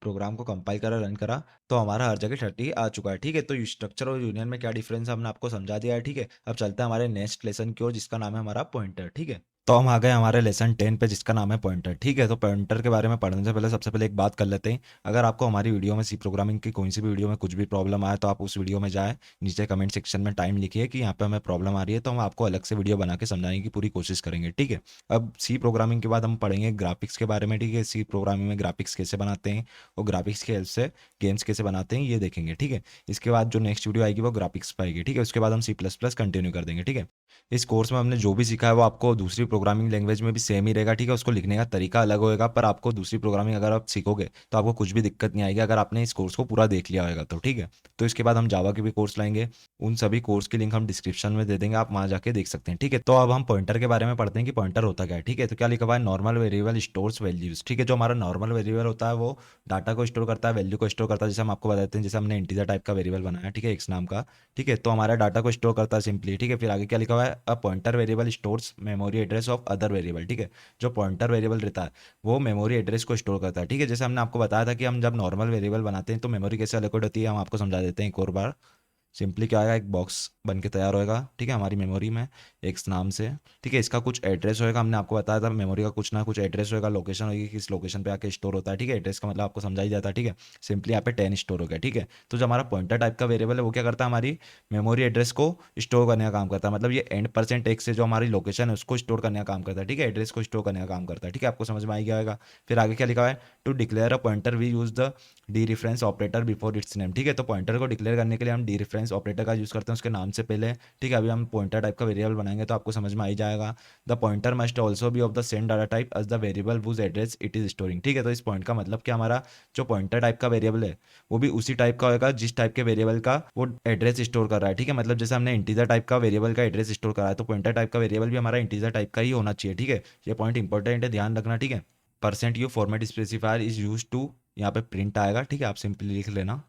प्रोग्राम को कंपाइल करा रन करा तो हमारा हर जगह 30 आ चुका है। ठीक है। तो स्ट्रक्चर और यूनियन में क्या डिफरेंस है हमने आपको समझा दिया है। ठीक है। अब चलते हैं हमारे नेक्स्ट लेसन की ओर, जिसका नाम है हमारा पॉइंटर। ठीक है। तो हम आ गए हमारे लेसन 10 पे, जिसका नाम है पॉइंटर। ठीक है, तो पॉइंटर के बारे में पढ़ने से पहले सबसे पहले एक बात कर लेते हैं। अगर आपको हमारी वीडियो में सी प्रोग्रामिंग की कोई सी भी वीडियो में कुछ भी प्रॉब्लम आए तो आप उस वीडियो में जाए, नीचे कमेंट सेक्शन में टाइम लिखिए कि यहाँ पे हमें प्रॉब्लम आ रही है, तो हम आपको अलग से वीडियो बना के समझाने की पूरी कोशिश करेंगे। ठीक है, अब सी प्रोग्रामिंग के बाद हम पढ़ेंगे ग्राफिक्स के बारे में। ठीक है, सी प्रोग्रामिंग में ग्राफिक्स कैसे बनाते हैं और ग्राफिक्स की हेल्प से गेम्स कैसे बनाते हैं ये देखेंगे। ठीक है, इसके बाद जो नेक्स्ट वीडियो आएगी वो ग्राफिक्स पर आएगी। ठीक है, उसके बाद हम C++ कंटिन्यू कर देंगे। ठीक है, इस कोर्स में हमने जो भी सीखा है वो आपको दूसरी प्रोग्रामिंग लैंग्वेज में भी सेम ही रहेगा। ठीक है, उसको लिखने का तरीका अलग होएगा, पर आपको दूसरी प्रोग्रामिंग अगर आप सीखोगे तो आपको कुछ भी दिक्कत नहीं आएगी अगर आपने इस कोर्स को पूरा देख लिया होगा तो। ठीक है, तो इसके बाद हम जावा के भी कोर्स लाएंगे। उन सभी कोर्स की लिंक हम डिस्क्रिप्शन में दे देंगे, आप वहाँ जाके देख सकते हैं। ठीक है, तो अब हम पॉइंटर के बारे में पढ़ते हैं कि पॉइंटर होता क्या है। ठीक है, तो क्या लिखा हुआ है, नॉर्मल वेरिएबल स्टोर्स वैल्यूज। ठीक है, जो हमारा नॉर्मल वेरिएबल होता है वो डाटा को स्टोर करता है, वैल्यू को स्टोर करता है। जैसे हम आपको बताते हैं, जैसे हमने इंटीजर टाइप का वेरिएबल बनाया, ठीक है, एक्स नाम का। ठीक है, तो हमारा डाटा को स्टोर करता है सिंपली। ठीक है, फिर आगे क्या लिखा हुआ है, a pointer variable stores memory address of other variable. ठीक है, जो पॉइंटर वेरिएबल रहता है वो मेमोरी एड्रेस को स्टोर करता है। ठीक है, जैसे हमने आपको बताया था कि हम जब नॉर्मल वेरिएबल बनाते हैं तो मेमोरी कैसे एलोकेट होती है, हम आपको समझा देते हैं एक और बार। सिंपली क्या आएगा, एक बॉक्स बन के तैयार होएगा। ठीक है, हमारी मेमोरी में एक्स नाम से। ठीक है, इसका कुछ एड्रेस होएगा, हमने आपको बताया था मेमोरी का कुछ ना कुछ एड्रेस होएगा, लोकेशन होगी, किस लोकेशन पे आके स्टोर होता है। ठीक है, एड्रेस का मतलब आपको समझा ही जाता है। ठीक है, सिंपली यहाँ पे 10 स्टोर हो गया। ठीक है, तो जो हमारा पॉइंटर टाइप का वेरिएबल है वो क्या करता है, हमारी मेमोरी एड्रेस को स्टोर करने का काम करता है। मतलब ये एंड परसेंट एक्स से जो हमारी लोकेशन है उसको स्टोर करने का काम करता है। ठीक है, एड्रेस को स्टोर करने का काम करता है। ठीक है, आपको समझ में आ गया होगा। फिर आगे क्या लिखा हुआ है, to declare a pointer we use the dereference operator before its name. ठीक है, तो पॉइंटर को डिक्लेयर करने के लिए हम डी रेफरेंस ऑपरेटर का यूज़ करते हैं उसके नाम से पहले। ठीक है, अभी हम पॉइंटर टाइप का वेरिएबल बनाएंगे तो आपको समझ में आ ही जाएगा। The pointer must also be of the same data type as the variable whose address it is storing. ठीक है, तो इस पॉइंट का मतलब कि हमारा जो पॉइंटर टाइप का वेरिएबल है वो भी उसी टाइप का होगा जिस टाइप के वेरिएबल का वो एड्रेस स्टोर कर रहा है। ठीक है, मतलब जैसे हमने इंटीजर टाइप का वेरिएबल का एड्रेस स्टोर करा है तो पॉइंटर टाइप का वेरिएबल भी हमारा इंटीजर टाइप का ही होना चाहिए। ठीक है, ये पॉइंट इंपॉर्टेंट है, ध्यान रखना। ठीक है, percent u format specifier is use to, यहाँ पे प्रिंट आएगा। ठीक है, आप सिंपली लिख लेना।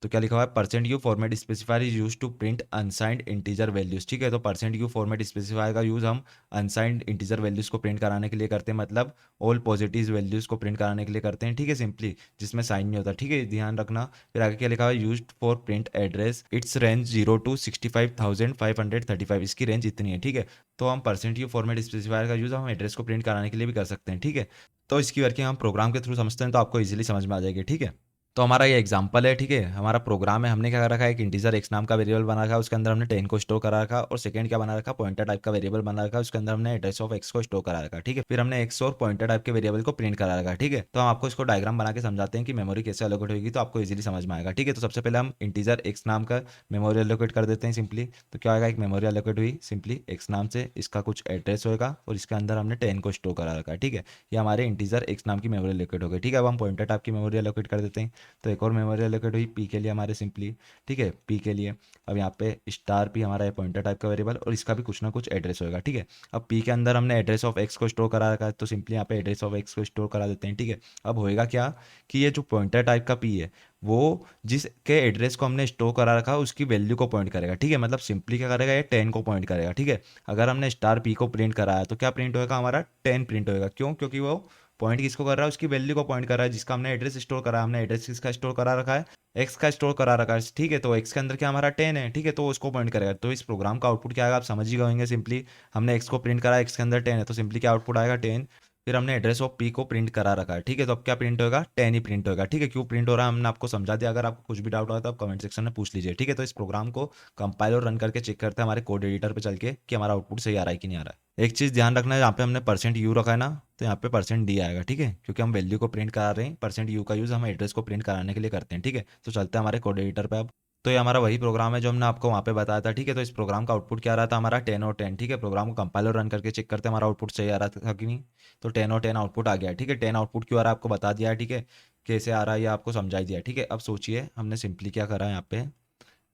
तो क्या लिखा हुआ है, percent u format specifier is use to print unsigned integer values. ठीक है, तो परसेंट यू फॉर्मेट स्पेसिफायर का यूज हम अनसाइंड इंटीजर वैल्यूज को प्रिंट कराने के लिए करते हैं, मतलब ऑल पॉजिटिव वैल्यूज को प्रिंट कराने के लिए करते हैं। ठीक है, सिंपली जिसमें साइन नहीं होता। ठीक है, ध्यान रखना। फिर आगे क्या लिखा हुआ है, use for print address it's range 0 to 65,535। इसकी रेंज इतनी है। ठीक है, तो हम परसेंट यू फॉर्मेट स्पेसिफायर का यूज हम एड्रेस को प्रिंट कराने के लिए भी कर सकते हैं। ठीक है, तो इसकी वर्किंग हम प्रोग्राम के थ्रू समझते हैं तो आपको इजीली समझ में आ जाएगी। ठीक है, तो हमारा ये एग्जांपल है। ठीक है, हमारा प्रोग्राम है, हमने क्या कर रखा है, एक इंटीजर एक्स नाम का वेरिएबल बना रखा है, उसके अंदर हमने 10 को स्टोर करा रखा, और सेकंड क्या बना रखा, पॉइंटर टाइप का वेरिएबल बना रखा, उसके अंदर हमने एड्रेस ऑफ एक्स को स्टोर करा रखा। ठीक है, फिर हमने एक्स और पॉइंटर टाइप के वेरिएबल को प्रिंट करा रखा। ठीक है, तो हम आपको इसको डायग्राम बना के समझाते हैं कि मेमोरी कैसे एलोकेट होगी, तो आपको इजीली समझ में आएगा। ठीक है, तो सबसे पहले हम इंटीजर एक्स नाम का मेमोरी एलोकेट कर देते हैं सिंपली। तो क्या होगा, एक मेमोरी एलोकेट हुई सिंपली एक्स नाम से, इसका कुछ एड्रेस होगा और इसके अंदर हमने 10 को स्टोर करा रखा है। ठीक है, ये हमारे इंटीजर एक्स नाम की मेमोरी एलोकेट हो गई। ठीक है, अब हम पॉइंटर टाइप की मेमोरी एलोकेट कर देते हैं। तो एक और मेमोरी एलोकेट हुई पी के लिए हमारे सिंपली। ठीक है, पी के लिए अब यहाँ पे स्टार पी हमारा है पॉइंटर टाइप का वेरिएबल और इसका भी कुछ ना कुछ एड्रेस होगा। ठीक है, अब पी के अंदर हमने एड्रेस ऑफ एक्स को स्टोर करा रखा है तो सिंपली यहाँ पे एड्रेस ऑफ एक्स को स्टोर करा देते हैं। ठीक है, अब होएगा क्या कि ये जो पॉइंटर टाइप का पी है वो जिसके एड्रेस को हमने स्टोर करा रखा है उसकी वैल्यू को पॉइंट करेगा। ठीक है, मतलब सिंपली क्या करेगा, ये 10 को पॉइंट करेगा। ठीक है, अगर हमने स्टार पी को प्रिंट कराया तो क्या प्रिंट होएगा, हमारा 10 प्रिंट होएगा। क्यों, क्योंकि वो पॉइंट किसको कर रहा है, उसकी वैल्यू को पॉइंट कर रहा है जिसका हमने एड्रेस स्टोर करा है। हमने एड्रेस किसका स्टोर करा रखा है, एक्स का स्टोर करा रखा है। ठीक है, तो एक्स के अंदर क्या हमारा 10 है। ठीक है, तो उसको पॉइंट करेगा। तो इस प्रोग्राम का आउटपुट क्या आएगा, आप समझ ही गए सिंपली। हमने एक्स को प्रिंट करा, एक्स के अंदर 10 है तो सिंपली क्या आउटपुट आएगा, 10। फिर हमने एड्रेस ऑफ पी को प्रिंट करा रखा है। ठीक है, तो अब क्या प्रिंट होगा, 10 ही प्रिंट होगा। ठीक है, क्यों प्रिंट हो रहा है हमने आपको समझा दिया। अगर आपको कुछ भी डाउट हो तो आप कमेंट सेक्शन में पूछ लीजिए। ठीक है, तो इस प्रोग्राम को कंपाइल और रन करके चेक करते हैं हमारे कोड एडिटर पे चल के कि हमारा आउटपुट सही आ रहा है कि नहीं आ रहा है। एक चीज़ ध्यान रखना है, यहाँ पे हमने परसेंट यू रखा है ना, तो यहाँ पे परसेंट डी आएगा। ठीक है, क्योंकि हम वैल्यू को प्रिंट करा रहे हैं, परसेंट यू का यूज़ हम एड्रेस को प्रिंट कराने के लिए करते हैं। ठीक है, तो चलते हैं हमारे कोड एडिटर पे अब। तो ये हमारा वही प्रोग्राम है जो हमने आपको वहाँ पे बताया था। ठीक है, तो इस प्रोग्राम का आउटपुट क्या आ रहा था, हमारा 10 और 10। ठीक है, प्रोग्राम को कंपाइल और रन करके चेक करते हैं हमारा आउटपुट सही आ रहा था कि नहीं। तो 10 और 10 आउटपुट आ गया है। ठीक है, 10 आउटपुट क्यों आ रहा है आपको बता दिया है। ठीक है, कैसे आ रहा है ये आपको समझा ही दिया है। ठीक है, अब सोचिए हमने सिंपली क्या करा है, यहाँ पे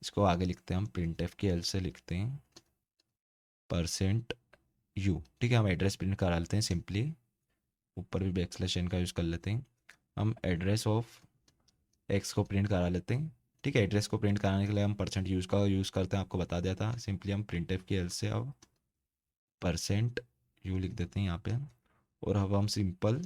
इसको आगे लिखते हैं हम, प्रिंट एफ की हेल्प से लिखते हैं परसेंट यू। ठीक है, हम एड्रेस प्रिंट करा लेते हैं सिंपली, ऊपर भी बैकस्लैश एन का यूज़ कर लेते हैं। हम एड्रेस ऑफ एक्स को प्रिंट करा लेते हैं। ठीक है, एड्रेस को प्रिंट कराने के लिए हम परसेंट यूज़ का यूज़ करते हैं, आपको बता दिया था। सिंपली हम प्रिंट एफ की हेल्प से अब परसेंट यू लिख देते हैं यहाँ पे, और अब हम सिंपल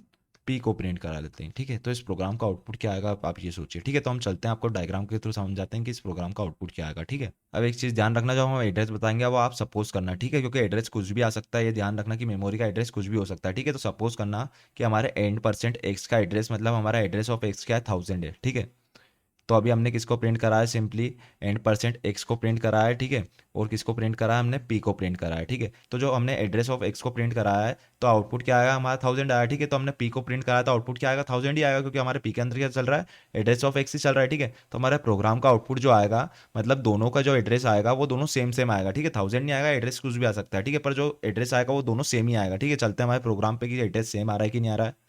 पी को प्रिंट करा लेते हैं। ठीक है, तो इस प्रोग्राम का आउटपुट क्या आएगा आप ये सोचिए। ठीक है, तो हम चलते हैं, आपको डायग्राम के थ्रू समझाते हैं कि इस प्रोग्राम का आउटपुट क्या आएगा। ठीक है, अब एक चीज़ ध्यान रखना, जब हम एड्रेस बताएंगे वो आप सपोज करना। ठीक है, क्योंकि एड्रेस कुछ भी आ सकता है, ये ध्यान रखना कि मेमोरी का एड्रेस कुछ भी हो सकता है। ठीक है, तो सपोज करना कि हमारे end% x का एड्रेस, मतलब हमारा एड्रेस ऑफ x क्या है, 1000 है। ठीक है, तो अभी हमने किसको प्रिंट करा है, सिंपली end%x को प्रिंट करा है। ठीक है, और किसको प्रिंट करा है, हमने p को प्रिंट करा है। ठीक है, तो जो हमने एड्रेस ऑफ x को प्रिंट कराया है तो आउटपुट क्या आएगा, हमारा 1000 आया। ठीक है, तो हमने p को प्रिंट कराया तो आउटपुट क्या आएगा, 1000 ही आएगा, क्योंकि हमारे p के अंदर क्या चल रहा है, एड्रेस ऑफ x ही चल रहा है। ठीक है, तो हमारे प्रोग्राम का आउटपुट जो आएगा, मतलब दोनों का जो एड्रेस आएगा वो दोनों सेम सेम आएगा। ठीक है, 1000 नहीं आएगा, एड्रेस कुछ भी आ सकता है। ठीक है, पर जो एड्रेस आएगा वो दोनों सेम ही आएगा। ठीक है, चलते हैं हमारे प्रोग्राम पे कि एड्रेस सेम आ रहा है कि नहीं आ रहा है।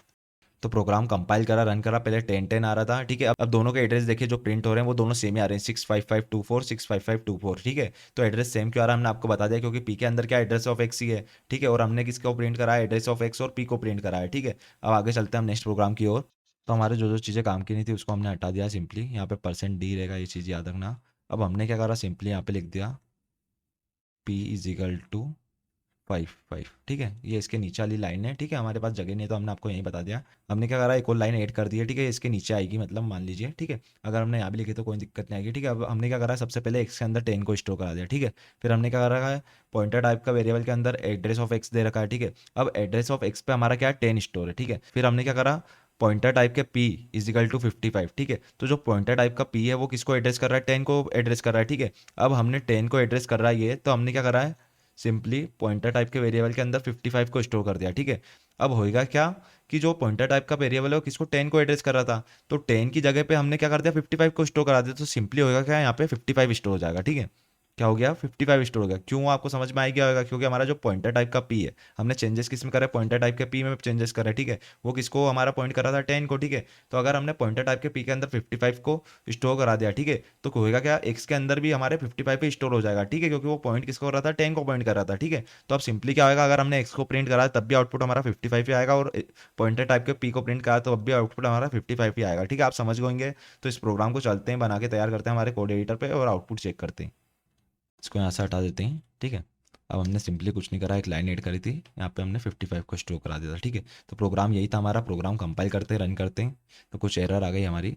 तो प्रोग्राम कंपाइल करा, रन करा, पहले 1010 आ रहा था। ठीक है, अब दोनों के एड्रेस देखिए जो प्रिंट हो रहे हैं वो दोनों सेम ही आ रहे हैं, 65524 65524। ठीक है, तो एड्रेस सेम क्यों आ रहा है, हमने आपको बता दिया क्योंकि पी के अंदर क्या एड्रेस ऑफ एक्स ही है। ठीक है, और हमने किसको प्रिंट करा है, एड्रेस ऑफ एक्स और पी को प्रिंट करा है। ठीक है, अब आगे चलते हैं हम नेक्स्ट प्रोग्राम की ओर। तो हमारे जो जो चीज़ें काम की नहीं थी उसको हमने हटा दिया सिंपली, यहाँ पे %d रहेगा, ये चीज़ याद रखना। अब हमने क्या करा, सिंपली यहाँ पे लिख दिया p = 5 5। ठीक है, ये इसके नीचे वाली लाइन है। ठीक है, हमारे पास जगह नहीं है तो हमने आपको यही बता दिया। हमने क्या करा, एक और लाइन ऐड कर दी है। ठीक है, इसके नीचे आएगी, मतलब मान लीजिए। ठीक है, अगर हमने यहाँ भी लिखी तो कोई दिक्कत नहीं आएगी। ठीक है, अब हमने क्या करा, सबसे पहले एक्स के अंदर 10 को स्टोर करा दिया। ठीक है, फिर हमने क्या करा है, पॉइंटर टाइप का वेरिएबल के अंदर एड्रेस ऑफ एक्स दे रखा है। ठीक है, अब एड्रेस ऑफ एक्स पे हमारा क्या है, 10 स्टोर है। ठीक है, फिर हमने क्या करा, पॉइंटर टाइप के p = 55। ठीक है, तो जो पॉइंटर टाइप का p है वो किसको एड्रेस कर रहा है, 10 को एड्रेस कर रहा है। ठीक है, अब हमने 10 को एड्रेस कर रहा है ये, तो हमने क्या करा है, सिंपली पॉइंटर टाइप के वेरिएबल के अंदर 55 को स्टोर कर दिया। ठीक है, अब होएगा क्या कि जो पॉइंटर टाइप का वेरिएबल है वो किसको, 10 को एड्रेस कर रहा था, तो 10 की जगह पे हमने क्या कर दिया, 55 को स्टोर करा दिया। तो सिंपली होएगा क्या, यहाँ पे 55 स्टोर हो जाएगा। ठीक है, क्या हो गया, 55 स्टोर हो गया। क्यों, आपको समझ में आ गया होगा, क्योंकि हमारा जो पॉइंटर टाइप का पी है, हमने चेंजेस किस में करे, पॉइंटर टाइप के पी में चेंजेस करे। ठीक है, वो किसको हमारा पॉइंट करा था, 10 को। ठीक है, तो अगर हमने पॉइंटर टाइप के पी के अंदर 55 को स्टोर करा दिया, ठीक है, तो होएगा क्या, एक्स के अंदर भी हमारे 55 पे स्टोर हो जाएगा। ठीक है, क्योंकि वो पॉइंट किसको कर रहा था, 10 को पॉइंट कर रहा था। ठीक है, तो अब सिंपली क्या होगा, अगर हमने एक्स को प्रिंट करा तब भी आउटपुट हमारा 55 ही आएगा, और पॉइंटर टाइप के पी को प्रिंट करा तो अब भी आउटपुट हमारा 55 ही आएगा। ठीक है, आप समझ गएंगे। तो इस प्रोग्राम को चलते हैं, बना के तैयार करते हैं हमारे कोड एडिटर पे और आउटपुट चेक करते हैं। इसको यहाँ से हटा देते हैं। ठीक है, अब हमने सिंपली कुछ नहीं करा, एक लाइन ऐड करी थी, यहाँ पे हमने 55 को स्टोर करा दिया था। ठीक है, तो प्रोग्राम यही था हमारा। प्रोग्राम कंपाइल करते रन करते हैं तो कुछ एरर आ गई हमारी,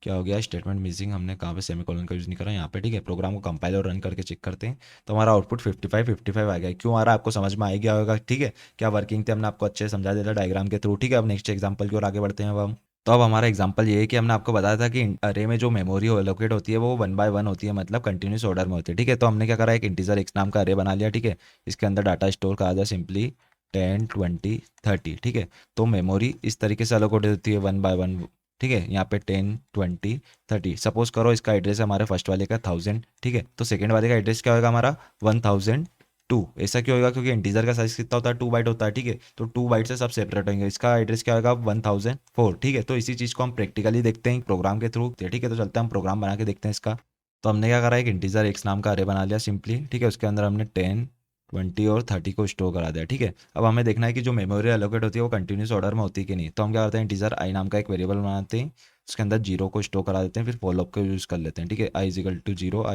क्या हो गया, स्टेटमेंट मिसिंग, हमने कहाँ पे सेमीकोलन का यूज़ नहीं करा यहाँ पे। ठीक है, प्रोग्राम को कंपाइल और रन करके चेक करते हैं तो हमारा आउटपुट 55 आ गया। क्यों आ रहा है आपको समझ में आ गया होगा। ठीक है, क्या वर्किंग थे हमने आपको अच्छे से समझा दिया था डायग्राम के थ्रू। ठीक है, अब नेक्स्ट एग्जाम्पल की ओर आगे बढ़ते हैं अब हम। तो अब हमारा एग्जांपल ये है कि हमने आपको बताया था कि अरे में जो मेमोरी एलोकेट होती है वो 1 बाय 1 होती है, मतलब कंटिन्यूस ऑर्डर में होती है। ठीक है, तो हमने क्या करा, एक इंटीजर एक्स नाम का अरे बना लिया। ठीक है, इसके अंदर डाटा स्टोर करा दिया सिंपली 10 20 30। ठीक है, तो मेमोरी इस तरीके से एलोकेट होती है 1 बाय 1। ठीक है, यहाँ पे 10 20 30। सपोज करो इसका एड्रेस है हमारे फर्स्ट वाले का 1000। ठीक है, तो सेकंड वाले का एड्रेस क्या होगा हमारा 1002। ऐसा क्यों होगा, क्योंकि इंटीजर का साइज कितना होता है, 2 बाइट होता है। ठीक है, तो 2 बाइट से सब सेपरेट होंगे। इसका एड्रेस क्या होगा 1004। ठीक है, तो इसी चीज़ को हम प्रैक्टिकली देखते हैं प्रोग्राम के थ्रू। ठीक है, तो चलते हैं हम प्रोग्राम बना के देखते हैं इसका। तो हमने क्या करा, एक इंटीजर एक्स नाम का अरे बना लिया सिंपली। ठीक है, उसके अंदर हमने 10 20 और 30 को स्टोर करा दिया। ठीक है, अब हमें देखना है कि जो मेमोरी एलोकेट होती है वो कंटिन्यूस ऑर्डर में होती है कि नहीं। तो हम क्या करते हैं, इंटीजर आई नाम का एक वेरिएबल बनाते हैं, उसके अंदर 0 को स्टोर करा देते हैं, फिर फॉलोअप का यूज़ कर लेते हैं। ठीक है, i = 0,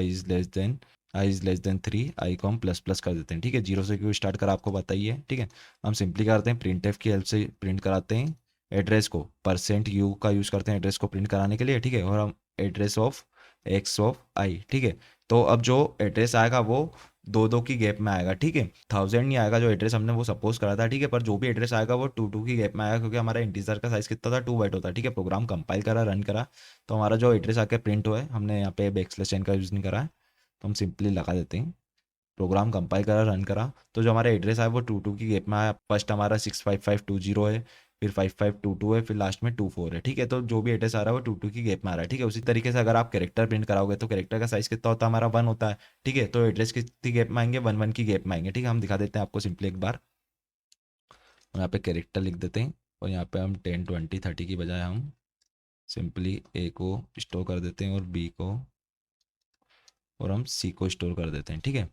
i is less than 3, i com plus plus कर देते हैं। ठीक है, 0 से क्यों स्टार्ट करा आपको बताइए। ठीक है, हम सिंपली करते हैं प्रिंटफ की हेल्प से प्रिंट कराते हैं एड्रेस को, %u का यूज़ करते हैं एड्रेस को प्रिंट कराने के लिए। ठीक है, और हम address of x of i। ठीक है, तो अब जो एड्रेस आएगा वो दो दो की गैप में आएगा। ठीक है, 1000 नहीं आएगा जो एड्रेस हमने वो सपोज करा था। ठीक है, पर जो भी एड्रेस आएगा वो 2 2 की गैप में आएगा, क्योंकि हमारा इंटीजर का साइज कितना था, 2 बाइट होता है। ठीक है, प्रोग्राम कंपाइल करा, रन करा, तो हमारा जो एड्रेस आके प्रिंट हुआ है, हमने यहाँ पे बैकस्लैश n का यूज़ नहीं करा है, तो हम सिंपली लगा देते हैं। प्रोग्राम कंपाइल करा, रन करा, तो जो हमारा एड्रेस है वो 2 2 की गैप में आया। फर्स्ट हमारा 65520 है, फिर 5522 है, फिर लास्ट में 24 है। ठीक है, तो जो भी एड्रेस आ रहा है वो 2 2 की गैप में आ रहा है। ठीक है, उसी तरीके से अगर आप कैरेक्टर प्रिंट कराओगे तो कैरेक्टर का साइज कितना होता है हमारा 1 होता है। ठीक है, तो एड्रेस कितनी गैप में आएंगे, 1 1 की गैप में आएंगे। ठीक है, हम दिखा देते हैं आपको सिंपली एक बार। हम यहाँ पे कैरेक्टर लिख देते हैं और यहाँ पे हम 10 20 30 की बजाय हम सिंपली ए को स्टोर कर देते हैं और बी को और हम सी को स्टोर कर देते हैं। ठीक है,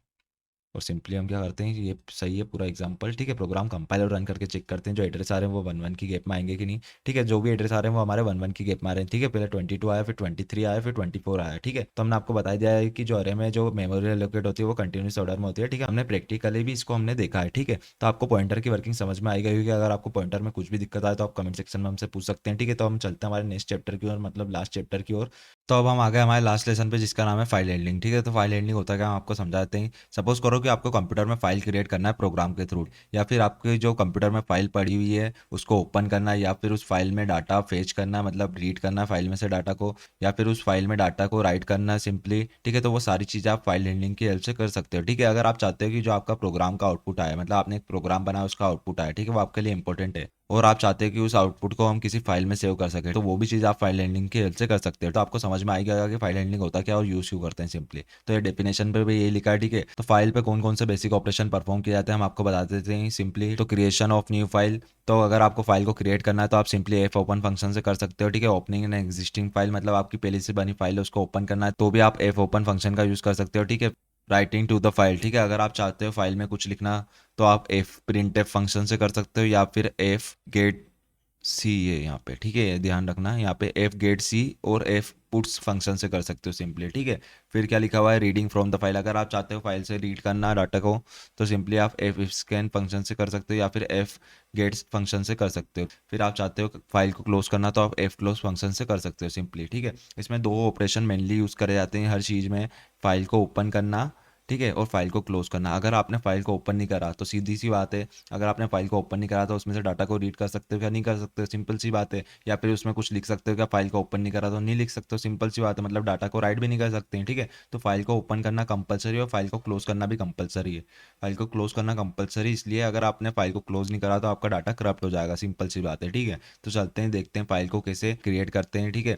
और सिंपली हम क्या करते हैं, ये सही है पूरा एग्जांपल, ठीक है। प्रोग्राम कंपाइल और रन करके चेक करते हैं जो एड्रेस आ रहे हैं वो 1 1 की गैप में आएंगे कि नहीं, ठीक है। जो भी एड्रेस आ रहे हैं वो हमारे 1 1 की गैप में आ रहे हैं, ठीक है। पहले 22 आया, फिर 23 आया, फिर 24 आया, ठीक है। तो हमने आपको बता दिया है कि जो अरे में जो मेमोरी एलोकेट होती है वो कंटिन्यूस ऑर्डर में होती है, ठीक है। हमने प्रैक्टिकली भी इसको हमने देखा है, ठीक है। तो आपको पॉइंटर की वर्किंग समझ में आई गई होगी। अगर आपको पॉइंटर में कुछ भी दिक्कत आए तो आप कमेंट सेक्शन में हमसे पूछ सकते हैं, ठीक है। तो हम चलते हैं हमारे नेक्स्ट चैप्टर की ओर, मतलब लास्ट चैप्टर की ओर। तो अब हम आ गए हमारे लास्ट लेसन पे जिसका नाम है फाइल हैंडलिंग, ठीक है। तो फाइल हैंडलिंग होता है क्या, हम आपको समझाते हैं। सपोज करो कि आपको कंप्यूटर में फाइल क्रिएट करना है प्रोग्राम के थ्रू, या फिर आपके जो कंप्यूटर में फाइल पड़ी हुई है उसको ओपन करना है, या फिर उस फाइल में डाटा फेच करना है, मतलब रीड करना है फाइल में से डाटा को, या फिर उस फाइल में डाटा को राइट करना है सिंपली, ठीक है। तो वो सारी चीज़ें आप फाइल हैंडलिंग की हेल्प से कर सकते हो, ठीक है। अगर आप चाहते हो कि जो आपका प्रोग्राम का आउटपुट आया, मतलब आपने एक प्रोग्राम बनाया उसका आउटपुट आया, ठीक है, वो आपके लिए इंपॉर्टेंट है, और आप चाहते हैं कि उस आउटपुट को हम किसी फाइल में सेव कर सकें, तो वो भी चीज़ आप फाइल हैंडलिंग की हेल्प से कर सकते हो। तो आपको समझ में आएगा कि फाइल हैंडलिंग होता क्या और यूज़ क्यों करते हैं सिंपली। तो ये डेफिनेशन पे भी यही लिखा है, ठीक है। तो फाइल पे कौन कौन से बेसिक ऑपरेशन परफॉर्म किए जाते हैं हम आपको बता देते हैं सिंपली। तो क्रिएशन ऑफ न्यू फाइल, तो अगर आपको फाइल को क्रिएट करना है तो आप सिंपली एफ ओपन फंक्शन से कर सकते हो, ठीक है। ओपनिंग एन एग्जिस्टिंग फाइल, मतलब आपकी पहले से बनी फाइल है उसको ओपन करना है तो भी आप एफ ओपन फंक्शन का यूज़ कर सकते हो, ठीक है। राइटिंग टू द फाइल, ठीक है। अगर आप चाहते हो फाइल में कुछ लिखना तो आप एफ प्रिंट एफ फंक्शन से कर सकते हो, या फिर एफ गेट सी है यहाँ पे, ठीक है। ध्यान रखना है यहाँ पे एफ गेट सी और एफ पुट्स फंक्शन से कर सकते हो सिंपली, ठीक है। फिर क्या लिखा हुआ है, रीडिंग फ्रॉम द फाइल, अगर आप चाहते हो फाइल से रीड करना डाटा को तो सिंपली आप एफ स्कैन फंक्शन से कर सकते हो, या फिर एफ गेट्स फंक्शन से कर सकते हो। फिर आप चाहते हो फाइल को क्लोज करना तो आप एफ क्लोज फंक्शन से कर सकते हो सिंपली, ठीक है। इसमें दो ऑपरेशन मेनली यूज़ करे जाते हैं हर चीज़ में, फाइल को ओपन करना, ठीक है, और फाइल को क्लोज करना। अगर आपने फाइल को ओपन नहीं करा तो सीधी सी बात है, अगर आपने फाइल को ओपन नहीं करा तो उसमें से डाटा को रीड कर सकते हो क्या, नहीं कर सकते हो, सिंपल सी बात है। या फिर उसमें कुछ लिख सकते हो क्या, फाइल को ओपन नहीं करा तो नहीं लिख सकते हो, सिंपल सी बात है। मतलब डाटा को राइट भी नहीं कर सकते हैं, ठीक है। तो फाइल को ओपन करना कंपलसरी और फाइल को क्लोज करना भी कंपलसरी है। फाइल को क्लोज करना कंपलसरी इसलिए, अगर आपने फाइल को क्लोज नहीं करा तो आपका डाटा करप्ट हो जाएगा, सिंपल सी बात है, ठीक है। तो चलते हैं देखते हैं फाइल को कैसे क्रिएट करते हैं, ठीक है।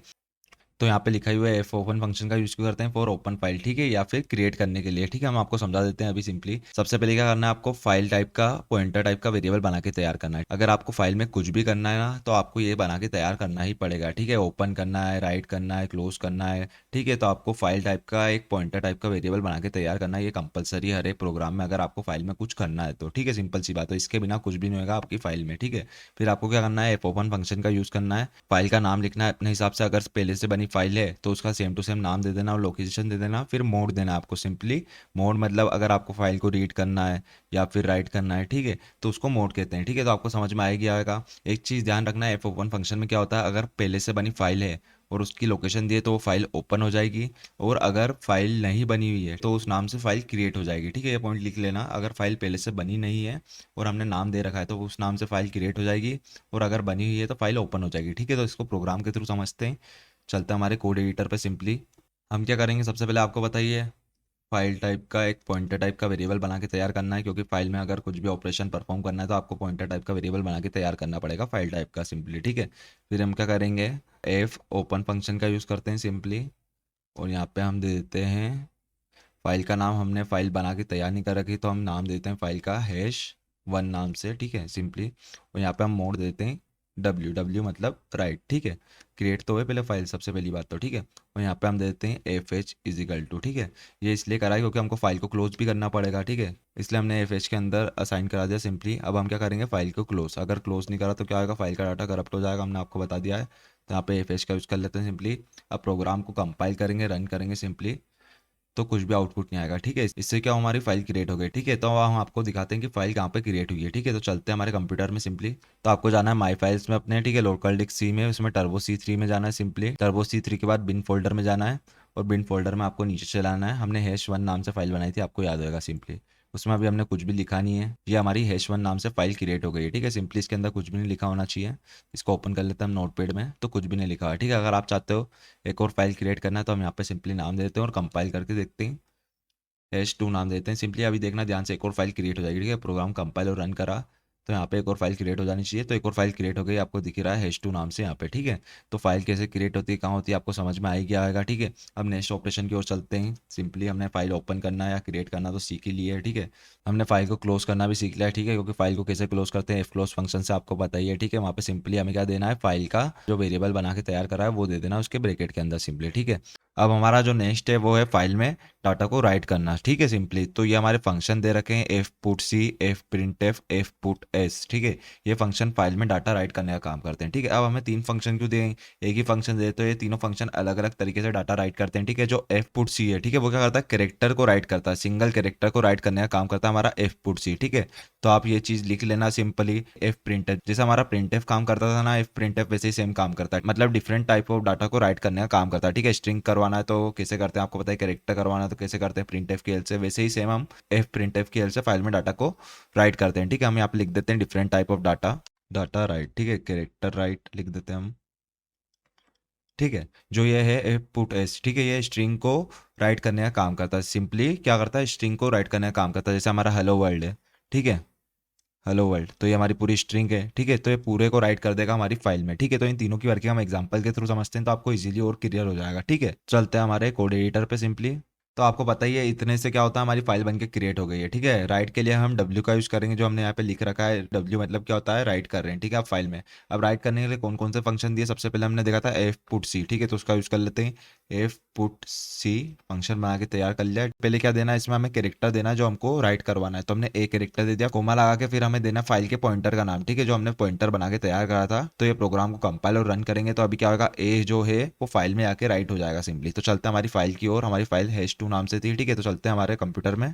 तो यहाँ पे लिखा हुआ है एफ ओपन फंक्शन का यूज क्यों करते हैं, फॉर ओपन फाइल, ठीक है, या फिर क्रिएट करने के लिए, ठीक है। हम आपको समझा देते हैं अभी सिंपली। सबसे पहले क्या करना है, आपको फाइल टाइप का पॉइंटर टाइप का वेरिएबल बना के तैयार करना है। अगर आपको फाइल में कुछ भी करना है ना तो आपको ये बना के तैयार करना ही पड़ेगा, ठीक है। ओपन करना है, राइट करना है, क्लोज करना है, ठीक है। तो आपको फाइल टाइप का एक पॉइंटर टाइप का वेरिएबल बना के तैयार करना है, ये कंपलसरी हर एक प्रोग्राम में अगर आपको फाइल में कुछ करना है तो, ठीक है। सिंपल सी बात है, इसके बिना कुछ भी नहीं होगा आपकी फाइल में, ठीक है। फिर आपको क्या करना है, एफ ओपन फंक्शन का यूज करना है, फाइल का नाम लिखना है अपने हिसाब से, अगर पहले से बनी फाइल है तो उसका सेम टू सेम नाम दे देना और लोकेशन दे देना। फिर मोड देना आपको सिंपली, मोड मतलब अगर आपको फाइल को रीड करना है या फिर राइट करना है, ठीक है, तो उसको मोड कहते हैं, ठीक है। तो आपको समझ में आएगा। एक चीज़ ध्यान रखना है, एफ ओपन फंक्शन में क्या होता है, अगर पहले से बनी फाइल है और उसकी लोकेशन दी है तो वो फाइल ओपन हो जाएगी, और अगर फाइल नहीं बनी हुई है तो उस नाम से फाइल क्रिएट हो जाएगी, ठीक है। ये पॉइंट लिख लेना, अगर फाइल पहले से बनी नहीं है और हमने नाम दे रखा है तो उस नाम से फाइल क्रिएट हो जाएगी, और अगर बनी हुई है तो फाइल ओपन हो जाएगी, ठीक है। तो इसको प्रोग्राम के थ्रू समझते हैं। चलते हैं हमारे कोड एडिटर पे सिंपली। हम क्या करेंगे, सबसे पहले आपको बताइए, फाइल टाइप का एक पॉइंटर टाइप का वेरिएबल बना के तैयार करना है, क्योंकि फाइल में अगर कुछ भी ऑपरेशन परफॉर्म करना है तो आपको पॉइंटर टाइप का वेरिएबल बना के तैयार करना पड़ेगा फाइल टाइप का सिंपली, ठीक है। फिर हम क्या करेंगे, एफ ओपन फंक्शन का यूज़ करते हैं सिंपली, और यहाँ पे हम दे देते हैं फाइल का नाम, हमने फाइल बना के तैयार नहीं कर रखी तो हम नाम देते हैं फाइल का हैश 1 नाम से, ठीक है, सिंपली। और यहाँ पे हम मोड देते हैं डब्ल्यू, डब्ल्यू मतलब राइट, ठीक है। क्रिएट तो है पहले फाइल, सबसे पहली बात तो, ठीक है। और यहाँ पे हम देते हैं एफ एच इजिकल टू, ठीक है। ये इसलिए करा है क्योंकि हमको फाइल को क्लोज भी करना पड़ेगा, ठीक है, इसलिए हमने एफ एच के अंदर असाइन करा दिया सिंपली। अब हम क्या करेंगे, फाइल को क्लोज, अगर क्लोज नहीं करा तो क्या होगा, फाइल का डाटा करप्ट हो जाएगा, हमने आपको बता दिया है। तो यहाँ पे एफ एच का यूज़ कर लेते हैं सिंपली। अब प्रोग्राम को कंपाइल करेंगे, रन करेंगे सिंपली, तो कुछ भी आउटपुट नहीं आएगा, ठीक है। इससे क्या हमारी फाइल क्रिएट हो गई, ठीक है। तो अब हम आपको दिखाते हैं कि फाइल कहाँ पे क्रिएट हुई है, ठीक है। तो चलते हैं हमारे कंप्यूटर में सिंपली। तो आपको जाना है माई फाइल्स में अपने, ठीक है, लोकल डिस्क सी में, उसमें टर्बो C3 में जाना है सिंपली। टर्बो C3 के बाद बिन फोल्डर में जाना है, और बिन फोल्डर में आपको नीचे चलाना है। हमने हैश 1 नाम से फाइल बनाई थी, आपको याद होगा सिंपली, उसमें अभी हमने कुछ भी लिखा नहीं है, ये हमारी हैश 1 नाम से फाइल क्रिएट हो गई है, ठीक है। सिंपली इसके अंदर कुछ भी नहीं लिखा होना चाहिए। इसको ओपन कर लेते हैं हम नोटपैड में, तो कुछ भी नहीं लिखा है, ठीक है। अगर आप चाहते हो एक और फाइल क्रिएट करना है तो हम यहाँ पे सिंपली नाम देते हैं और कंपाइल करके देखते हैं, हैश 2 नाम देते हैं सिंपली। अभी देखना ध्यान से, एक और फाइल क्रिएट हो जाएगी, ठीक है। प्रोग्राम कंपाइल और रन करा तो यहाँ पे एक और फाइल क्रिएट हो जानी चाहिए, तो एक और फाइल क्रिएट हो गई, आपको दिख रहा है हैश 2 नाम से यहाँ पे, ठीक है। तो फाइल कैसे क्रिएट होती है, कहाँ होती है, आपको समझ में आएगा, ठीक है। अब नेक्स्ट ऑपरेशन की ओर चलते हैं सिंपली। हमने फाइल ओपन करना या क्रिएट करना तो सीख ही लिया है, ठीक है। हमने फाइल को क्लोज करना भी सीख लिया है, ठीक है, क्योंकि फाइल को कैसे क्लोज करते हैं, एफ क्लोज फंक्शन से आपको पता ही है, ठीक है। वहाँ पे सिंपली हमें क्या देना है, फाइल का जो वेरिएबल बना के तैयार करा है वो दे देना उसके ब्रैकेट के अंदर सिंपली, ठीक है। अब हमारा जो नेक्स्ट है वो है फाइल में डाटा को राइट करना, ठीक है सिंपली। तो ये हमारे फंक्शन दे रखे हैं f put c, f print f, f put s, ठीक है। ये फंक्शन फाइल में डाटा राइट करने का काम करते हैं, ठीक है। अब हमें 3 फंक्शन क्यों दिए, एक ही फंक्शन दे तो ये तीनों फंक्शन अलग अलग तरीके से डाटा राइट करते हैं, ठीक है। जो एफ पुट सी है, ठीक है, वो क्या करता है, कैरेक्टर को राइट करता है, सिंगल कैरेक्टर को राइट करने का काम करता है हमारा एफ पुट सी, ठीक है। तो आप ये चीज लिख लेना सिंपली। एफ प्रिंट एफ, जैसे हमारा प्रिंट एफ काम करता था ना, एफ प्रिंट एफ वैसे ही सेम काम करता है, मतलब डिफरेंट टाइप ऑफ डाटा को राइट करने का काम करता है, ठीक है। स्ट्रिंग करवाना है तो कैसे करते हैं आपको पता है, कैरेक्टर करवाना है तो कैसे करते हैं, प्रिंट एफ की हेल्प से। वैसे ही सेम हम एफ प्रिंट एफ की हेल्प से फाइल में डाटा को राइट करते हैं, ठीक है। हम यहाँ पे लिख देते हैं different type of data, data right, ठीक है, कैरेक्टर राइट लिख देते हैं हम, ठीक है। जो ये है एफ पुट एस, ठीक है, ये स्ट्रिंग को राइट करने का काम करता है, सिंपली क्या करता है, स्ट्रिंग को राइट करने का काम करता है। जैसे हमारा हेलो वर्ल्ड है, ठीक है, हेलो वर्ल्ड, तो ये हमारी पूरी स्ट्रिंग है, ठीक है। तो ये पूरे को राइट कर देगा हमारी फाइल में, ठीक है। तो इन तीनों की वर्किंग हम एग्जांपल के थ्रू समझते हैं तो आपको इजीली और क्लियर हो जाएगा, ठीक है। चलते हैं हमारे कोड एडिटर पे सिंपली। तो आपको पता ही है इतने से क्या होता है, हमारी फाइल बन के क्रिएट हो गई है, ठीक है। राइट के लिए हम डब्ल्यू का यूज़ करेंगे, जो हमने यहाँ पे लिख रखा है। डब्ल्यू मतलब क्या होता है, राइट कर रहे हैं, ठीक है, आप फाइल में। अब राइट करने के लिए कौन कौन से फंक्शन दिए, सबसे पहले हमने देखा था एफ पुट सी, ठीक है, तो उसका यूज़ कर लेते हैं। एफ पुट सी फंक्शन बना के तैयार कर लिया। पहले क्या देना है, इसमें हमें कैरेक्टर देना है जो हमको राइट करवाना है, तो हमने एक कैरेक्टर दे दिया, कोमा लगा के। फिर हमें देना फाइल के पॉइंटर का नाम, ठीक है, जो हमने पॉइंटर बना के तैयार करा था। तो ये प्रोग्राम को कंपाइल और रन करेंगे तो अभी क्या होगा, ए जो है वो फाइल में आके राइट हो जाएगा सिंपली। तो चलते हैं हमारी फाइल की ओर। हमारी फाइल हैश टू नाम से थी, ठीक है। तो चलते हैं हमारे कंप्यूटर में,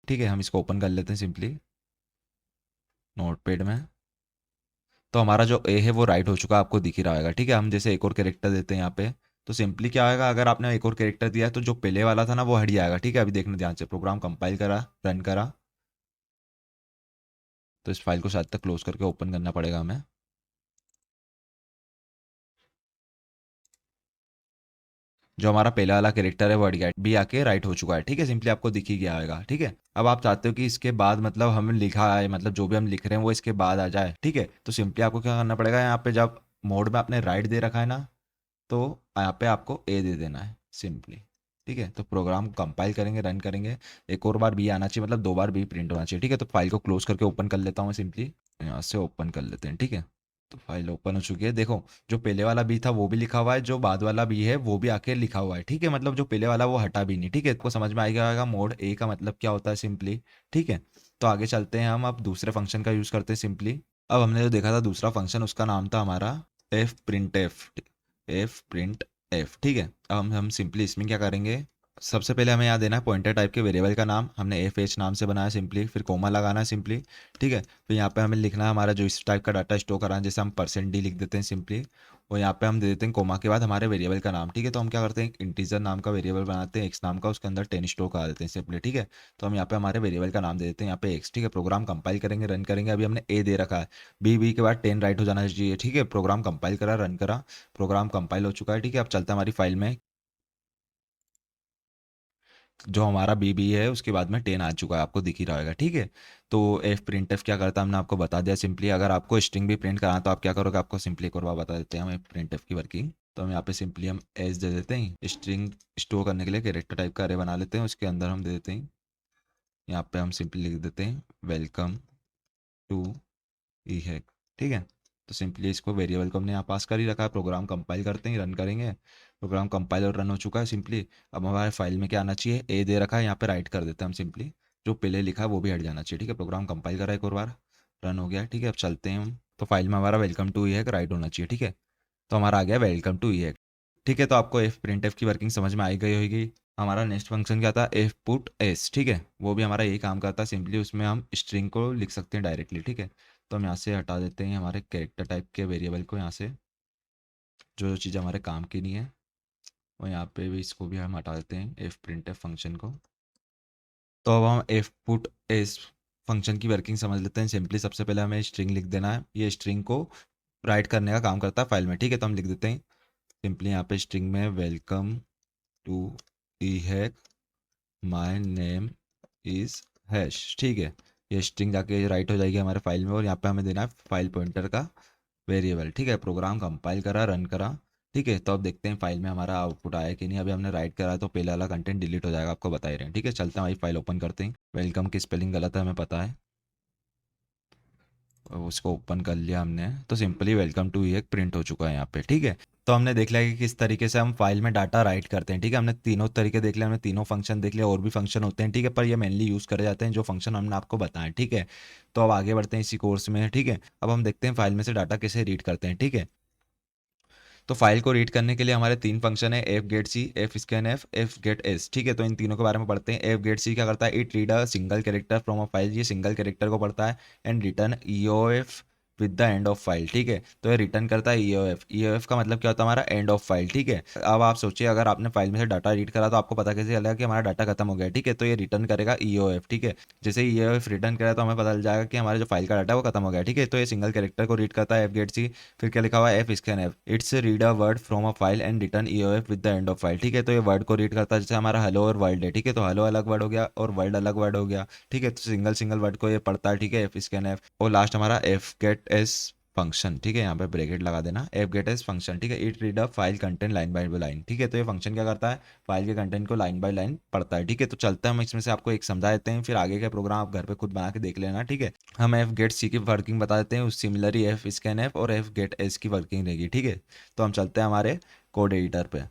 ठीक है, हम इसको ओपन कर लेते हैं सिंपली नोटपैड में। तो हमारा जो ए है वो राइट हो चुका है, आपको दिख ही रहा होगा, ठीक है। हम जैसे एक और कैरेक्टर देते हैं यहाँ पे, तो सिंपली क्या आएगा, अगर आपने एक और कैरेक्टर दिया है तो जो पहले वाला था ना वो हट जाएगा, ठीक है। अभी देखना ध्यान से, प्रोग्राम कंपाइल करा, रन करा, तो इस फाइल को शायद तक क्लोज करके ओपन करना पड़ेगा हमें। जो हमारा पहला वाला कैरेक्टर है वो हट गया, बी आके राइट हो चुका है, ठीक है। सिंपली आपको दिख ही गया होगा, ठीक है। अब आप चाहते हो कि इसके बाद मतलब हमें लिखा है, मतलब जो भी हम लिख रहे हैं वो इसके बाद आ जाए, ठीक है। तो सिंपली आपको क्या करना पड़ेगा, यहाँ पे जब मोड में आपने राइट दे रखा है ना, तो यहाँ पे आपको ए दे देना है सिंपली, ठीक है। तो प्रोग्राम कंपाइल करेंगे, रन करेंगे, एक और बार बी आना चाहिए, मतलब 2 बार बी प्रिंट होना चाहिए, ठीक है। तो फाइल को क्लोज करके ओपन कर लेता हूँ मैं सिंपली, यहाँ से ओपन कर लेते हैं, ठीक है। तो फाइल ओपन हो चुकी है, देखो जो पहले वाला बी था वो भी लिखा हुआ है, जो बाद वाला बी है वो भी आके लिखा हुआ है, ठीक है। मतलब जो पहले वाला वो हटा भी नहीं, ठीक है। आपको समझ में आएगा मोड ए का मतलब क्या होता है सिंपली, ठीक है। तो आगे चलते हैं हम, अब दूसरे फंक्शन का यूज़ करते हैं सिंपली। अब हमने जो देखा था दूसरा फंक्शन, उसका नाम था हमारा F print f, F print F, ठीक है। अब हम सिंपली इसमें क्या करेंगे, सबसे पहले हमें यहाँ देना है पॉइंटर टाइप के वेरिएबल का नाम, हमने एफ एच नाम से बनाया सिंपली, फिर कोमा लगाना है सिंपली, ठीक है। फिर यहाँ पे हमें लिखना है हमारा जो इस टाइप का डाटा स्टोर करा है, जैसे हम %d लिख देते हैं सिंपली, और यहाँ पे हम दे देते हैं कोमा के बाद हमारे वेरिएबल का नाम, ठीक है। तो हम क्या करते हैं, इंटीजर नाम का वेरिएबल बनाते हैं, एक्स नाम का, उसके अंदर 10 स्टोर करा देते हैं सिंपली, ठीक है। तो हम यहाँ पे हमारे वेरिएबल का नाम दे देते हैं यहाँ पे एक्स, ठीक है। प्रोग्राम कंपाइल करेंगे, रन करेंगे, अभी हमने ए दे रखा है, बी के बाद 10 राइट हो जाना चाहिए, ठीक है। प्रोग्राम कंपाइल करा, रन करा, प्रोग्राम कंपाइल हो चुका है, ठीक है। अब चलता है हमारी फाइल में, जो हमारा बी है उसके बाद में 10 आ चुका है, आपको दिख ही रहा होगा, ठीक है। तो एफ प्रिंट एफ क्या करता है हमने आपको बता दिया सिंपली। अगर आपको स्ट्रिंग भी प्रिंट कराना तो आप क्या करोगे, आपको सिंपली एक और बार बता देते हैं हम प्रिंट एफ की वर्किंग। तो हम यहाँ पे सिंपली हम एस दे देते हैं, स्ट्रिंग स्टोर करने के लिए कैरेक्टर टाइप का अरे बना लेते हैं, उसके अंदर हम दे देते हैं, यहाँ पे हम सिंपली लिख देते हैं वेलकम टू ई हैक, ठीक है। तो सिंपली इसको वेरिएबल को हमने यहाँ पास कर ही रखा है। प्रोग्राम कंपाइल करते हैं, रन करेंगे, प्रोग्राम कंपाइल और रन हो चुका है सिंपली। अब हमारे फाइल में क्या आना चाहिए, ए दे रखा है, यहाँ पे राइट कर देते हैं हम सिंपली, जो पहले लिखा है वो भी हट जाना चाहिए, ठीक है। प्रोग्राम कंपाइल करा एक और बार, रन हो गया, ठीक है। अब चलते हैं हम, तो फाइल में हमारा welcome to e hack write होना चाहिए, ठीक है। तो हमारा आ गया वेलकम टू ई हैक, ठीक है। तो आपको एफ प्रिंट एफ की वर्किंग समझ में आई गई होगी। हमारा नेक्स्ट फंक्शन क्या था, एफ पुट एस, ठीक है। वो भी हमारा यही काम करता है सिंपली, उसमें हम स्ट्रिंग को लिख सकते हैं डायरेक्टली, ठीक है। तो हम यहाँ से हटा देते हैं हमारे कैरेक्टर टाइप के वेरिएबल को, यहाँ से जो जो चीज़ हमारे काम की नहीं है, और यहाँ पे भी इसको भी हम हटा देते हैं एफ प्रिंट एफ फंक्शन को। तो अब हम एफ पुट एस फंक्शन की वर्किंग समझ लेते हैं सिंपली। सबसे पहले हमें स्ट्रिंग लिख देना है, ये स्ट्रिंग को राइट करने का काम करता है फाइल में, ठीक है। तो हम लिख देते हैं सिंपली यहाँ पे स्ट्रिंग में welcome to e hack, my name is Hash, ठीक है। ये स्ट्रिंग जाके राइट हो जाएगी हमारे फाइल में, और यहाँ पे हमें देना है फाइल पॉइंटर का वेरिएबल, ठीक है। प्रोग्राम कंपाइल करा, रन करा, ठीक है। तो अब देखते हैं फाइल में हमारा आउटपुट आया कि नहीं। अभी हमने राइट करा तो पहले वाला कंटेंट डिलीट हो जाएगा, आपको बता ही रहे हैं, ठीक है। चलते हैं हमारी फाइल ओपन करते हैं। वेलकम की स्पेलिंग गलत है हमें पता है, उसको ओपन कर लिया हमने, तो सिंपली वेलकम टू ये प्रिंट हो चुका है यहाँ पे, ठीक है। तो हमने देख लिया कि किस तरीके से हम फाइल में डाटा राइट करते हैं, ठीक है। हमने तीनों तरीके देख लिया, हमने तीनों फंक्शन देख लिया, और भी फंक्शन होते हैं, ठीक है, पर ये मेनली यूज़ करे जाते हैं जो फंक्शन हमने आपको बताएं, ठीक है। तो अब आगे बढ़ते हैं इसी कोर्स में, ठीक है। अब हम देखते हैं फाइल में से डाटा कैसे रीड करते हैं, ठीक है। तो फाइल को रीड करने के लिए हमारे तीन फंक्शन है, f get c, f scan f, f get s, ठीक है। तो इन तीनों के बारे में पढ़ते हैं। एफ गेट सी क्या करता है, it read a single character from a file, ये सिंगल कैरेक्टर को पढ़ता है, and return EOF with the end of file, ठीक है। तो ये रिटर्न करता है ईओएफ। ईओएफ का मतलब क्या होता है, हमारा एंड ऑफ फाइल, ठीक है। अब आप सोचिए, अगर आपने फाइल में से डाटा रीड करा तो आपको पता कैसे चलेगा कि हमारा डाटा खत्म हो गया, ठीक है। तो ये रिटर्न करेगा ईओएफ, ठीक है। जैसे ईओएफ रिटर्न करेगा तो हमें पता चल जाएगा कि हमारे जो फाइल का डाटा है वो खत्म हो गया, ठीक है। तो ये सिंगल कैरेक्टर को रीड करता है, एफ गेट सी। फिर क्या लिखा हुआ है, F scan F, it's read a word from a file and return EOF with the end of file, ठीक है। तो ये वर्ड को रीड करता है, जैसे हमारा हेलो और वर्ल्ड है, ठीक है। तो हेलो अलग वर्ड हो गया और वर्ल्ड अलग वर्ड हो गया, ठीक है। तो सिंगल सिंगल वर्ड को ये पढ़ता है, ठीक है, एफ स्कैन एफ। और लास्ट हमारा एफ गेट एस फंक्शन, ठीक है, यहाँ पे ब्रैकेट लगा देना, एफ गेट एस फंक्शन, ठीक है। It read a file content line by line, ठीक है। तो ये फंक्शन क्या करता है, फाइल के कंटेंट को लाइन बाय लाइन पढ़ता है, ठीक है। तो चलते हैं हम इसमें से आपको एक समझा देते हैं, फिर आगे का प्रोग्राम आप घर पे खुद बना के देख लेना, ठीक है। हम एफ गेट सी की वर्किंग बता देते हैं, उस सिमिलरली एफ स्कैन एफ और एफ गेट एस की वर्किंग रहेगी, ठीक है। तो हम चलते हैं हमारे कोड एडिटर पे।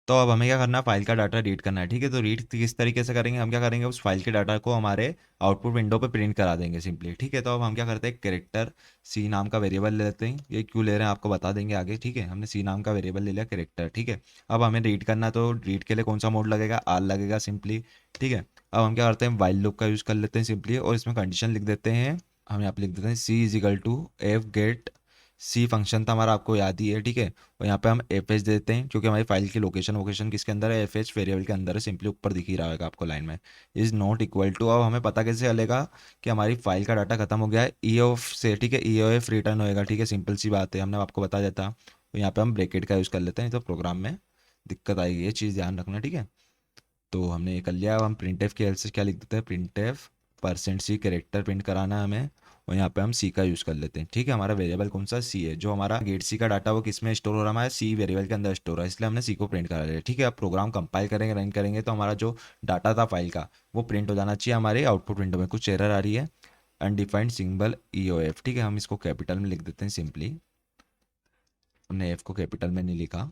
तो अब हमें क्या करना है, फाइल का डाटा रीड करना है, ठीक है। तो रीड किस तरीके से करेंगे, हम क्या करेंगे, उस फाइल के डाटा को हमारे आउटपुट विंडो पे प्रिंट करा देंगे सिंपली, ठीक है। तो अब हम क्या करते हैं, कैरेक्टर सी नाम का वेरिएबल ले लेते हैं। ये क्यों ले रहे हैं आपको बता देंगे आगे, ठीक है। हमने सी नाम का वेरिएबल ले लिया कैरेक्टर, ठीक है। अब हमें रीड करना है, तो रीड के लिए कौन सा मोड लगेगा, आर लगेगा सिंपली, ठीक है। अब हम क्या करते हैं, वाइल लूप का यूज़ कर लेते हैं सिंपली, और इसमें कंडीशन लिख देते हैं। हम यहाँ पे लिख देते हैं c is equal to f get c, function था हमारा, आपको याद ही है, ठीक है। और यहाँ पे हम एफ एच देते हैं, क्योंकि हमारी फाइल की लोकेशन वोकेशन किसके अंदर है, एफ एच वेरिएबल के अंदर है, सिंपली ऊपर दिख ही रहा होगा आपको लाइन में, इज नॉट इक्वल टू। अब हमें पता कैसे चलेगा कि हमारी फाइल का डाटा खत्म हो गया है, ई ऑफ से, ठीक है। ई ओ एफ रिटर्न होएगा, ठीक है, सिंपल सी बात है, हमने आपको बता देता। तो यहाँ पे हम ब्रैकेट का यूज़ कर लेते हैं, तो प्रोग्राम में दिक्कत आएगी, ये चीज़ ध्यान रखना, ठीक है। तो हमने ये कर लिया। अब हम प्रिंट एफ की हेल्प से क्या लिख देते हैं, printf percent c, character print कराना है हमें, और यहाँ पे हम सी का यूज़ कर लेते हैं, ठीक है। हमारा वेरिएबल कौन सा, सी है। जो हमारा गेट सी का डाटा वो किस में स्टोर हो रहा है, हमारा सी वेरिएबल के अंदर स्टोर है, इसलिए हमने सी को प्रिंट करा लिया, ठीक है। अब प्रोग्राम कंपाइल करेंगे, रन करेंगे, तो हमारा जो डाटा था फाइल का वो प्रिंट हो जाना चाहिए हमारे आउटपुट विंडो में। कुछ एरर आ रही है, अनडिफाइंड सिंबल ई ओ एफ, ठीक है। हम इसको कैपिटल में लिख देते हैं सिंपली, हमने एफ को कैपिटल में नहीं लिखा।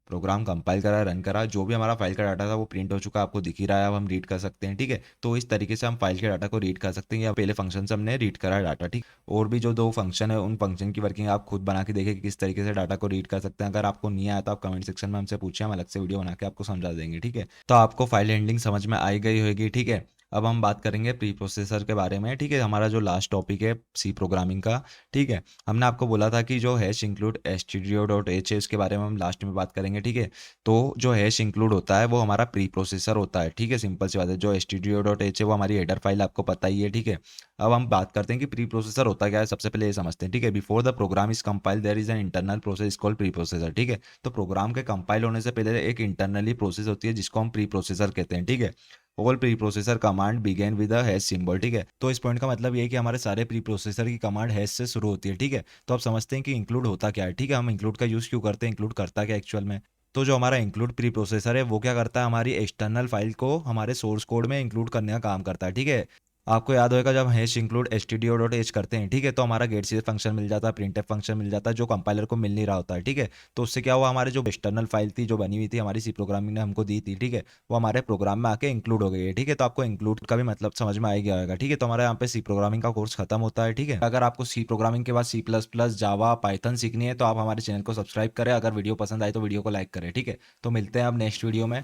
प्रोग्राम कंपाइल करा, रन करा, जो भी हमारा फाइल का डाटा था वो प्रिंट हो चुका है, आपको दिख ही रहा है, अब हम रीड कर सकते हैं, ठीक है। तो इस तरीके से हम फाइल के डाटा को रीड कर सकते हैं, या पहले फंक्शन से हमने रीड करा है डाटा, ठीक। और भी जो दो फंक्शन है उन फंक्शन की वर्किंग आप खुद बना के देखें कि किस तरीके से डाटा को रीड कर सकते हैं। अगर आपको नहीं आया तो आप कमेंट सेक्शन में हमसे पूछें, हम अलग से वीडियो बना के आपको समझा देंगे, ठीक है। तो आपको फाइल हैंडलिंग समझ में आई गई होगी, ठीक है। अब हम बात करेंगे प्री प्रोसेसर के बारे में, ठीक है, हमारा जो लास्ट टॉपिक है सी प्रोग्रामिंग का, ठीक है। हमने आपको बोला था कि जो हैश इंक्लूड stdio.h है उसके बारे में हम लास्ट में बात करेंगे, ठीक है। तो जो हैश इंक्लूड होता है वो हमारा प्री प्रोसेसर होता है, ठीक है, सिंपल सी बात है। जो stdio.h है वो हमारी हेडर फाइल, आपको पता ही है, ठीक है। अब हम बात करते हैं कि प्री प्रोसेसर होता क्या है, सबसे पहले ये समझते हैं, ठीक है। Before the program is compile there is an internal process called preprocessor, ठीक है। तो प्रोग्राम के कंपाइल होने से पहले एक इंटरनली प्रोसेस होती है जिसको हम प्री प्रोसेसर कहते हैं, ठीक है। All preprocessor command begin with a hash symbol, ठीक है। तो इस पॉइंट का मतलब ये है कि हमारे सारे प्री प्रोसेसर की कमांड हैश से शुरू होती है, ठीक है। तो आप समझते हैं कि इंक्लूड होता क्या है, ठीक है। हम इंक्लूड का यूज़ क्यों करते हैं, इंक्लूड करता क्या एक्चुअल में। तो जो हमारा इंक्लूड प्री प्रोसेसर है वो क्या करता है, हमारी एक्सटर्नल फाइल को हमारे सोर्स कोड में इंक्लूड करने का काम करता है, ठीक है। आपको याद होगा जब हैश इंक्लूड stdio.h करते हैं, ठीक है, तो हमारा गेट सी फंक्शन मिल जाता है, प्रिंट एफ फंक्शन मिल जाता है, जो कंपाइलर को मिल नहीं रहा होता है, ठीक है। तो उससे क्या हुआ, हमारे जो एक्सटर्नल फाइल थी जो बनी हुई थी हमारी सी प्रोग्रामिंग ने हमको दी थी, ठीक है, वो हमारे प्रोग्राम में आके इंक्लूड हो गई है, ठीक है। तो आपको इंक्लूड का भी मतलब समझ में आ गया होगा, ठीक है। तो हमारे यहाँ पे सी प्रोग्रामिंग का कोर्स खत्म होता है, ठीक है। अगर आपको सी प्रोग्रामिंग के बाद C plus plus Java Python सीखनी है तो आप हमारे चैनल को सब्सक्राइब करें, अगर वीडियो पसंद आए तो वीडियो को लाइक करें, ठीक है। तो मिलते हैं अब नेक्स्ट वीडियो में।